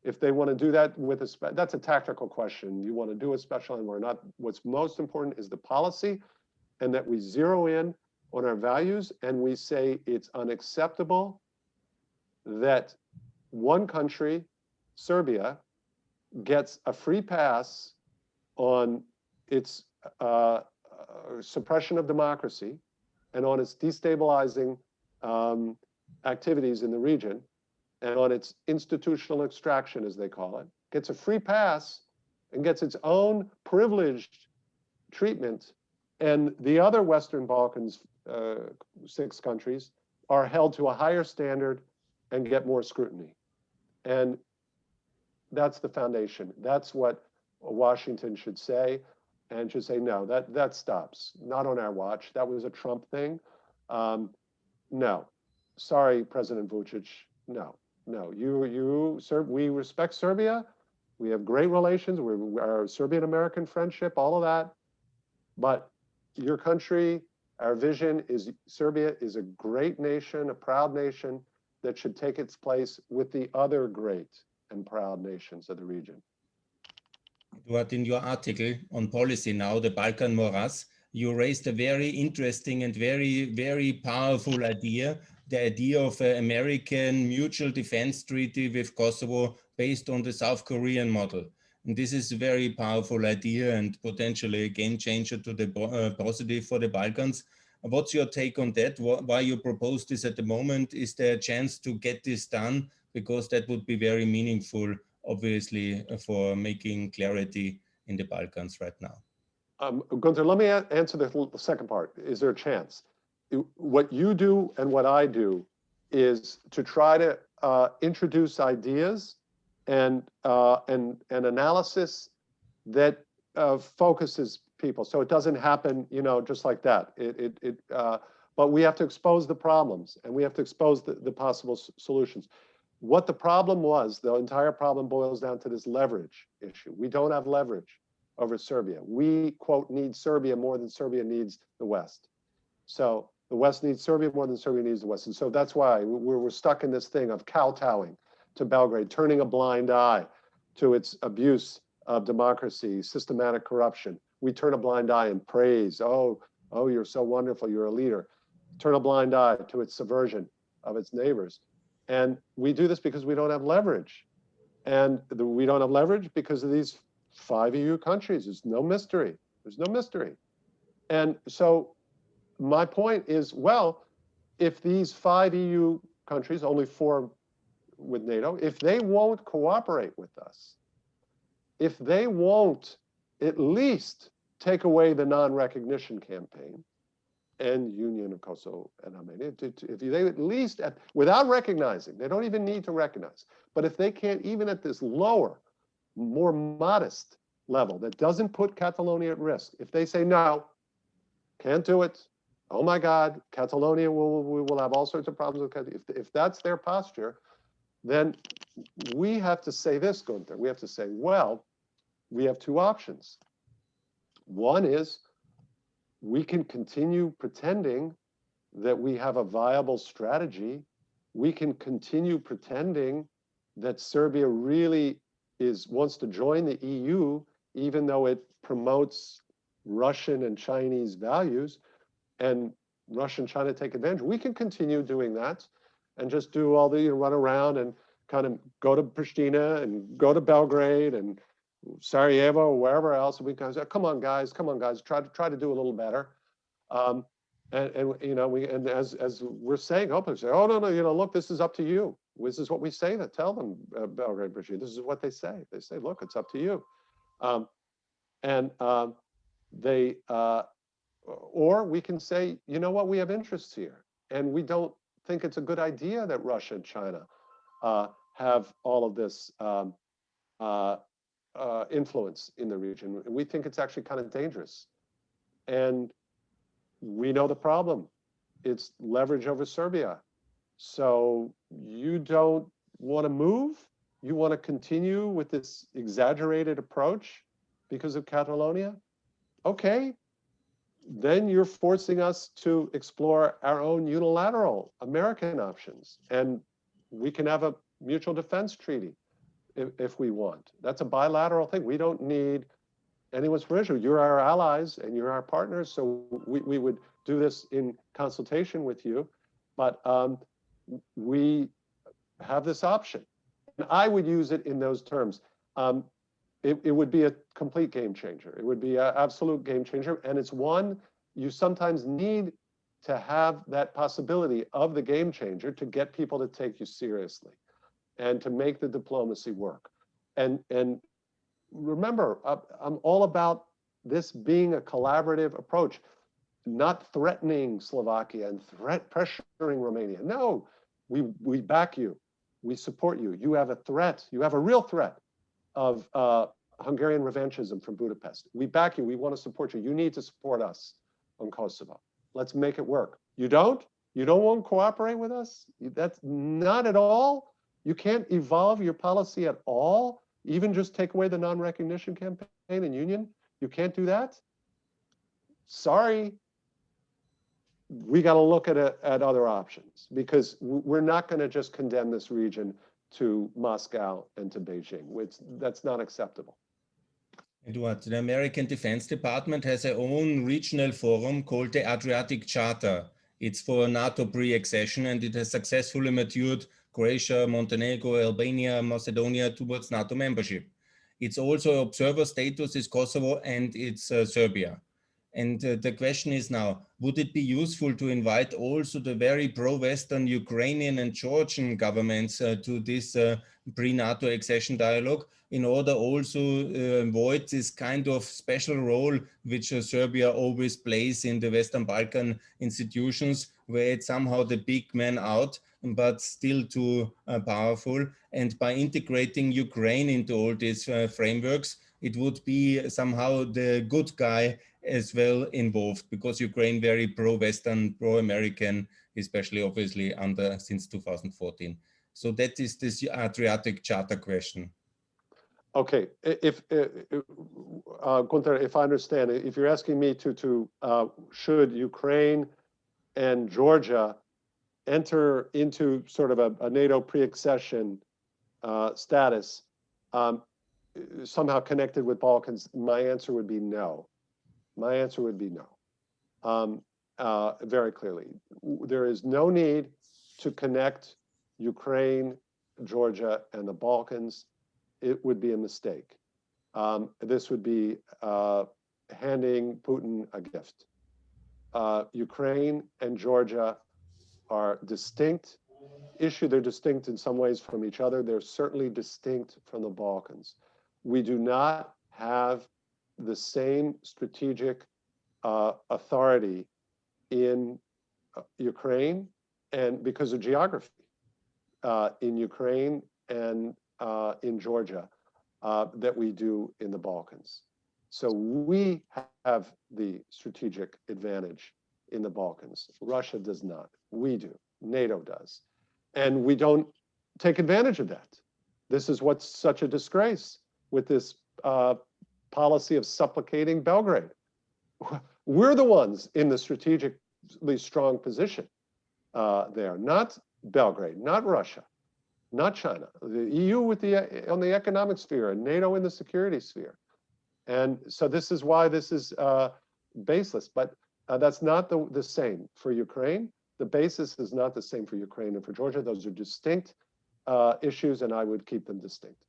If they want to do that with that's a tactical question. You want to do a special envoy or not. What's most important is the policy, and that we zero in on our values, and we say it's unacceptable that one country, Serbia, gets a free pass on its suppression of democracy and on its destabilizing activities in the region, and on its institutional extraction, as they call it, gets a free pass and gets its own privileged treatment, and the other Western Balkans 6 countries are held to a higher standard and get more scrutiny. And that's the foundation. That's what Washington should say, and should say, no, that stops. Not on our watch. That was a Trump thing. No. Sorry, President Vučić. No. We respect Serbia. We have great relations. Our Serbian-American friendship, all of that. But your country, our vision is Serbia is a great nation, a proud nation that should take its place with the other great and proud nations of the region. But in your article on policy now, the Balkan morass, you raised a very interesting and very, very powerful idea, the idea of an American mutual defense treaty with Kosovo based on the South Korean model. And this is a very powerful idea and potentially a game changer to the positive for the Balkans. What's your take on that? Why you propose this at the moment? Is there a chance to get this done? Because that would be very meaningful, obviously, for making clarity in the Balkans right now. Gunther, let me answer the second part. Is there a chance? What you do and what I do is to try to introduce ideas and analysis that focuses people, so it doesn't happen, just like that. But we have to expose the problems, and we have to expose the possible solutions. What the problem was, the entire problem boils down to this leverage issue. We don't have leverage over Serbia. We, quote, need Serbia more than Serbia needs the West. So the West needs Serbia more than Serbia needs the West. And so that's why we're stuck in this thing of kowtowing to Belgrade, turning a blind eye to its abuse of democracy, systematic corruption. We turn a blind eye and praise, oh, you're so wonderful, you're a leader. Turn a blind eye to its subversion of its neighbors. And we do this because we don't have leverage. And we don't have leverage because of these 5 EU countries. There's no mystery. There's no mystery. And so my point is, well, if these 5 EU countries, only 4 with NATO, if they won't cooperate with us, if they won't at least take away the non-recognition campaign and Union of Kosovo and Armenia, if they at least, without recognizing, they don't even need to recognize, but if they can't, even at this lower, more modest level that doesn't put Catalonia at risk, if they say no, can't do it, oh my God, Catalonia we will have all sorts of problems with Catalonia. If that's their posture, then we have to say this, Gunther. We have to say, well, we have two options. One is we can continue pretending that we have a viable strategy. We can continue pretending that Serbia really wants to join the EU, even though it promotes Russian and Chinese values, and Russia and China take advantage. We can continue doing that and just do all the run around and kind of go to Pristina and go to Belgrade and Sarajevo or wherever else. And we kind of say, come on, guys, try to do a little better. And you know, as we're saying, openly say, oh no, you know, look, this is up to you. This is what we say to tell them, Belgrade, Pristina. This is what they say. They say, look, it's up to you. Or we can say, you know what, we have interests here, and we don't think it's a good idea that Russia and China have all of this influence in the region. We think it's actually kind of dangerous. And we know the problem. It's leverage over Serbia. So you don't want to move? You want to continue with this exaggerated approach because of Catalonia? Okay, then you're forcing us to explore our own unilateral American options. And we can have a mutual defense treaty if we want. That's a bilateral thing. We don't need anyone's permission. You're our allies and you're our partners, so we would do this in consultation with you. But we have this option. And I would use it in those terms. It would be a complete game changer. It would be an absolute game changer. And it's one you sometimes need to have that possibility of the game changer to get people to take you seriously and to make the diplomacy work. And remember, I'm all about this being a collaborative approach, not threatening Slovakia and pressuring Romania. No, we back you. We support you. You have a threat. You have a real threat of Hungarian revanchism from Budapest. We back you. We want to support you. You need to support us on Kosovo. Let's make it work. You don't? You don't want to cooperate with us? That's not at all. You can't evolve your policy at all, even just take away the non-recognition campaign and union. You can't do that? Sorry. We got to look at other options, because we're not going to just condemn this region to Moscow and to Beijing. That's not acceptable. Eduard, the American Defense Department has their own regional forum called the Adriatic Charter. It's for NATO pre-accession, and it has successfully matured Croatia, Montenegro, Albania, Macedonia towards NATO membership. It's also observer status is Kosovo and it's Serbia. And the question is now, would it be useful to invite also the very pro-Western Ukrainian and Georgian governments to this pre-NATO accession dialogue, in order also avoid this kind of special role which Serbia always plays in the Western Balkan institutions, where it's somehow the big man out, but still too powerful. And by integrating Ukraine into all these frameworks, it would be somehow the good guy as well involved, because Ukraine very pro-Western, pro-American, especially obviously since 2014. So that is this Adriatic Charter question. Okay, Gunther, if I understand, if you're asking me should Ukraine and Georgia enter into sort of a NATO pre-accession status, somehow connected with Balkans, my answer would be no. My answer would be no, very clearly. There is no need to connect Ukraine, Georgia, and the Balkans. It would be a mistake. This would be handing Putin a gift. Ukraine and Georgia are distinct issue. They're distinct in some ways from each other. They're certainly distinct from the Balkans. We do not have the same strategic authority in Ukraine, and because of geography, in Ukraine and in Georgia. that we do in the Balkans. So we have the strategic advantage in the Balkans. Russia does not. We do. NATO does. And we don't take advantage of that. This is what's such a disgrace with this policy of supplicating Belgrade. We're the ones in the strategically strong position there, not Belgrade, not Russia, not China. The EU with on the economic sphere and NATO in the security sphere. And so this is why this is baseless. But that's not the same for Ukraine. The basis is not the same for Ukraine and for Georgia. Those are distinct issues, and I would keep them distinct.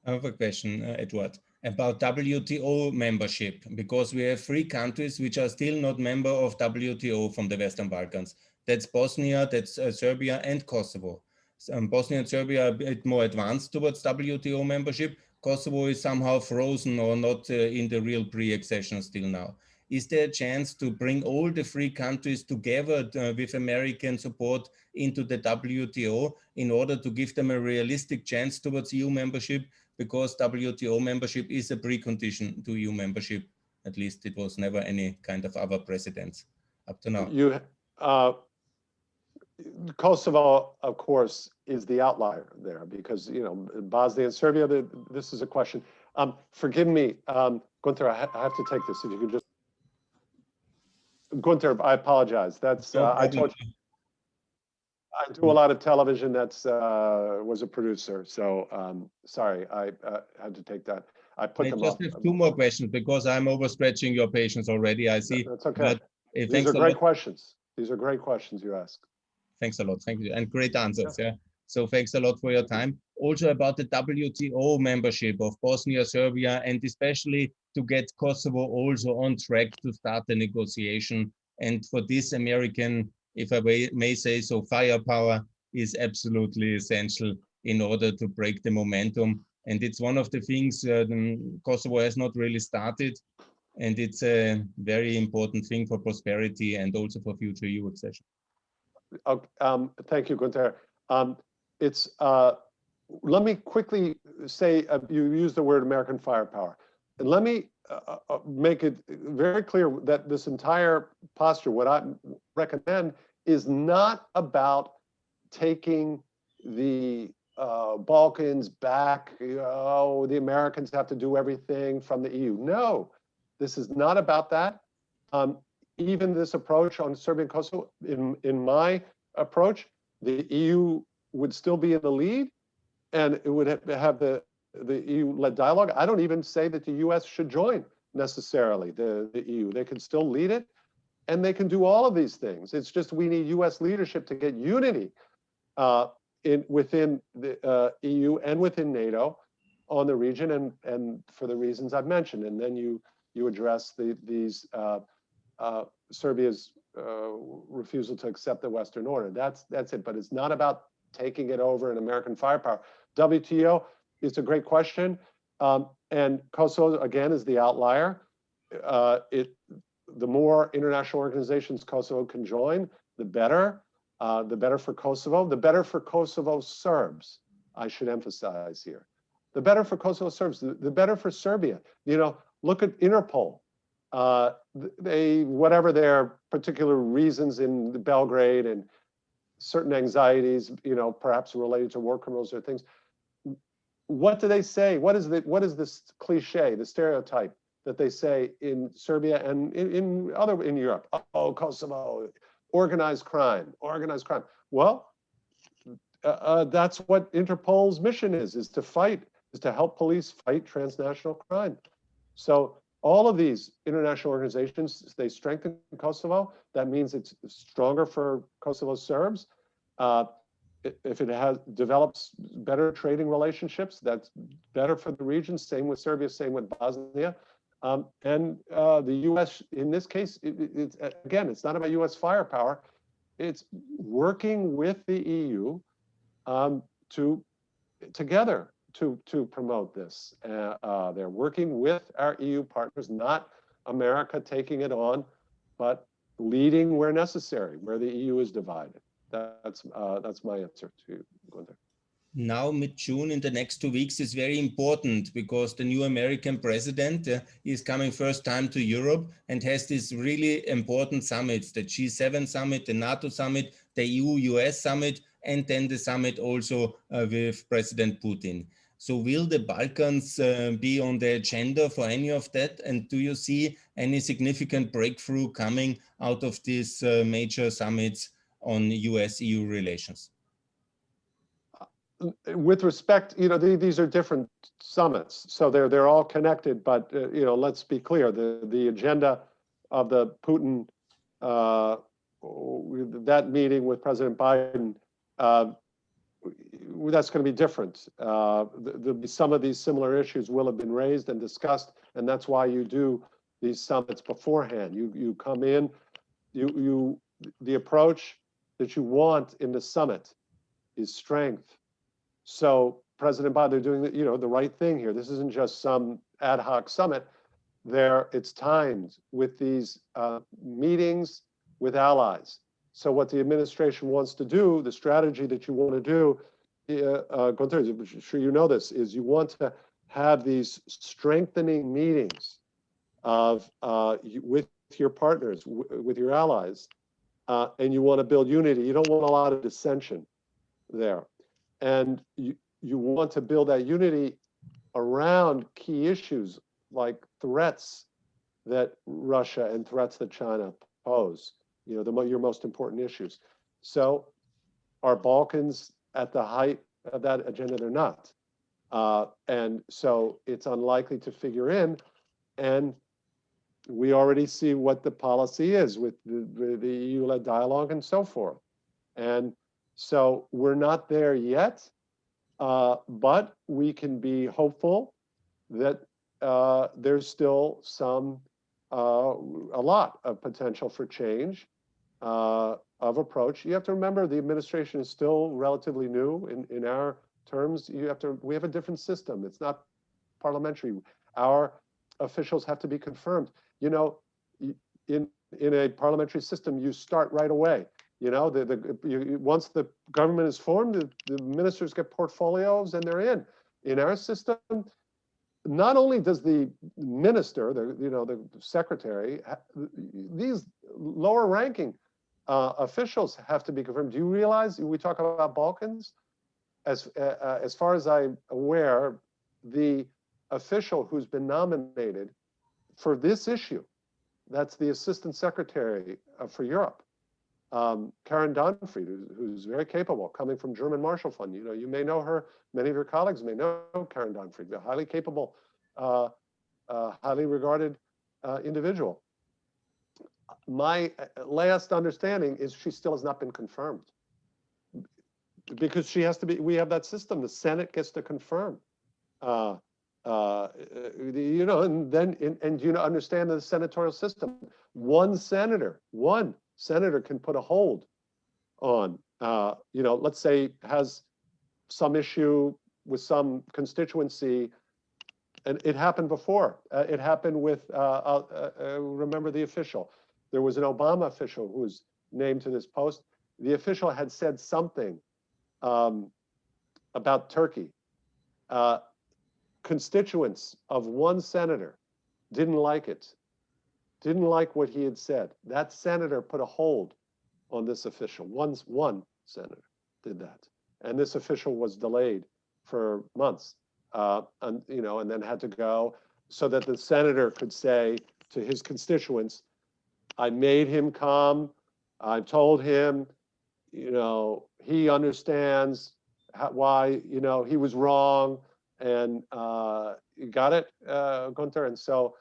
I have a question, Edward, about WTO membership, because we have 3 countries which are still not member of WTO from the Western Balkans. That's Bosnia, that's Serbia, and Kosovo. Bosnia and Serbia are a bit more advanced towards WTO membership. Kosovo is somehow frozen or not in the real pre-accession still now. Is there a chance to bring all the 3 countries together with American support into the WTO in order to give them a realistic chance towards EU membership? Because WTO membership is a precondition to EU membership. At least it was never any kind of other precedence up to now. Kosovo, of course, is the outlier there because, you know, Bosnia and Serbia, this is a question. Forgive me, Gunther, I have to take this. If you could just, Gunther, I apologize. That's, I told you, I do a lot of television. That's, was a producer. So, sorry, I had to take that. I put them just up. have 2 more questions because I'm overstretching your patience already, I see. That's okay. But, these are great questions. These are great questions you ask. Thanks a lot. Thank you. And great answers. Yeah. So thanks a lot for your time. Also about the WTO membership of Bosnia, Serbia, and especially to get Kosovo also on track to start the negotiation. And for this American, if I may say so, firepower is absolutely essential in order to break the momentum. And it's one of the things Kosovo has not really started. And it's a very important thing for prosperity and also for future EU accession. Thank you, Gunther. Let me quickly say, you used the word American firepower. And let me make it very clear that this entire posture, what I recommend, is not about taking the Balkans back. Oh, the Americans have to do everything from the EU. No, this is not about that. Even this approach on Serbia and Kosovo, in my approach, the EU would still be in the lead, and it would have the EU-led dialogue. I don't even say that the US should join necessarily the EU. They can still lead it, and they can do all of these things. It's just we need US leadership to get unity within the EU and within NATO on the region, and for the reasons I've mentioned. And then you address these Serbia's refusal to accept the Western order. That's it. But it's not about taking it over in American firepower. WTO is a great question, and Kosovo again is the outlier. The more international organizations Kosovo can join, the better. The better for Kosovo. The better for Kosovo Serbs. I should emphasize here. The better for Kosovo Serbs. The better for Serbia. You know, look at Interpol. Whatever their particular reasons in Belgrade and certain anxieties, you know, perhaps related to war criminals or things. What do they say? What is this cliche, the stereotype that they say in Serbia and in Europe? Oh, Kosovo, organized crime. Well, that's what Interpol's mission is to help police fight transnational crime. So all of these international organizations, they strengthen Kosovo. That means it's stronger for Kosovo Serbs. If it develops better trading relationships, that's better for the region. Same with Serbia, same with Bosnia. And the U.S. in this case, it's not about U.S. firepower. It's working with the EU together to promote this. They're working with our EU partners, not America taking it on, but leading where necessary, where the EU is divided. That's my answer to Gunther. Now, mid-June, in the next 2 weeks, is very important because the new American president is coming first time to Europe and has these really important summits, the G7 summit, the NATO summit, the EU-US summit, and then the summit also with President Putin. So will the Balkans be on the agenda for any of that? And do you see any significant breakthrough coming out of these major summits on US-EU relations? With respect, these are different summits, so they're all connected. But let's be clear: the agenda of the Putin that meeting with President Biden, that's going to be different. Some of these similar issues will have been raised and discussed, and that's why you do these summits beforehand. You come in, the approach that you want in the summit is strength. So President Biden, they're doing the right thing here. This isn't just some ad hoc summit. It's timed with these meetings with allies. So what the administration wants to do, the strategy that you want to do, Gunther, I'm sure you know this, is you want to have these strengthening meetings with your partners, with your allies, and you want to build unity. You don't want a lot of dissension there. And you want to build that unity around key issues like threats that Russia and threats that China pose, your most important issues. So are Balkans at the height of that agenda? They're not. And so it's unlikely to figure in. And we already see what the policy is with the EU-led dialogue and so forth. And so we're not there yet, but we can be hopeful that there's still a lot of potential for change of approach. You have to remember the administration is still relatively new in our terms. We have a different system. It's not parliamentary. Our officials have to be confirmed. In a parliamentary system, you start right away. Once the government is formed, the ministers get portfolios and they're in. In our system, not only does the minister, the secretary, these lower ranking officials have to be confirmed. Do you realize, we talk about Balkans, as far as I'm aware, the official who's been nominated for this issue, that's the assistant secretary for Europe, Karen Donfried, who's very capable, coming from German Marshall Fund. You may know her. Many of your colleagues may know Karen Donfried, a highly capable, highly regarded individual. My last understanding is she still has not been confirmed, because she has to be. We have that system. The Senate gets to confirm. And then understand the senatorial system. One senator can put a hold on, let's say has some issue with some constituency, and it happened before. It happened with, remember the official. There was an Obama official who was named to this post. The official had said something about Turkey. Constituents of one senator didn't like it, didn't like what he had said. That senator put a hold on this official. One senator did that, and this official was delayed for months, and then had to go, so that the senator could say to his constituents, "I made him come. I told him, he understands why, he was wrong." And you got it, Gunther? And so,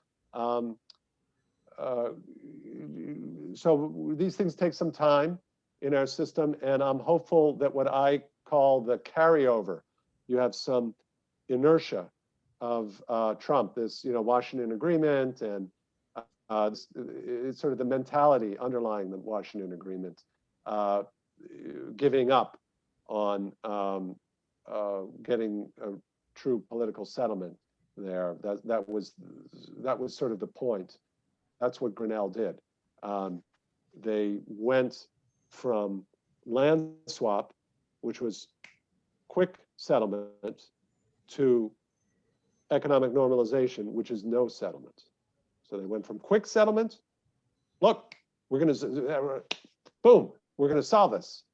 so these things take some time in our system, and I'm hopeful that what I call the carryover, you have some inertia of Trump, this Washington Agreement, and it's sort of the mentality underlying the Washington Agreement, giving up on getting a true political settlement there. That was sort of the point. That's what Grinnell did. They went from land swap, which was quick settlement to economic normalization, which is no settlement. So they went from quick settlement, look, we're going to, boom, we're going to solve this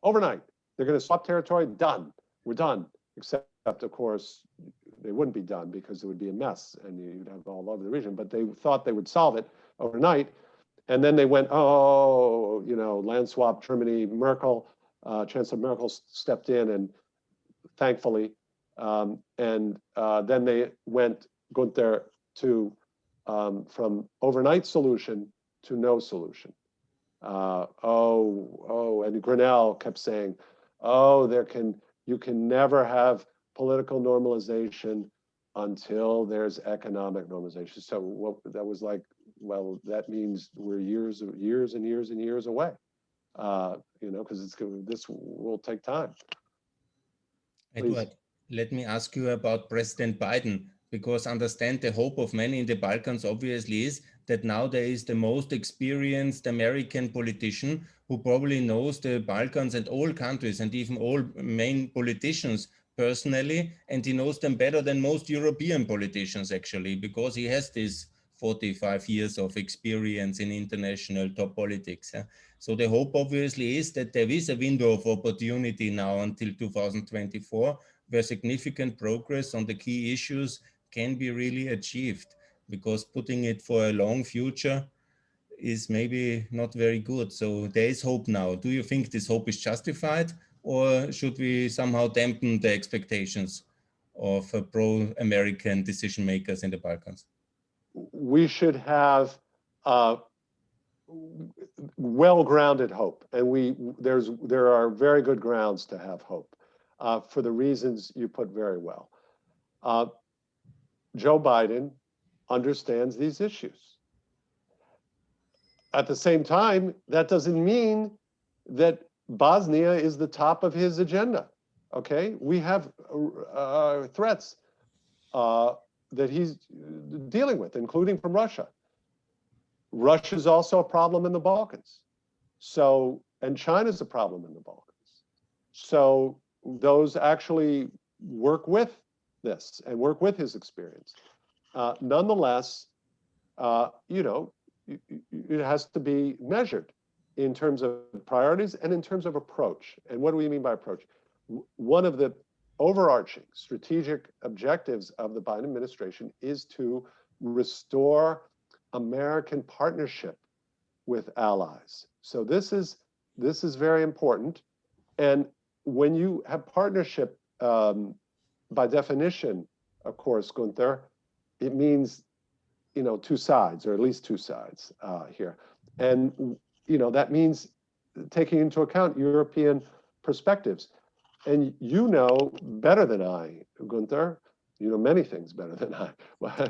overnight. They're going to swap territory, done, we're done. Except, of course, they wouldn't be done because it would be a mess and you'd have all over the region, but they thought they would solve it overnight. And then they went, oh, you know, land swap, Germany, Merkel, Chancellor Merkel stepped in and thankfully, then they went, Gunther, to from overnight solution to no solution. And Grinnell kept saying, oh, you can never have political normalization until there's economic normalization. So that was like, well, that means we're years and years and years away, you know, because this will take time. Edward, let me ask you about President Biden, because understand the hope of many in the Balkans obviously is that now there is the most experienced American politician who probably knows the Balkans and all countries and even all main politicians personally, and he knows them better than most European politicians actually, because he has this 45 years of experience in international top politics. So the hope obviously is that there is a window of opportunity now until 2024, where significant progress on the key issues can be really achieved, because putting it for a long future is maybe not very good. So there is hope now. Do you think this hope is justified, or should we somehow dampen the expectations of pro-American decision makers in the Balkans? We should have well-grounded hope, and there are very good grounds to have hope for the reasons you put very well. Joe Biden understands these issues. At the same time, that doesn't mean that Bosnia is the top of his agenda. Okay, we have threats that he's dealing with, including from Russia. Russia is also a problem in the Balkans. So, and China's a problem in the Balkans. So those actually work with this and work with his experience. Nonetheless, you know, it has to be measured in terms of priorities and in terms of approach. And what do we mean by approach? One of the overarching strategic objectives of the Biden administration is to restore American partnership with allies. So this is very important. And when you have partnership, by definition, of course, Gunther, it means, you know, two sides, or at least two sides here. And, you know, that means taking into account European perspectives. And you know better than I, Gunther, you know many things better than I.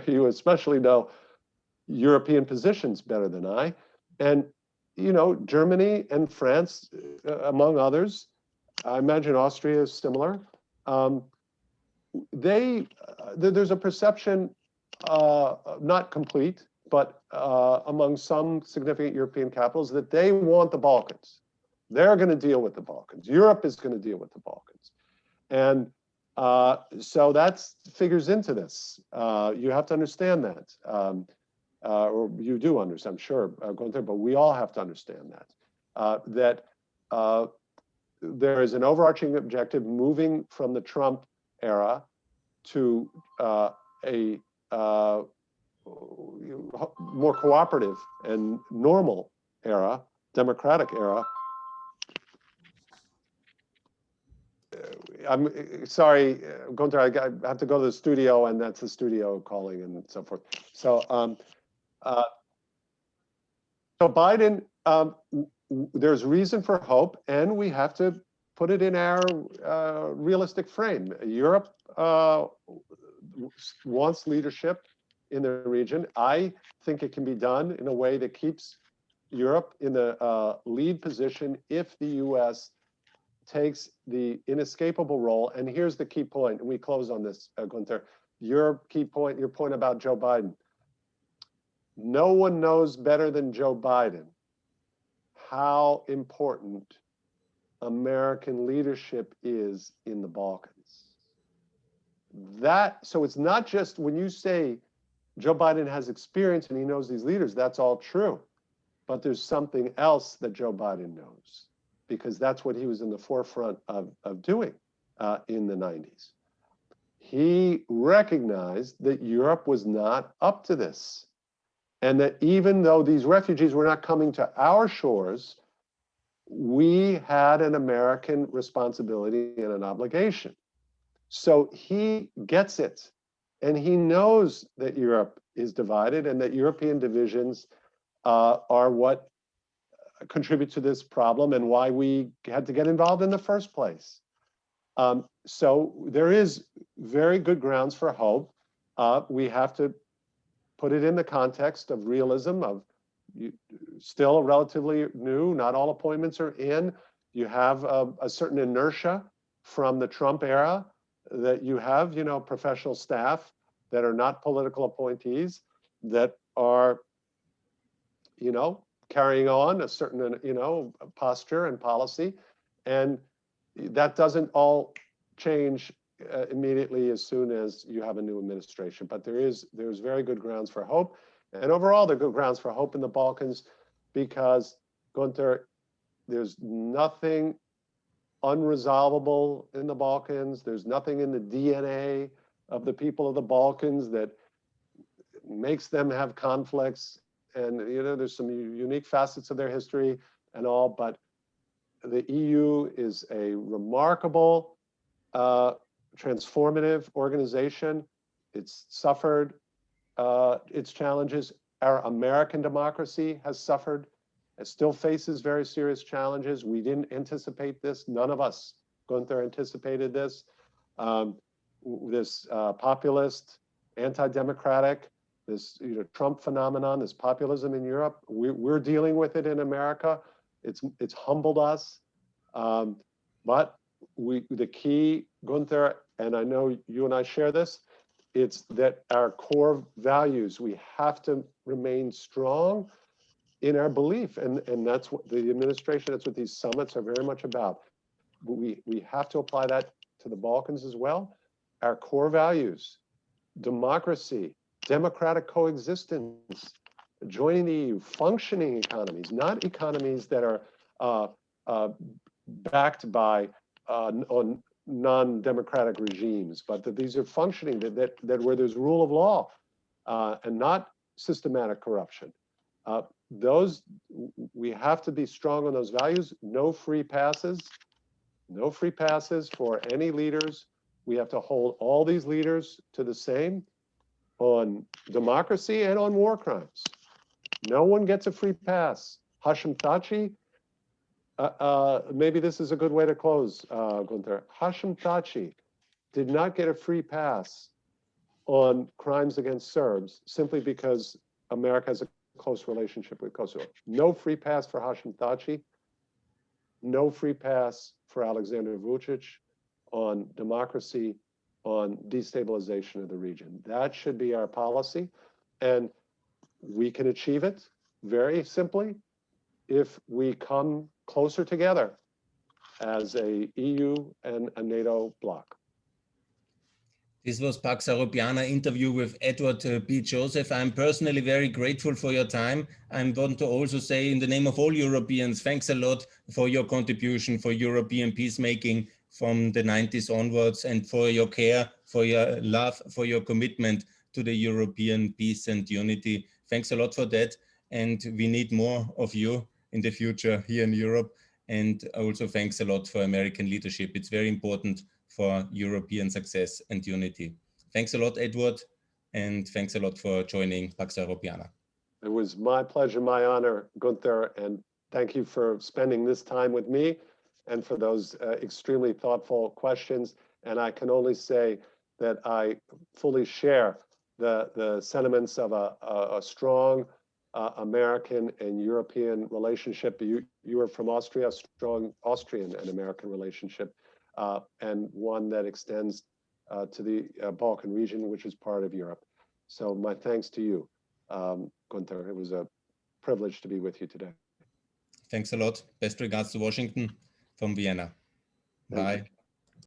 You especially know European positions better than I. And, you know, Germany and France, among others, I imagine Austria is similar. There's a perception, not complete, but among some significant European capitals, that they want the Balkans. They're going to deal with the Balkans. Europe is going to deal with the Balkans. And so that figures into this. You have to understand that. Or you do understand, I'm sure, Gunther, but we all have to understand that. That there is an overarching objective moving from the Trump era to a more cooperative and normal era, democratic era. I'm sorry, Gunther, I have to go to the studio, and that's the studio calling and so forth. So, so Biden, there's reason for hope, and we have to put it in our realistic frame. Europe wants leadership in the region. I think it can be done in a way that keeps Europe in the lead position if the U.S. takes the inescapable role. And here's the key point, and we close on this, Gunther. Your key point, your point about Joe Biden. No one knows better than Joe Biden how important American leadership is in the Balkans. So it's not just when you say Joe Biden has experience and he knows these leaders, that's all true. But there's something else that Joe Biden knows, because that's what he was in the forefront of doing in the 90s. He recognized that Europe was not up to this, and that even though these refugees were not coming to our shores, we had an American responsibility and an obligation. So he gets it, and he knows that Europe is divided and that European divisions are what contribute to this problem and why we had to get involved in the first place. So there is very good grounds for hope. We have to put it in the context of realism, of still relatively new, not all appointments are in. You have a certain inertia from the Trump era, that you have, professional staff that are not political appointees, that are, carrying on a certain, posture and policy. And that doesn't all change immediately as soon as you have a new administration. But there's very good grounds for hope. And overall, there are good grounds for hope in the Balkans, because, Gunther, there's nothing unresolvable in the Balkans. There's nothing in the DNA of the people of the Balkans that makes them have conflicts. And, there's some unique facets of their history and all, but the EU is a remarkable, transformative organization. It's suffered its challenges. Our American democracy has suffered. It still faces very serious challenges. We didn't anticipate this. None of us, Gunther, anticipated this. This populist, anti-democratic, this Trump phenomenon, this populism in Europe, we're dealing with it in America. It's humbled us. But the key, Gunther, and I know you and I share this, it's that our core values, we have to remain strong in our belief. And that's what the administration, that's what these summits are very much about. We have to apply that to the Balkans as well. Our core values, democracy, democratic coexistence, joining the EU, functioning economies, not economies that are backed by non-democratic regimes, but that these are functioning, that where there's rule of law and not systematic corruption. We have to be strong on those values. No free passes for any leaders. We have to hold all these leaders to the same on democracy and on war crimes. No one gets a free pass. Hashim Thaçi, maybe this is a good way to close, Gunther. Hashim Thaçi did not get a free pass on crimes against Serbs simply because America has a close relationship with Kosovo. No free pass for Hashim Thaçi. No free pass for Alexander Vučić on democracy, on destabilization of the region. That should be our policy. And we can achieve it very simply if we come closer together as a EU and a NATO bloc. This was Pax Europiana interview with Edward B. Joseph. I'm personally very grateful for your time. I want to also say in the name of all Europeans, thanks a lot for your contribution for European peacemaking from the 90s onwards, and for your care, for your love, for your commitment to the European peace and unity. Thanks a lot for that. And we need more of you in the future here in Europe. And also thanks a lot for American leadership. It's very important for European success and unity. Thanks a lot, Edward. And thanks a lot for joining Pax Europiana. It was my pleasure, my honor, Gunther. And thank you for spending this time with me and for those extremely thoughtful questions. And I can only say that I fully share the sentiments of a strong American and European relationship. You are from Austria, a strong Austrian and American relationship, and one that extends to the Balkan region, which is part of Europe. So my thanks to you, Gunther. It was a privilege to be with you today. Thanks a lot. Best regards to Washington. from Vienna. Thank you. Bye.